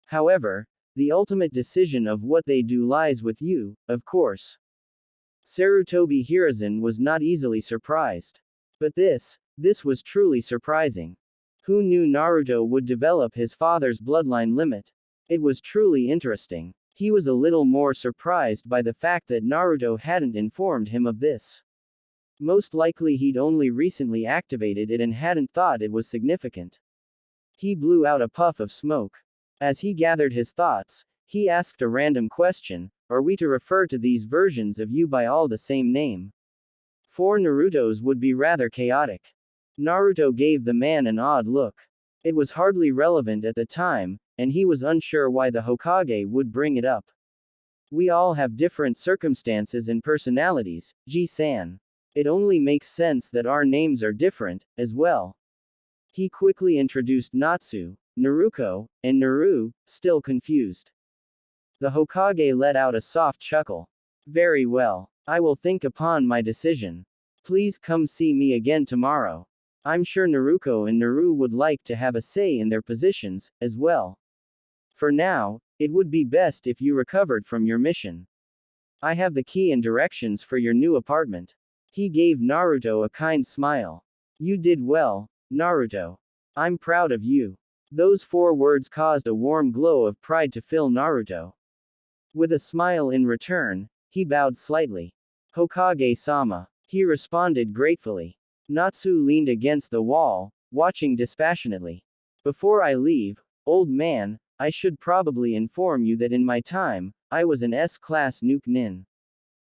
However, the ultimate decision of what they do lies with you, of course. Sarutobi Hiruzen was not easily surprised. But this was truly surprising. Who knew Naruto would develop his father's bloodline limit? It was truly interesting. He was a little more surprised by the fact that Naruto hadn't informed him of this. Most likely he'd only recently activated it and hadn't thought it was significant. He blew out a puff of smoke. As he gathered his thoughts, he asked a random question: are we to refer to these versions of you by all the same name? 4 Narutos would be rather chaotic. Naruto gave the man an odd look. It was hardly relevant at the time, and he was unsure why the Hokage would bring it up. We all have different circumstances and personalities, Ji-san. It only makes sense that our names are different, as well. He quickly introduced Natsu, Naruko, and Naru, still confused. The Hokage let out a soft chuckle. Very well. I will think upon my decision. Please come see me again tomorrow. I'm sure Naruko and Naru would like to have a say in their positions, as well. For now, it would be best if you recovered from your mission. I have the key and directions for your new apartment. He gave Naruto a kind smile. You did well, Naruto. I'm proud of you. Those 4 words caused a warm glow of pride to fill Naruto. With a smile in return, he bowed slightly. Hokage-sama. He responded gratefully. Natsu leaned against the wall, watching dispassionately. Before I leave, old man, I should probably inform you that in my time, I was an S-class nuke nin.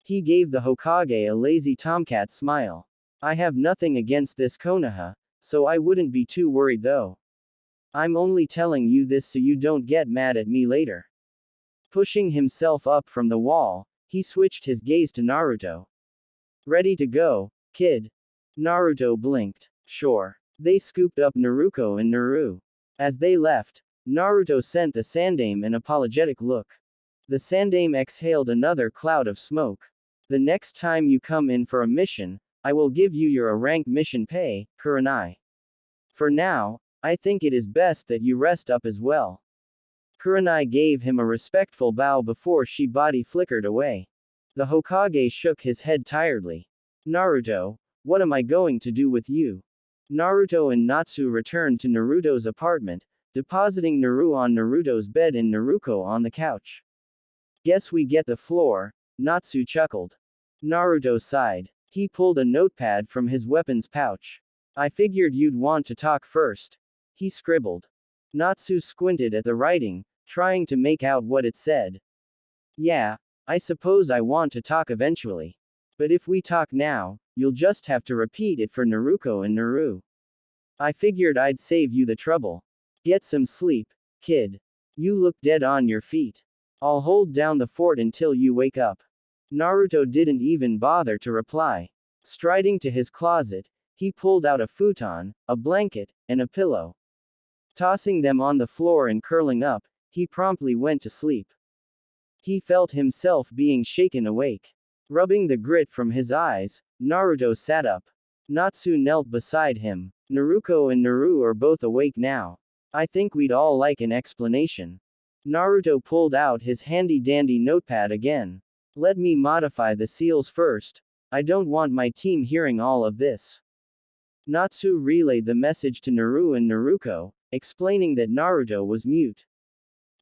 He gave the Hokage a lazy tomcat smile. I have nothing against this Konoha, so I wouldn't be too worried though. I'm only telling you this so you don't get mad at me later. Pushing himself up from the wall, he switched his gaze to Naruto. Ready to go, kid? Naruto blinked. Sure. They scooped up Naruko and Naru. As they left, Naruto sent the Sandaime an apologetic look. The Sandaime exhaled another cloud of smoke. The next time you come in for a mission, I will give you your rank mission pay, Kurenai. For now, I think it is best that you rest up as well. Kurenai gave him a respectful bow before she body flickered away. The Hokage shook his head tiredly. Naruto, what am I going to do with you? Naruto and Natsu returned to Naruto's apartment, depositing Naru on Naruto's bed and Naruko on the couch. Guess we get the floor, Natsu chuckled. Naruto sighed. He pulled a notepad from his weapons pouch. I figured you'd want to talk first. He scribbled. Natsu squinted at the writing, trying to make out what it said. Yeah, I suppose I want to talk eventually. But if we talk now, you'll just have to repeat it for Naruko and Naru. I figured I'd save you the trouble. Get some sleep, kid. You look dead on your feet. I'll hold down the fort until you wake up. Naruto didn't even bother to reply. Striding to his closet, he pulled out a futon, a blanket, and a pillow. Tossing them on the floor and curling up, he promptly went to sleep. He felt himself being shaken awake. Rubbing the grit from his eyes, Naruto sat up. Natsu knelt beside him. Naruko and Naru are both awake now. I think we'd all like an explanation. Naruto pulled out his handy-dandy notepad again. Let me modify the seals first. I don't want my team hearing all of this. Natsu relayed the message to Naru and Naruko, explaining that Naruto was mute.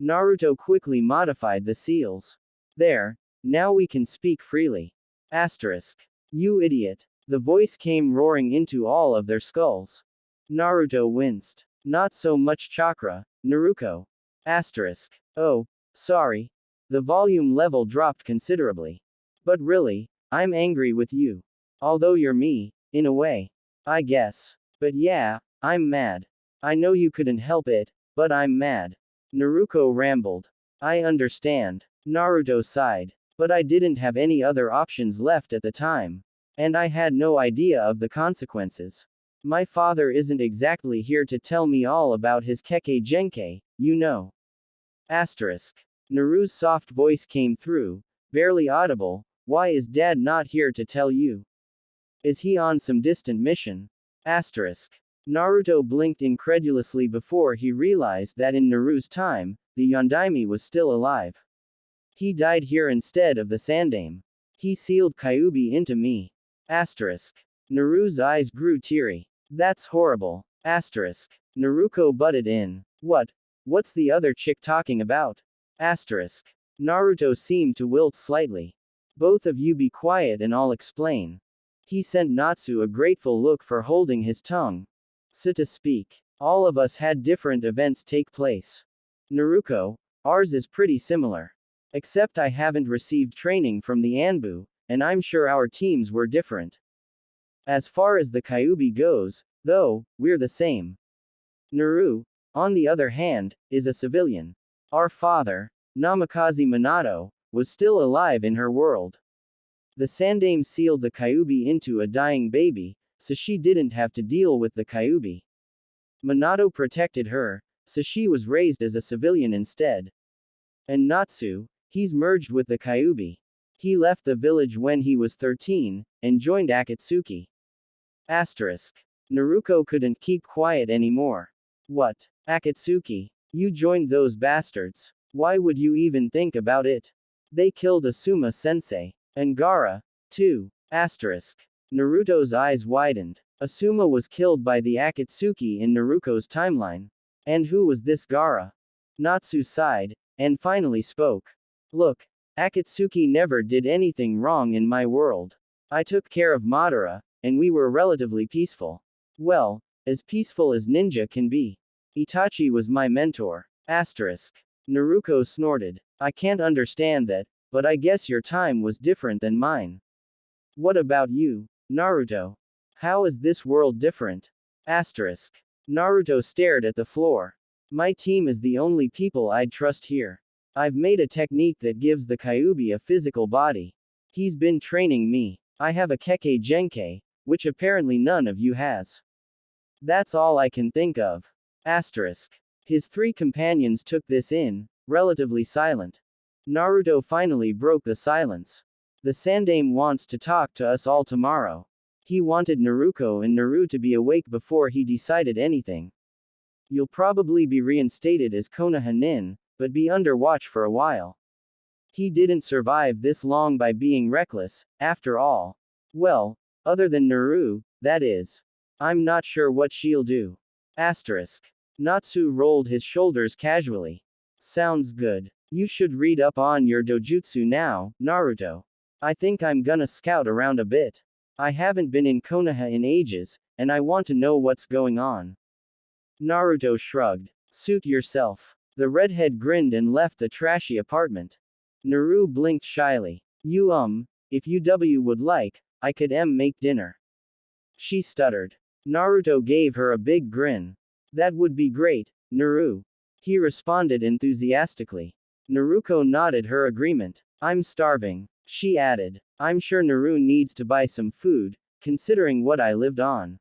Naruto quickly modified the seals. There, now we can speak freely. Asterisk. You idiot. The voice came roaring into all of their skulls. Naruto winced. Not so much chakra, Naruko. Asterisk. Oh, sorry. The volume level dropped considerably. But really, I'm angry with you. Although you're me, in a way. I guess. But yeah, I'm mad. I know you couldn't help it, but I'm mad. Naruko rambled. I understand. Naruto sighed. But I didn't have any other options left at the time. And I had no idea of the consequences. My father isn't exactly here to tell me all about his Kekkei Genkei, you know. Asterisk. Naru's soft voice came through, barely audible. Why is Dad not here to tell you? Is he on some distant mission? Asterisk. Naruto blinked incredulously before he realized that in Naru's time, the Yondaime was still alive. He died here instead of the Sandaime. He sealed Kyubi into me. Asterisk. Naru's eyes grew teary. That's horrible. Asterisk. Naruto butted in. What's the other chick talking about? Asterisk. Naruto seemed to wilt slightly. Both of you be quiet and I'll explain. He sent Natsu a grateful look for holding his tongue. So to speak. All of us had different events take place. Naruto, ours is pretty similar. Except I haven't received training from the Anbu, and I'm sure our teams were different. As far as the Kyubi goes, though, we're the same. Naru, on the other hand, is a civilian. Our father, Namikaze Minato, was still alive in her world. The Sandaime sealed the Kyubi into a dying baby, so she didn't have to deal with the Kyubi. Minato protected her, so she was raised as a civilian instead. And Natsu, he's merged with the Kyubi. He left the village when he was 13, and joined Akatsuki. Asterisk. Naruto couldn't keep quiet anymore. What? Akatsuki? You joined those bastards. Why would you even think about it? They killed Asuma sensei. And Gaara, too. Asterisk. Naruto's eyes widened. Asuma was killed by the Akatsuki in Naruto's timeline. And who was this Gaara? Natsu sighed, and finally spoke. Look, Akatsuki never did anything wrong in my world. I took care of Madara, and we were relatively peaceful. Well, as peaceful as ninja can be. Itachi was my mentor. Asterisk. Naruto snorted. I can't understand that, but I guess your time was different than mine. What about you, Naruto? How is this world different? Asterisk. Naruto stared at the floor. My team is the only people I'd trust here. I've made a technique that gives the Kyubi a physical body. He's been training me. I have a Kekkei Genkei, which apparently none of you has. That's all I can think of. Asterisk. His three companions took this in, relatively silent. Naruto finally broke the silence. The Sandaime wants to talk to us all tomorrow. He wanted Naruto and Naru to be awake before he decided anything. You'll probably be reinstated as Konoha Nin, but be under watch for a while. He didn't survive this long by being reckless, after all. Well, other than Naru, that is. I'm not sure what she'll do. Asterisk. Natsu rolled his shoulders casually. Sounds good. You should read up on your dojutsu now, Naruto. I think I'm gonna scout around a bit. I haven't been in Konoha in ages, and I want to know what's going on. Naruto shrugged. Suit yourself. The redhead grinned and left the trashy apartment. Naru blinked shyly. If UW would like, I could make dinner. She stuttered. Naruto gave her a big grin. That would be great, Naru. He responded enthusiastically. Naruto nodded her agreement. I'm starving, she added. I'm sure Naru needs to buy some food, considering what I lived on.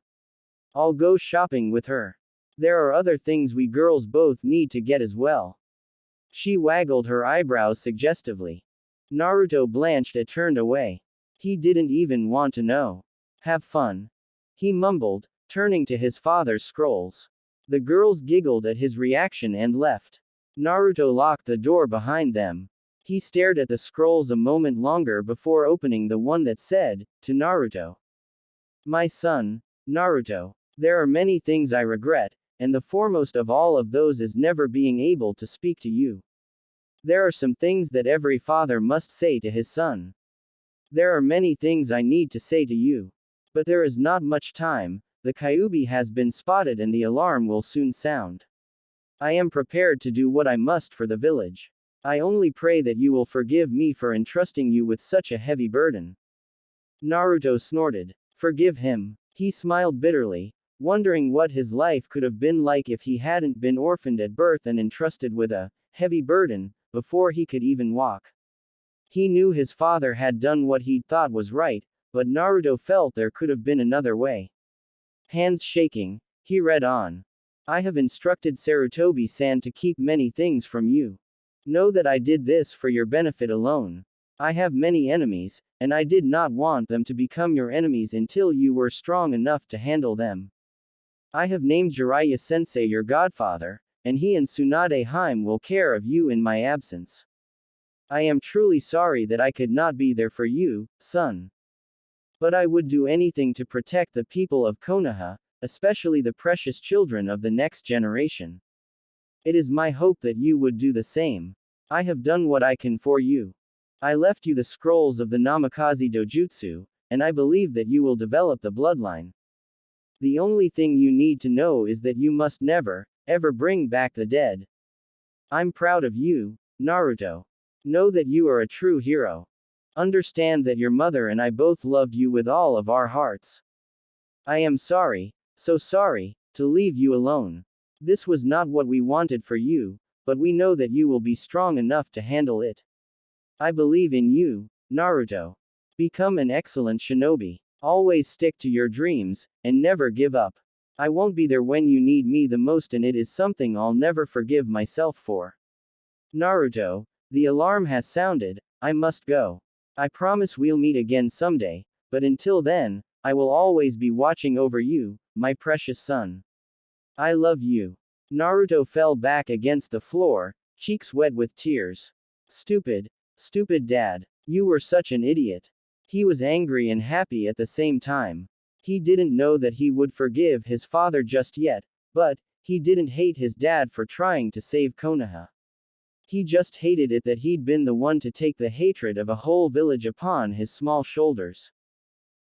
I'll go shopping with her. There are other things we girls both need to get as well. She waggled her eyebrows suggestively. Naruto blanched and turned away. He didn't even want to know. Have fun. He mumbled, turning to his father's scrolls. The girls giggled at his reaction and left. Naruto locked the door behind them. He stared at the scrolls a moment longer before opening the one that said, to Naruto. My son, Naruto, there are many things I regret, and the foremost of all of those is never being able to speak to you. There are some things that every father must say to his son. There are many things I need to say to you. But there is not much time, the Kyubi has been spotted and the alarm will soon sound. I am prepared to do what I must for the village. I only pray that you will forgive me for entrusting you with such a heavy burden. Naruto snorted. Forgive him. He smiled bitterly, wondering what his life could have been like if he hadn't been orphaned at birth and entrusted with a heavy burden before he could even walk. He knew his father had done what he'd thought was right, but Naruto felt there could have been another way. Hands shaking, he read on. I have instructed Sarutobi-san to keep many things from you. Know that I did this for your benefit alone. I have many enemies, and I did not want them to become your enemies until you were strong enough to handle them. I have named Jiraiya-sensei your godfather, and he and Tsunade Haim will care of you in my absence. I am truly sorry that I could not be there for you, son. But I would do anything to protect the people of Konoha, especially the precious children of the next generation. It is my hope that you would do the same. I have done what I can for you. I left you the scrolls of the Namikaze Dojutsu, and I believe that you will develop the bloodline. The only thing you need to know is that you must never, ever bring back the dead. I'm proud of you, Naruto. Know that you are a true hero. Understand that your mother and I both loved you with all of our hearts. I am sorry, so sorry, to leave you alone. This was not what we wanted for you, but we know that you will be strong enough to handle it. I believe in you, Naruto. Become an excellent shinobi. Always stick to your dreams, and never give up. I won't be there when you need me the most, and it is something I'll never forgive myself for. Naruto, the alarm has sounded, I must go. I promise we'll meet again someday, but until then, I will always be watching over you, my precious son. I love you. Naruto fell back against the floor, cheeks wet with tears. Stupid dad. You were such an idiot. He was angry and happy at the same time. He didn't know that he would forgive his father just yet, but he didn't hate his dad for trying to save Konoha. He just hated it that he'd been the one to take the hatred of a whole village upon his small shoulders.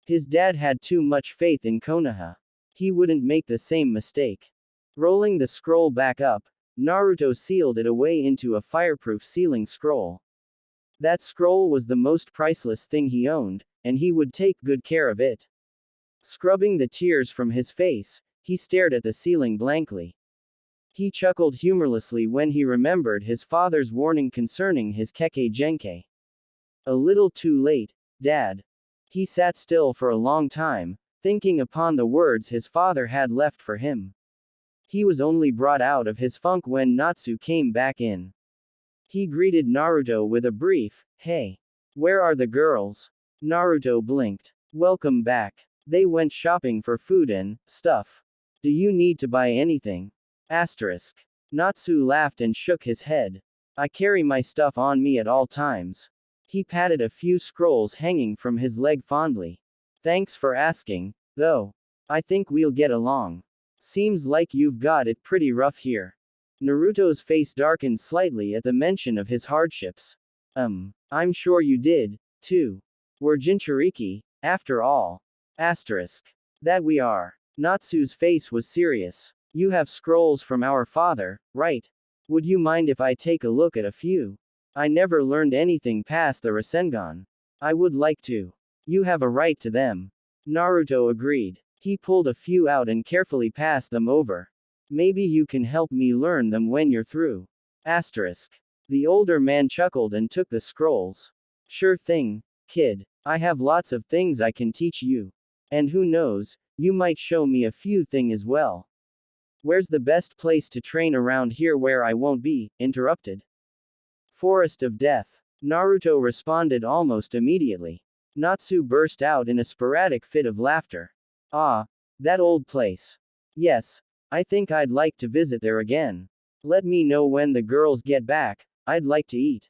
His dad had too much faith in Konoha. He wouldn't make the same mistake. Rolling the scroll back up, Naruto sealed it away into a fireproof sealing scroll. That scroll was the most priceless thing he owned, and he would take good care of it. Scrubbing the tears from his face, he stared at the ceiling blankly. He chuckled humorlessly when he remembered his father's warning concerning his Kekkei Genkai. A little too late, Dad. He sat still for a long time, thinking upon the words his father had left for him. He was only brought out of his funk when Natsu came back in. He greeted Naruto with a brief, "Hey. Where are the girls?" Naruto blinked. "Welcome back. They went shopping for food and stuff. Do you need to buy anything?" Asterisk. Natsu laughed and shook his head. "I carry my stuff on me at all times." He patted a few scrolls hanging from his leg fondly. "Thanks for asking, though. I think we'll get along. Seems like you've got it pretty rough here." Naruto's face darkened slightly at the mention of his hardships. I'm sure you did, too. We're Jinchuriki, after all. Asterisk. That we are. Natsu's face was serious. You have scrolls from our father, right? Would you mind if I take a look at a few? I never learned anything past the Rasengan. I would like to. You have a right to them. Naruto agreed. He pulled a few out and carefully passed them over. Maybe you can help me learn them when you're through. Asterisk. The older man chuckled and took the scrolls. Sure thing, kid. I have lots of things I can teach you. And who knows, you might show me a few things as well. Where's the best place to train around here where I won't be interrupted? Forest of Death. Naruto responded almost immediately. Natsu burst out in a sporadic fit of laughter. Ah, that old place. Yes, I think I'd like to visit there again. Let me know when the girls get back, I'd like to eat.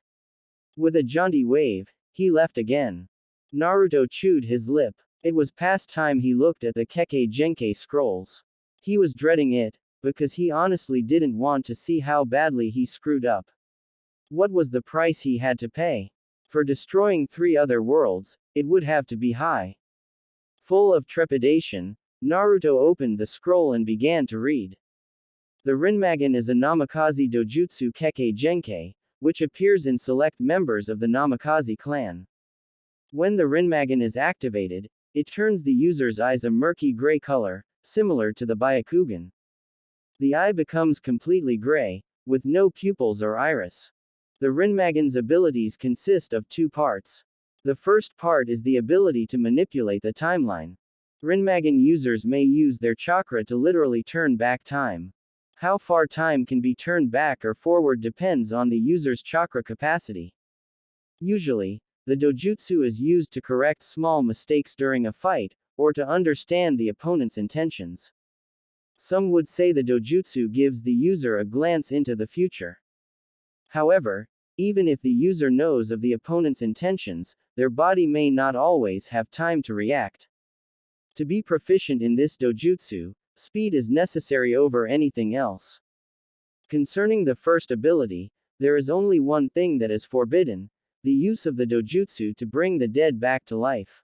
With a jaunty wave, he left again. Naruto chewed his lip. It was past time he looked at the Kekkei Genkai scrolls. He was dreading it, because he honestly didn't want to see how badly he screwed up. What was the price he had to pay? For destroying 3 other worlds, it would have to be high. Full of trepidation, Naruto opened the scroll and began to read. The Rinmagen is a Namikaze Dojutsu Kekkei Genkai, which appears in select members of the Namikaze clan. When the Rinmagen is activated, it turns the user's eyes a murky gray color, similar to the Byakugan. The eye becomes completely gray, with no pupils or iris. The Rinmagen's abilities consist of 2 parts. The first part is the ability to manipulate the timeline. Rinmagen users may use their chakra to literally turn back time. How far time can be turned back or forward depends on the user's chakra capacity. Usually, the dojutsu is used to correct small mistakes during a fight, or to understand the opponent's intentions. Some would say the dojutsu gives the user a glance into the future. However, even if the user knows of the opponent's intentions, their body may not always have time to react. To be proficient in this dojutsu, speed is necessary over anything else. Concerning the first ability, there is only one thing that is forbidden, the use of the dojutsu to bring the dead back to life.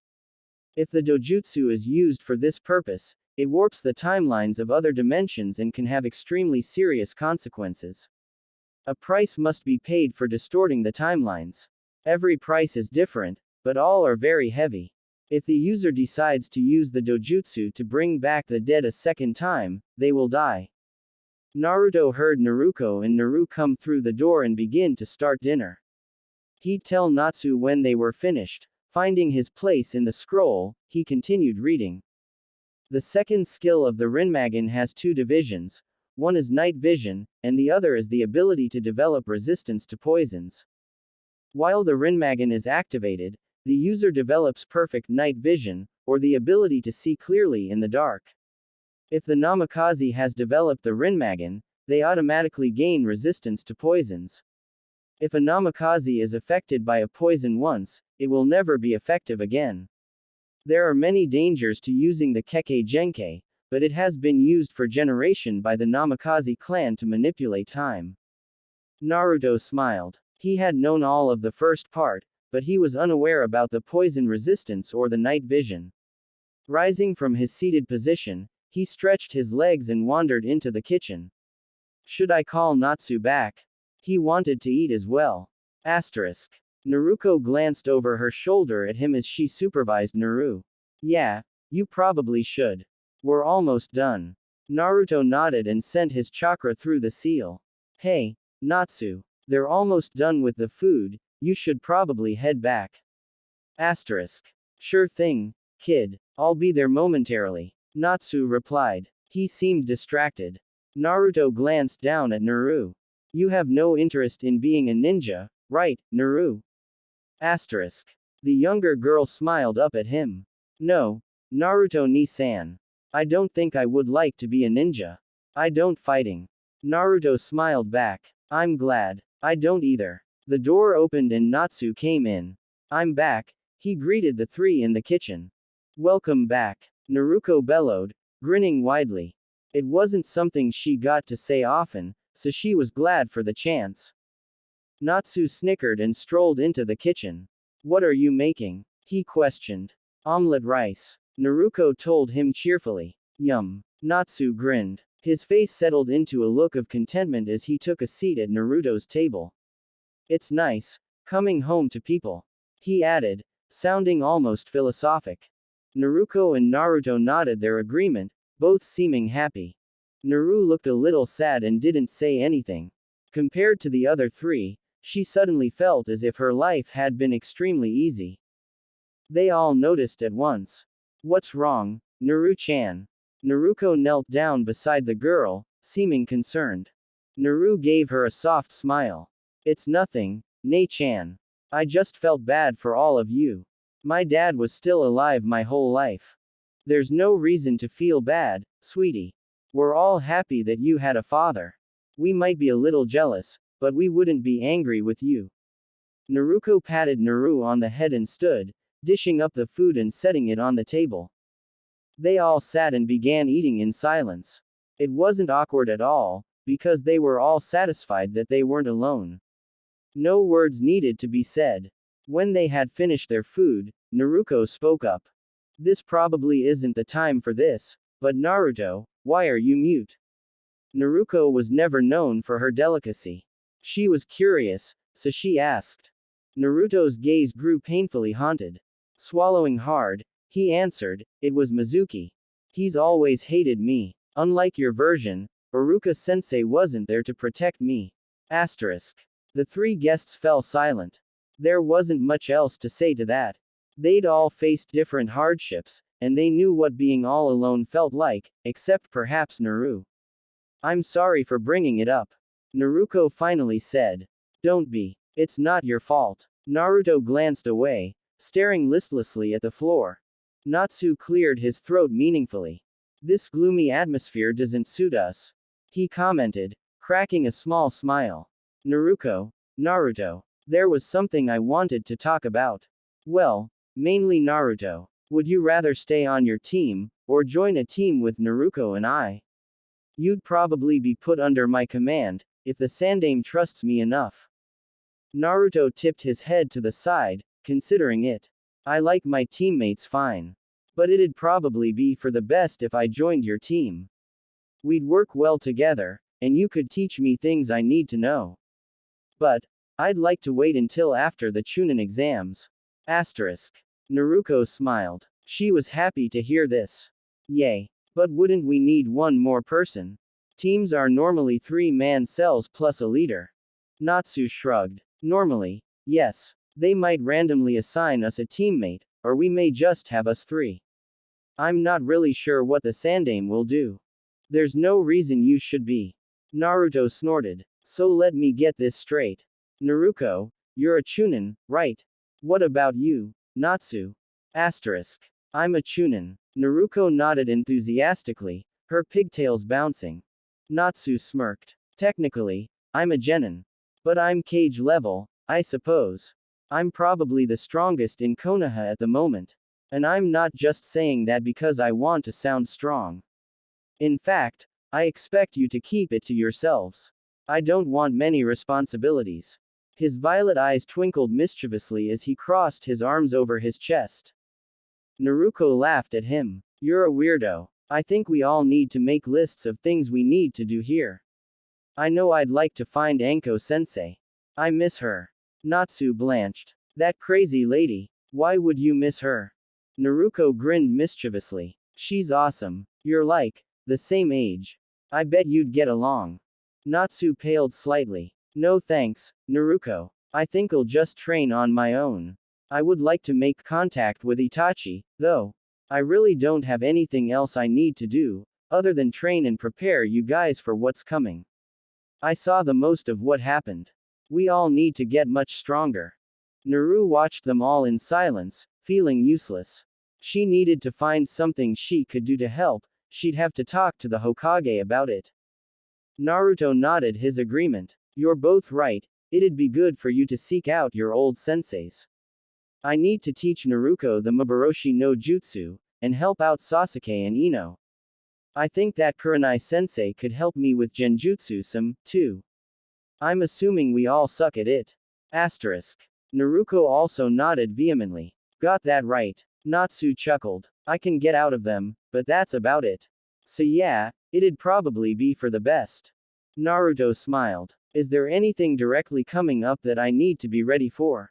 If the dojutsu is used for this purpose, it warps the timelines of other dimensions and can have extremely serious consequences. A price must be paid for distorting the timelines. Every price is different, but all are very heavy. If the user decides to use the dojutsu to bring back the dead a second time, they will die. Naruto heard Naruto and Naru come through the door and begin to start dinner. He'd tell Natsu when they were finished. Finding his place in the scroll, he continued reading. The second skill of the Rinmagen has two divisions. One is night vision, and the other is the ability to develop resistance to poisons. While the Rinmagen is activated, the user develops perfect night vision, or the ability to see clearly in the dark. If the Namikaze has developed the Rinmagen, they automatically gain resistance to poisons. If a Namikaze is affected by a poison once, it will never be effective again. There are many dangers to using the Kekkei Genkei, but it has been used for generation by the Namikaze clan to manipulate time. Naruto smiled. He had known all of the first part, but he was unaware about the poison resistance or the night vision. Rising from his seated position, he stretched his legs and wandered into the kitchen. Should I call Natsu back? He wanted to eat as well. Asterisk. Naruto glanced over her shoulder at him as she supervised Naru. Yeah, you probably should. We're almost done. Naruto nodded and sent his chakra through the seal. Hey, Natsu. They're almost done with the food, you should probably head back. Asterisk. Sure thing, kid. I'll be there momentarily. Natsu replied. He seemed distracted. Naruto glanced down at Naru. You have no interest in being a ninja, right, Naru? Asterisk. The younger girl smiled up at him. No, Naruto ni-san. I don't think I would like to be a ninja. I don't fighting. Naruto smiled back. I'm glad. I don't either. The door opened and Natsu came in. I'm back, he greeted the three in the kitchen. Welcome back. Naruto bellowed, grinning widely. It wasn't something she got to say often, so she was glad for the chance. Natsu snickered and strolled into the kitchen. What are you making? He questioned. Omelette rice. Naruto told him cheerfully. Yum. Natsu grinned. His face settled into a look of contentment as he took a seat at Naruto's table. It's nice, coming home to people. He added, sounding almost philosophic. Naruto and Naruto nodded their agreement, both seeming happy. Naru looked a little sad and didn't say anything. Compared to the other three, she suddenly felt as if her life had been extremely easy. They all noticed at once. What's wrong, Naru-chan? Naruto knelt down beside the girl, seeming concerned. Naru gave her a soft smile. It's nothing, Nei-chan. I just felt bad for all of you. My dad was still alive my whole life. There's no reason to feel bad, sweetie. We're all happy that you had a father. We might be a little jealous, but we wouldn't be angry with you. Naruto patted Naru on the head and stood, dishing up the food and setting it on the table. They all sat and began eating in silence. It wasn't awkward at all, because they were all satisfied that they weren't alone. No words needed to be said. When they had finished their food, Naruto spoke up. This probably isn't the time for this, but Naruto, why are you mute? Naruto was never known for her delicacy. She was curious, so she asked. Naruto's gaze grew painfully haunted. Swallowing hard, he answered, it was Mizuki. He's always hated me. Unlike your version, Iruka-sensei wasn't there to protect me. Asterisk. The three guests fell silent. There wasn't much else to say to that. They'd all faced different hardships, and they knew what being all alone felt like, except perhaps Naru. I'm sorry for bringing it up. Naruto finally said. Don't be. It's not your fault. Naruto glanced away, staring listlessly at the floor. Natsu cleared his throat meaningfully. This gloomy atmosphere doesn't suit us. He commented, cracking a small smile. Naruto, there was something I wanted to talk about. Well, mainly Naruto. Would you rather stay on your team, Or join a team with Naruto and I. You'd probably be put under my command, if the Sandaime trusts me enough. Naruto tipped his head to the side, considering it. I like my teammates fine. But it'd probably be for the best if I joined your team. We'd work well together, and you could teach me things I need to know. But, I'd like to wait until after the Chunin exams. Asterisk. Naruto smiled. She was happy to hear this. Yay. But wouldn't we need one more person? Teams are normally 3-man cells plus a leader. Natsu shrugged. Normally, yes. They might randomly assign us a teammate, or we may just have us 3. I'm not really sure what the Sandaime will do. There's no reason you should be. Naruto snorted. So let me get this straight. Naruto, you're a Chunin, right? What about you, Natsu? Asterisk. I'm a Chunin. Naruto nodded enthusiastically, her pigtails bouncing. Natsu smirked. Technically, I'm a genin. But I'm cage level, I suppose. I'm probably the strongest in Konoha at the moment. And I'm not just saying that because I want to sound strong. In fact, I expect you to keep it to yourselves. I don't want many responsibilities. His violet eyes twinkled mischievously as he crossed his arms over his chest. Naruto laughed at him. You're a weirdo. I think we all need to make lists of things we need to do here. I know I'd like to find Anko-sensei. I miss her. Natsu blanched. That crazy lady. Why would you miss her? Naruto grinned mischievously. She's awesome. You're like, the same age. I bet you'd get along. Natsu paled slightly. No thanks, Naruto. I think I'll just train on my own. I would like to make contact with Itachi, though. I really don't have anything else I need to do, other than train and prepare you guys for what's coming. I saw the most of what happened. We all need to get much stronger. Naru watched them all in silence, feeling useless. She needed to find something she could do to help, she'd have to talk to the Hokage about it. Naruto nodded his agreement. You're both right, it'd be good for you to seek out your old senseis. I need to teach Naruto the Maboroshi no Jutsu, and help out Sasuke and Ino. I think that Kurenai sensei could help me with Genjutsu some, too. I'm assuming we all suck at it. Asterisk. Naruto also nodded vehemently. Got that right. Natsu chuckled. I can get out of them, but that's about it. So yeah, it'd probably be for the best. Naruto smiled. Is there anything directly coming up that I need to be ready for?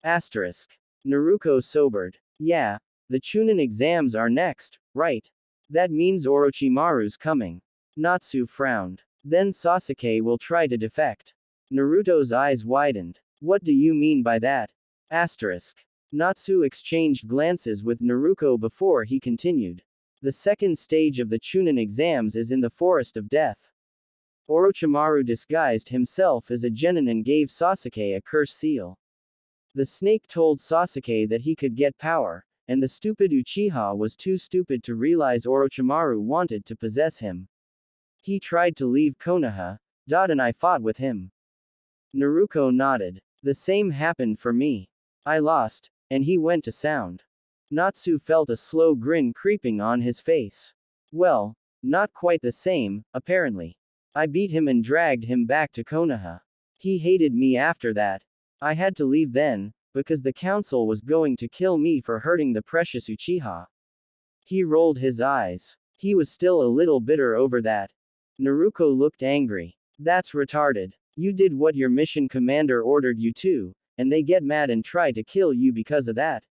Asterisk. Naruto sobered. Yeah, the Chunin exams are next, right? That means Orochimaru's coming. Natsu frowned. Then Sasuke will try to defect. Naruto's eyes widened. What do you mean by that? Asterisk. Natsu exchanged glances with Naruto before he continued. The second stage of the Chunin exams is in the Forest of Death. Orochimaru disguised himself as a genin and gave Sasuke a curse seal. The snake told Sasuke that he could get power, and the stupid Uchiha was too stupid to realize Orochimaru wanted to possess him. He tried to leave Konoha, and I fought with him. Naruto nodded. The same happened for me. I lost, and he went to sound. Natsu felt a slow grin creeping on his face. Well, not quite the same, apparently. I beat him and dragged him back to Konoha. He hated me after that. I had to leave then, because the council was going to kill me for hurting the precious Uchiha. He rolled his eyes. He was still a little bitter over that. Naruto looked angry. That's retarded. You did what your mission commander ordered you to, and they get mad and try to kill you because of that.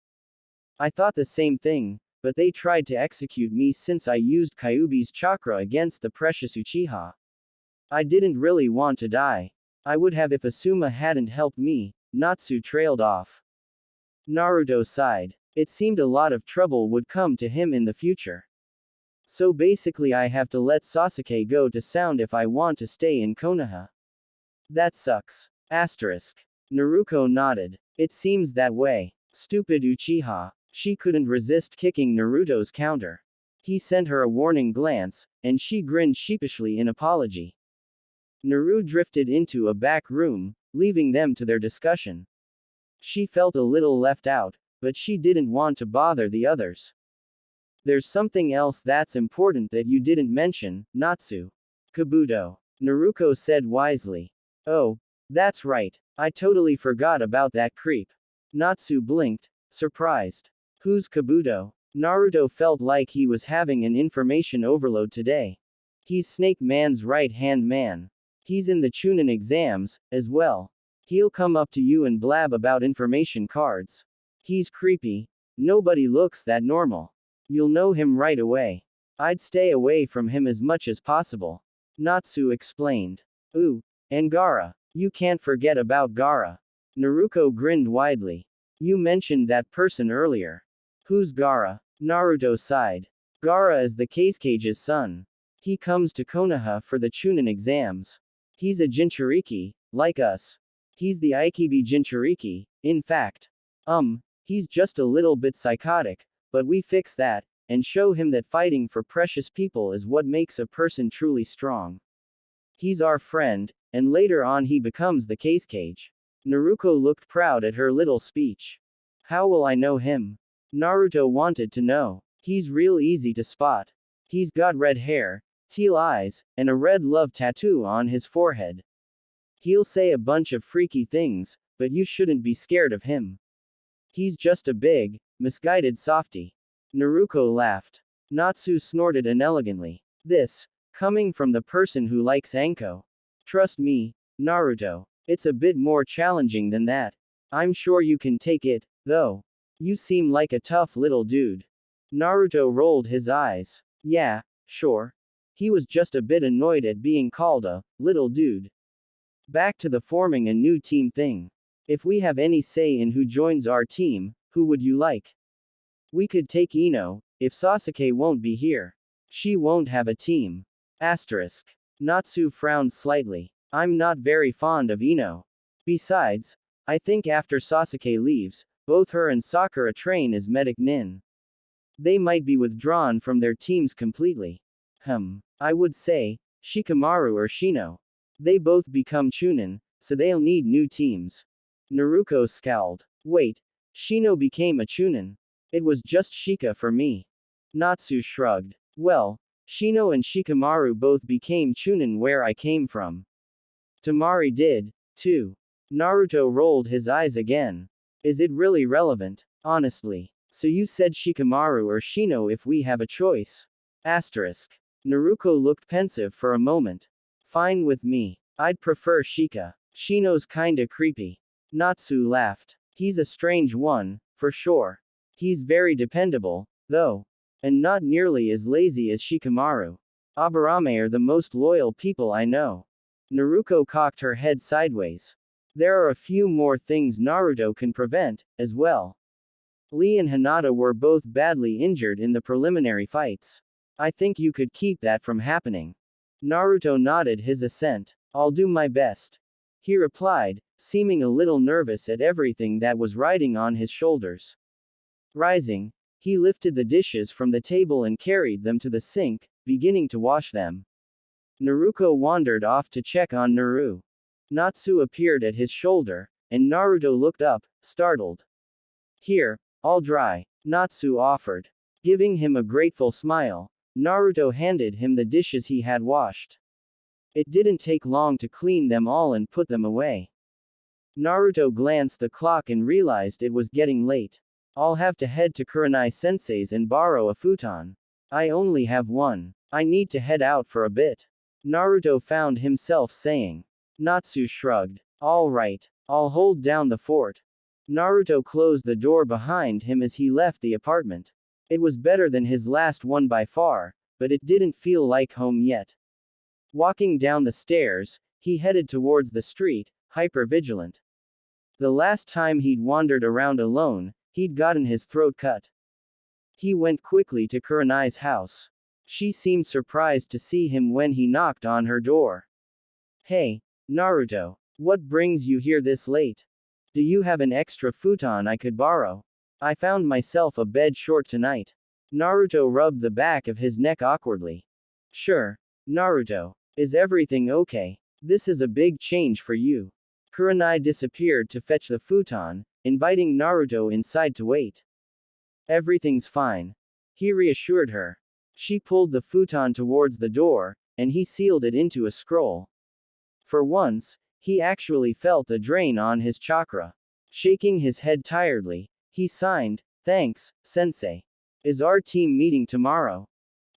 I thought the same thing, but they tried to execute me since I used Kyubi's chakra against the precious Uchiha. I didn't really want to die. I would have if Asuma hadn't helped me. Natsu trailed off. Naruto sighed. It seemed a lot of trouble would come to him in the future. So basically I have to let Sasuke go to sound if I want to stay in Konoha. That sucks. Asterisk. Naruto nodded. It seems that way. Stupid Uchiha. She couldn't resist kicking Naruto's counter. He sent her a warning glance, and she grinned sheepishly in apology. Naru drifted into a back room, leaving them to their discussion. She felt a little left out, but she didn't want to bother the others. There's something else that's important that you didn't mention, Natsu. Kabuto. Naruto said wisely. Oh, that's right. I totally forgot about that creep. Natsu blinked, surprised. Who's Kabuto? Naruto felt like he was having an information overload today. He's Snake Man's right-hand man. He's in the Chunin exams, as well. He'll come up to you and blab about information cards. He's creepy. Nobody looks that normal. You'll know him right away. I'd stay away from him as much as possible. Natsu explained. Ooh, and Gaara. You can't forget about Gaara. Naruto grinned widely. You mentioned that person earlier. Who's Gaara? Naruto sighed. Gaara is the Kasuke's son. He comes to Konoha for the Chunin exams. He's a Jinchuriki, like us. He's the Ikibi Jinchuriki, in fact. He's just a little bit psychotic, but we fix that, and show him that fighting for precious people is what makes a person truly strong. He's our friend, and later on he becomes the Kasuke. Naruto looked proud at her little speech. How will I know him? Naruto wanted to know. He's real easy to spot. He's got red hair, teal eyes, and a red love tattoo on his forehead. He'll say a bunch of freaky things, but you shouldn't be scared of him. He's just a big, misguided softie. Naruto laughed. Natsu snorted inelegantly. This, coming from the person who likes Anko. Trust me, Naruto, it's a bit more challenging than that. I'm sure you can take it, though. You seem like a tough little dude. Naruto rolled his eyes. Yeah, sure. He was just a bit annoyed at being called a little dude. Back to the forming a new team thing. If we have any say in who joins our team, who would you like? We could take Ino, if Sasuke won't be here. She won't have a team. Asterisk. Natsu frowned slightly. I'm not very fond of Ino. Besides, I think after Sasuke leaves, both her and Sakura train as medic nin. They might be withdrawn from their teams completely. I would say, Shikamaru or Shino. They both become Chunin, so they'll need new teams. Naruto scowled. Wait, Shino became a Chunin. It was just Shika for me. Natsu shrugged. Well, Shino and Shikamaru both became Chunin where I came from. Temari did, too. Naruto rolled his eyes again. Is it really relevant? Honestly. So you said Shikamaru or Shino if we have a choice? Asterisk. Naruto looked pensive for a moment. Fine with me. I'd prefer Shika. Shino's kinda creepy. Natsu laughed. He's a strange one, for sure. He's very dependable, though. And not nearly as lazy as Shikamaru. Aburame are the most loyal people I know. Naruto cocked her head sideways. There are a few more things Naruto can prevent, as well. Lee and Hinata were both badly injured in the preliminary fights. I think you could keep that from happening. Naruto nodded his assent. I'll do my best. He replied, seeming a little nervous at everything that was riding on his shoulders. Rising, he lifted the dishes from the table and carried them to the sink, beginning to wash them. Naruto wandered off to check on Naru. Natsu appeared at his shoulder, and Naruto looked up, startled. Here, I'll dry, Natsu offered. Giving him a grateful smile, Naruto handed him the dishes he had washed. It didn't take long to clean them all and put them away. Naruto glanced at the clock and realized it was getting late. I'll have to head to Kurenai-sensei's and borrow a futon. I only have one. I need to head out for a bit. Naruto found himself saying. Natsu shrugged. All right, I'll hold down the fort. Naruto closed the door behind him as he left the apartment. It was better than his last one by far, but it didn't feel like home yet. Walking down the stairs, he headed towards the street, hyper-vigilant. The last time he'd wandered around alone, he'd gotten his throat cut. He went quickly to Kurenai's house. She seemed surprised to see him when he knocked on her door. Hey, Naruto, what brings you here this late? Do you have an extra futon I could borrow? I found myself a bed short tonight. Naruto rubbed the back of his neck awkwardly. Sure, Naruto. Is everything okay? This is a big change for you. Kurenai disappeared to fetch the futon, inviting Naruto inside to wait. Everything's fine. He reassured her. She pulled the futon towards the door, and he sealed it into a scroll. For once, he actually felt a drain on his chakra. Shaking his head tiredly, he signed, "Thanks, sensei. Is our team meeting tomorrow?"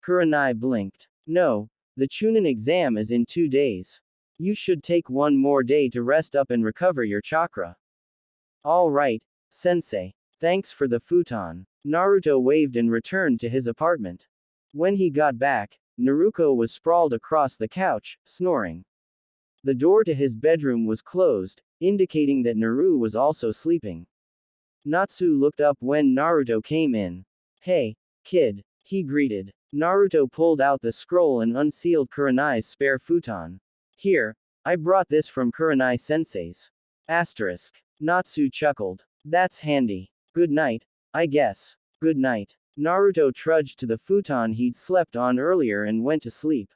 Kurenai blinked. "No, the Chunin exam is in 2 days. You should take one more day to rest up and recover your chakra." "All right, sensei. Thanks for the futon." Naruto waved and returned to his apartment. When he got back, Naruto was sprawled across the couch, snoring. The door to his bedroom was closed, indicating that Naru was also sleeping. Natsu looked up when Naruto came in. "Hey, kid," he greeted. Naruto pulled out the scroll and unsealed Kurenai's spare futon. "Here, I brought this from Kurenai sensei's." Natsu chuckled. "That's handy. Good night, I guess." "Good night." Naruto trudged to the futon he'd slept on earlier and went to sleep.